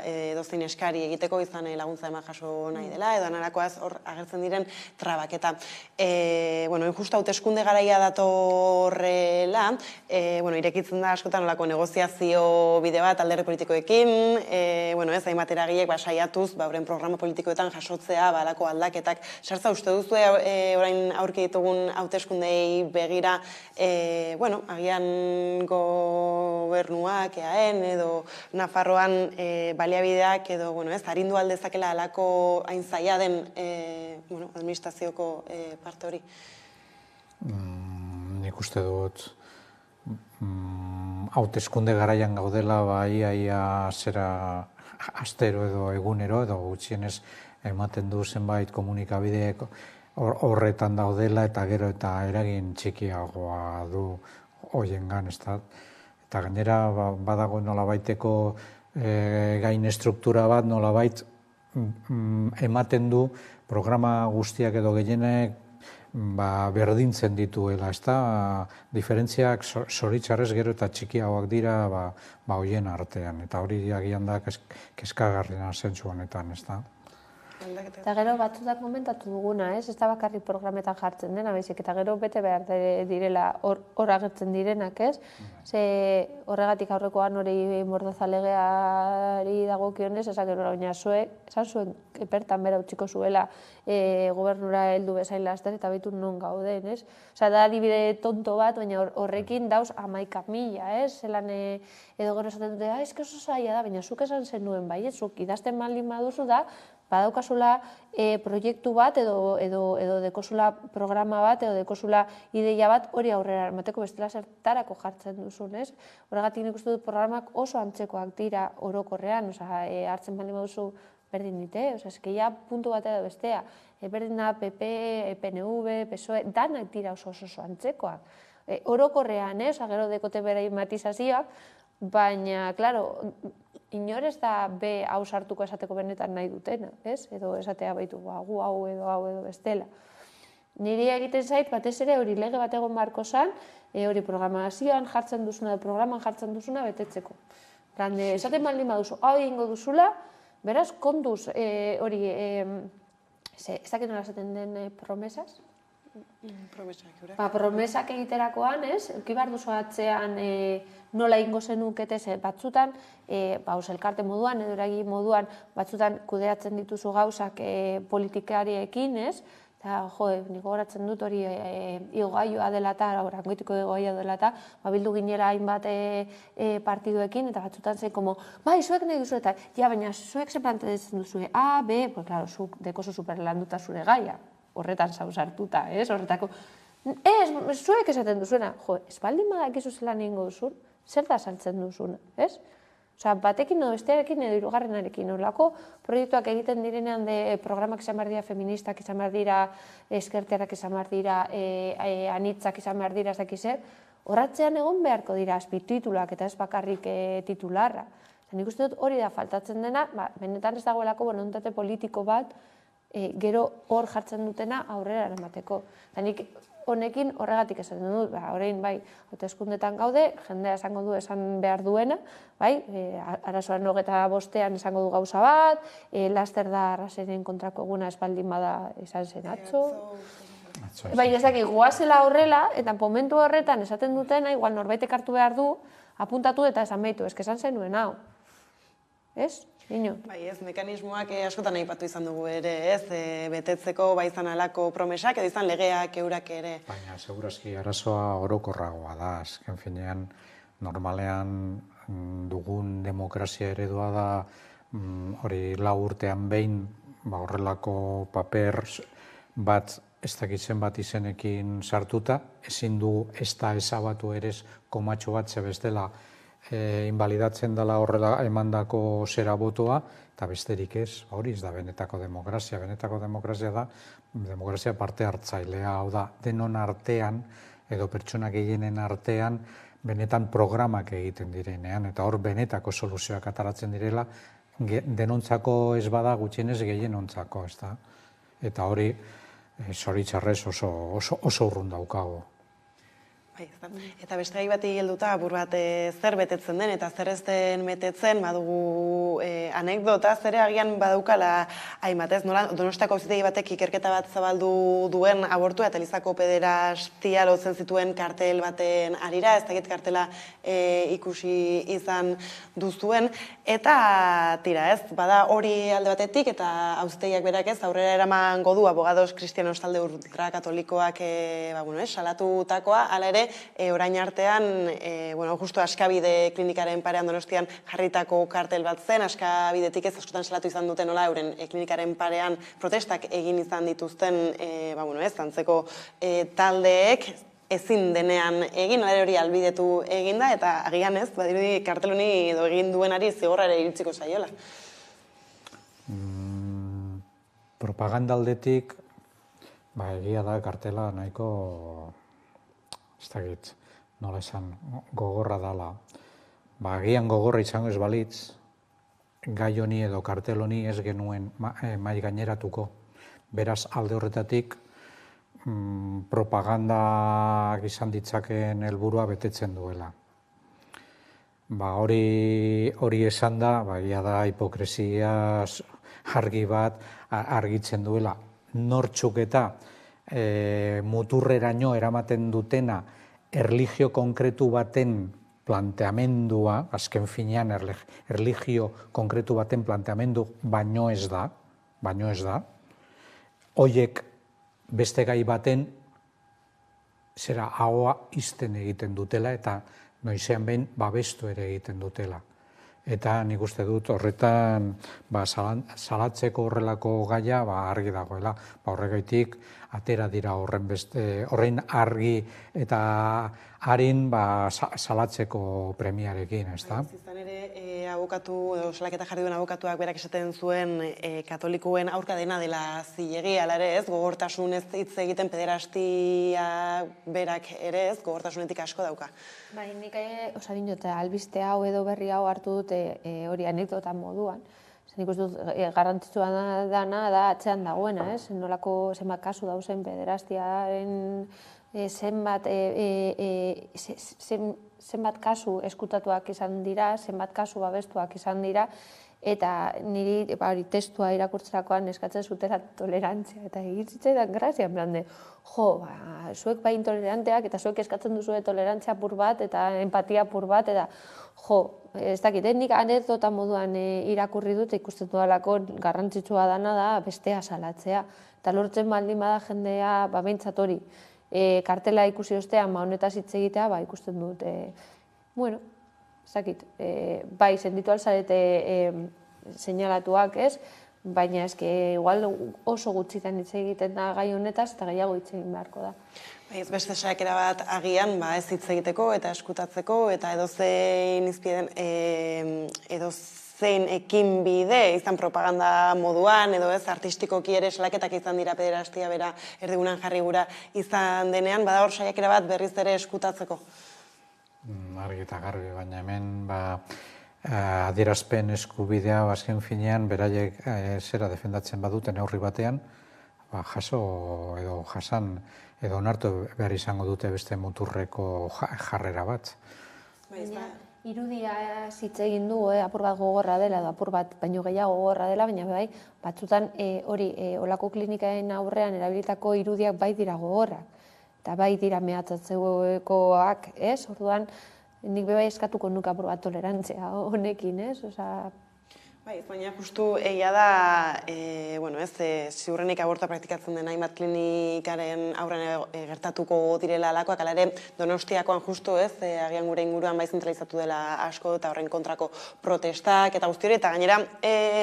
edozein eskari egiteko izan laguntza eman jaso nahi dela, edo anarakoaz hor agertzen diren trabaketa. Justu hauteskunde garaia datorrela, irekitzen da askotan olako negoziazio bide bat alderdi politikoekin, hainbat eragilek saiatuz, horren programa politikoetan jasotzea, alako aldaketak. Sartza uste duzu orain aurki ditugun hauteskundei begira, agian gobernuak, EAen, edo Nafarroan baliabideak, edo arindu aldezakela alako hain zaila den administrazioko parte hori? Nik uste dut hauteskunde garaian gaudela iaia zera astero edo egunero, edo gutxienez ematen du zenbait komunikabideek horretan daudela eta gero eta eragin txikiagoa du hoiengan, eta gainera badago nolabaiteko gain estruktura bat nolabait ematen du programa guztiak edo gehienek berdintzen dituela, diferentziak zoritxarrez gero eta txikiagoak dira hoien artean, eta hori agian da kezkagarriena zentzu honetan, Eta gero batzutan komentatu duguna, ez da bakarrik programetan jartzen dena, baizik, eta gero bete behar direla hor agertzen direnak, ez? Ze horregatik aurrekoan hori Mordaza-legeari dagokionez, esan gero baina esan zuen epertan bera utziko zuela gobernura heldu bezain laster eta baitu non gauden, ez? Osa, da adibide tonto bat, baina horrekin dauz 11.000, ez? Zelan edo gero esaten dute, eske oso zaila da, baina zuk esan zenuen bai, ez? Zuk idazten baldin baduzu da, badaukazula proiektu bat edo dekozula programa bat edo dekozula ideia bat hori aurrera emateko bestela zertarako jartzen duzun, ez? Horregatik nik uste dut programak oso antzekoak dira orokorrean, hartzen baldin baduzu berdin dite, eskeia puntu bat edo bestea, berdin da PP, PNV, PSOE, danak dira oso antzekoak. Orokorrean, gero dekote bere matizazioak, baina, klaro, inor ez da be hau sartuko esateko benetan nahi dutena, ez? Edo esatea baitu, gu hau edo bestela. Niri egiten zait, batez ere hori lege bat egon barko zan, hori programazioan jartzen duzuna, programan jartzen duzuna betetzeko. Esaten baldin baduzu, hau egingo duzula, beraz, kontuz hori, ez dakit nola esaten den promesas? Promesak egiterakoan, ez? Euki behar duzu atzean nola ingo zenukete, batzutan, elkarte moduan, edo eragi moduan, batzutan kudeatzen dituzu gauzak politikariekin, ez? Eta, nik gogoratzen dut hori igogailua dela eta, orangoitiko igogailua dela eta, bildu ginera hainbat partiduekin, eta batzutan zen, bai, zuek nahi duzu eta, ja, baina zuek ze planteatzen duzue, A, B, pues, claro, zuk dekozu superlanduta zure gaia, horretan zauzartuta, ez? Horretako, zuek esaten duzuena, espaldin badakizu zelan egingo duzun, zer da saltzen duzuna, ez? Osa, batekin edo bestearekin edo hirugarrenarekin, horrelako proiektuak egiten direnean programak izan behar dira feministak, izan behar dira eskerterak, izan behar dira anitzak, izan behar dira ez dakize, horratzean egon beharko dira azpitituluak eta ez bakarrik titularra. Nik uste dut hori da faltatzen dena, benetan ez dagoelako bonontate politiko bat gero hor jartzen dutena aurrera eramateko. Nik honekin horregatik esaten dut, orain bai, hauteskundetan gaude, jendea esango du esan behar duena, bai, arazoaren 25ean esango du gauza bat, laster da arrazenen kontrako eguna espaldin bada esan zen atzo. Bai, ezak, goazela horrela, eta momentu horretan esaten dutena, igual norbaitek hartu behar du, apuntatu eta esan behitu, eske esan zenuen hau. Ez? Ino? Bai, ez, mekanismoak askotan aipatu izan dugu ere, ez, betetzeko bai izan alako promesak, edo izan legeak eurak ere. Baina, segurazki, arazoa orokorragoa da, azken finean, normalean dugun demokrazia eredua da, hori 4 urtean behin, horrelako paper bat, ez dakitzen bat izenekin sartuta, ezin du ez da ezabatu ere komatxo bat zebestela, invalidatzen dela horrela emandako zera botoa, eta besterik ez, hori ez da benetako demokrazia. Benetako demokrazia da, demokrazia parte hartzailea, hau da, denon artean, edo pertsona gehienen artean, benetan programak egiten direnean, eta hor benetako soluzioak ataratzen direla, denontzako ez bada gutxienez gehienontzako, ez da. Eta hori, zoritxarrez oso urrun daukago. Eta beste gai bati helduta apur bat zer betetzen den eta zer ez den betetzen badugu anekdota, zer agian badaukala hainbat, ez? Nola Donostiako auzitegi batek ikerketa bat zabaldu duen abortua eta Elizako pederastia lotzen zituen kartel baten harira, ez dakit kartela ikusi izan duzuen, eta tira, ez? Bada hori alde batetik eta auzitegiak berak ez aurrera eramango du abogados kristianos talde ultrakatolikoak salatutakoa, hala ere orain artean, justu Askabide klinikaren parean Donostian jarritako kartel bat zen, Askabidetik ez askotan salatu izan duten nola, euren klinikaren parean protestak egin izan dituzten, antzeko taldeek, ezin denean egin, hori albidetu egin da, eta agian ez, badirudi kartel honi edo egin duenari zigorra ere iritsiko zaiola. Propaganda aldetik, egia da kartela nahiko, ez dakit, nola esan, gogorra dala. Agian gogorra izango ez balitz, gai honi edo kartel honi ez genuen mai gaineratuko. Beraz, alde horretatik, propagandak izan ditzaken helburua betetzen duela. Hori esan da, ia da hipokresia argi bat argitzen duela. Nortzuk eta muturreraino eramaten dutena erlijio konkretu baten planteamendua, azken finean erlijio konkretu baten planteamendu baino ez da, hoiek beste gai baten zera ahoa izten egiten dutela eta noizean behin babestu ere egiten dutela. Eta nik uste dut horretan salatzeko horrelako gaia argi dagoela. Horregaitik atera dira horrein argi eta harin salatzeko premiarekin, ez da? Izan ere, abokatu, edo salaketa jarri duen abokatuak berak esaten zuen katolikoen aurka dena dela zilegi, ala ere ez, gogortasun ez hitz egiten pederastia berak ere ez, gogortasunetik asko dauka. Bai, nik osarin dut, albiste hau edo berri hau hartu dute hori anekdota moduan. Nik uste dut, garrantzitsua dana da atzean dagoena, ez? Nolako zenbat kasu dauzen pederastiaren zenbat kasu eskutatuak izan dira, zenbat kasu babestuak izan dira, eta niri testua irakurtzerakoan eskatzen zutela tolerantzia. Eta egitzaidan grazia, zuek bai intoleranteak, eta zuek eskatzen duzue tolerantzia apur bat, eta empatia apur bat, eta ez dakit, nik anekdota moduan irakurri dut, ikusten dudalako garrantzitsua dana da bestea salatzea. Eta lortzen baldin bada jendea, behintzat hori, kartela ikusi ostean, honetaz hitz egitea, ikusten dut, bueno, ez dakit, bai, senditu alzarete seinalatuak, ez? Baina eske igual oso gutxitan hitz egiten da gai honetaz eta gehiago hitz egin beharko da. Ez beste saiakera bat agian, ez hitz egiteko eta eskutatzeko eta edozein izpiden, edozein ekin bide izan propaganda moduan, edo ez artistikoki ere salaketak izan dira pederastia bera erdigunan jarri gura izan denean, bada hor saiakera bat berriz ere eskutatzeko. Argi eta garbi, baina hemen adierazpen eskubidea azken finean beraiek zera defendatzen badute neurri batean, jaso edo jasan edo onartu behar izango dute beste muturreko jarrera bat. Irudia hitz egin du, apur bat gogorra dela, edo apur bat baino gehiago gogorra dela, baina bai, batzutan hori olako klinikaen aurrean erabilitako irudiak bai dira gogorrak. Eta bai dira mehatzatzekoak, ez? Orduan, nik bebai eskatuko nuke apur bat tolerantzia honekin, ez? Bai, baina justu egia da, ziurrenik abortua praktikatzen den hainbat klinikaren aurrean gertatuko direla alakoak, ala ere Donostiakoan justu agian gure inguruan bai zentralizatu dela asko eta horren kontrako protestak eta guzti hori, eta gainera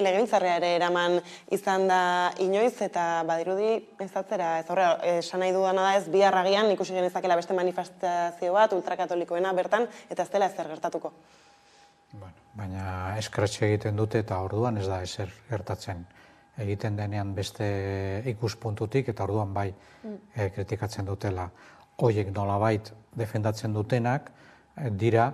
legebiltzarrera ere eraman izan da inoiz, eta badirudi ez atzera, ez horrela, esan nahi dudana da ez bihar agian ikusi genezakela beste manifestazio bat ultrakatolikoena bertan, eta ez dela ezer gertatuko. Baina eskratxe egiten dute eta orduan ez da ezer gertatzen. Egiten denean beste ikuspuntutik eta orduan bai kritikatzen dutela. Hoiek nolabait defendatzen dutenak dira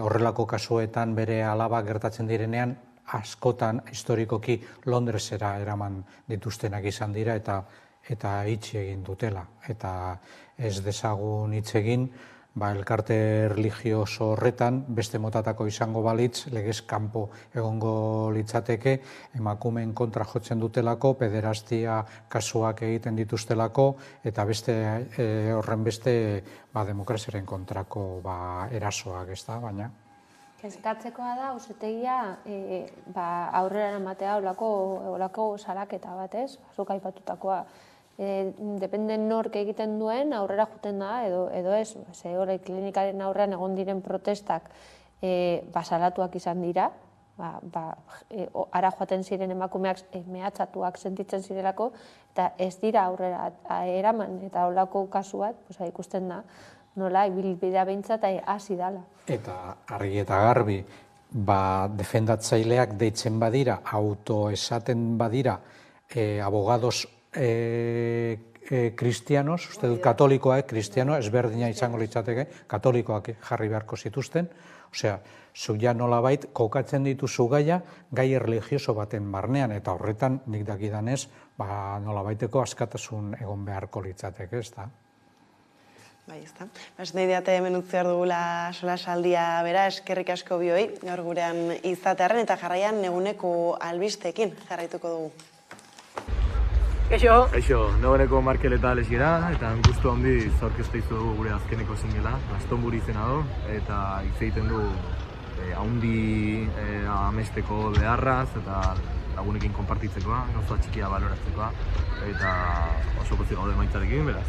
horrelako kasuetan bere alaba gertatzen direnean askotan historikoki Londresera eraman dituztenak izan dira eta itxi egin dutela. Eta ez dezagun hitz egin, elkarte religioso horretan, beste motatako izango balitz, legez kanpo egongo litzateke, emakumeen kontra jotzen dutelako, pederastia kasuak egiten dituztelako, eta beste horren beste demokraziaren kontrako erasoak, ez da, baina. Kezkatzekoa da, ausetegia aurrera ematea olako salaketa bat, ez? Zuk aipatutakoa. Dependen nork egiten duen aurrera juten da edo ez. Hori klinikaren aurrean egon diren protestak salatuak izan dira, ara joaten ziren emakumeak mehatzatuak sentitzen zirelako, eta ez dira aurrera eraman, eta holako kasu bat ikusten da nola ibilbidea behintzat hasi dala. Eta argi eta garbi, defendatzaileak deitzen badira, autoesaten badira, abogados kristianos, uste dut katolikoak kristiano, ezberdina izango litzateke, katolikoak jarri beharko zituzten, osea, zu ja nolabait kokatzen dituzu gaia, gai religioso baten barnean, eta horretan nik dakidanez, nolabaiteko askatasun egon beharko litzateke, ez da? Bai, ezta. Nahi diate hemen utzi behar dugula solasaldia bera, eskerrik asko bioi, gaur gurean izatearen, eta jarraian eguneko albisteekin jarraituko dugu. Kaixo! Kaixo, negoneko Markel eta Alex gira, eta gustu handi aurkeztu dugu gure azkeneko singela, Gaztonburi izena du, eta hitz egiten du haundi amesteko beharraz, eta lagunekin konpartitzekoa, gauza txikia baloratzekoa, eta oso pozik gaude maitzarekin, beraz,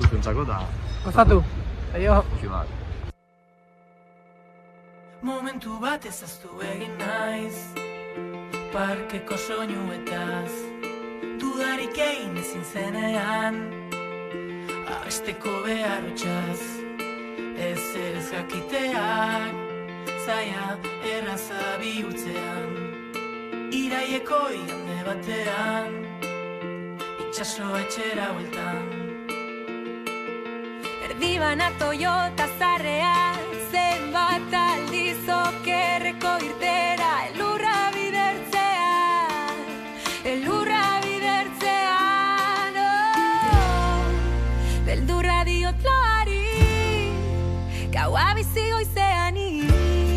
guztiontzako, eta... Gozatu! Aio! Guzti bat. Momentu bat ezaztu egin naiz, parkeko soinuetaz, dudarik egin ezin zenean, abesteko behar utxaz, ez ez jakiteak, zaila erraza bihurtzean, iraieko igande batean, itxaso etxera hueltan. Erdibana Toyota zarrea, zenbat aldiz okerreko irtera, elurra bidertzea, elurra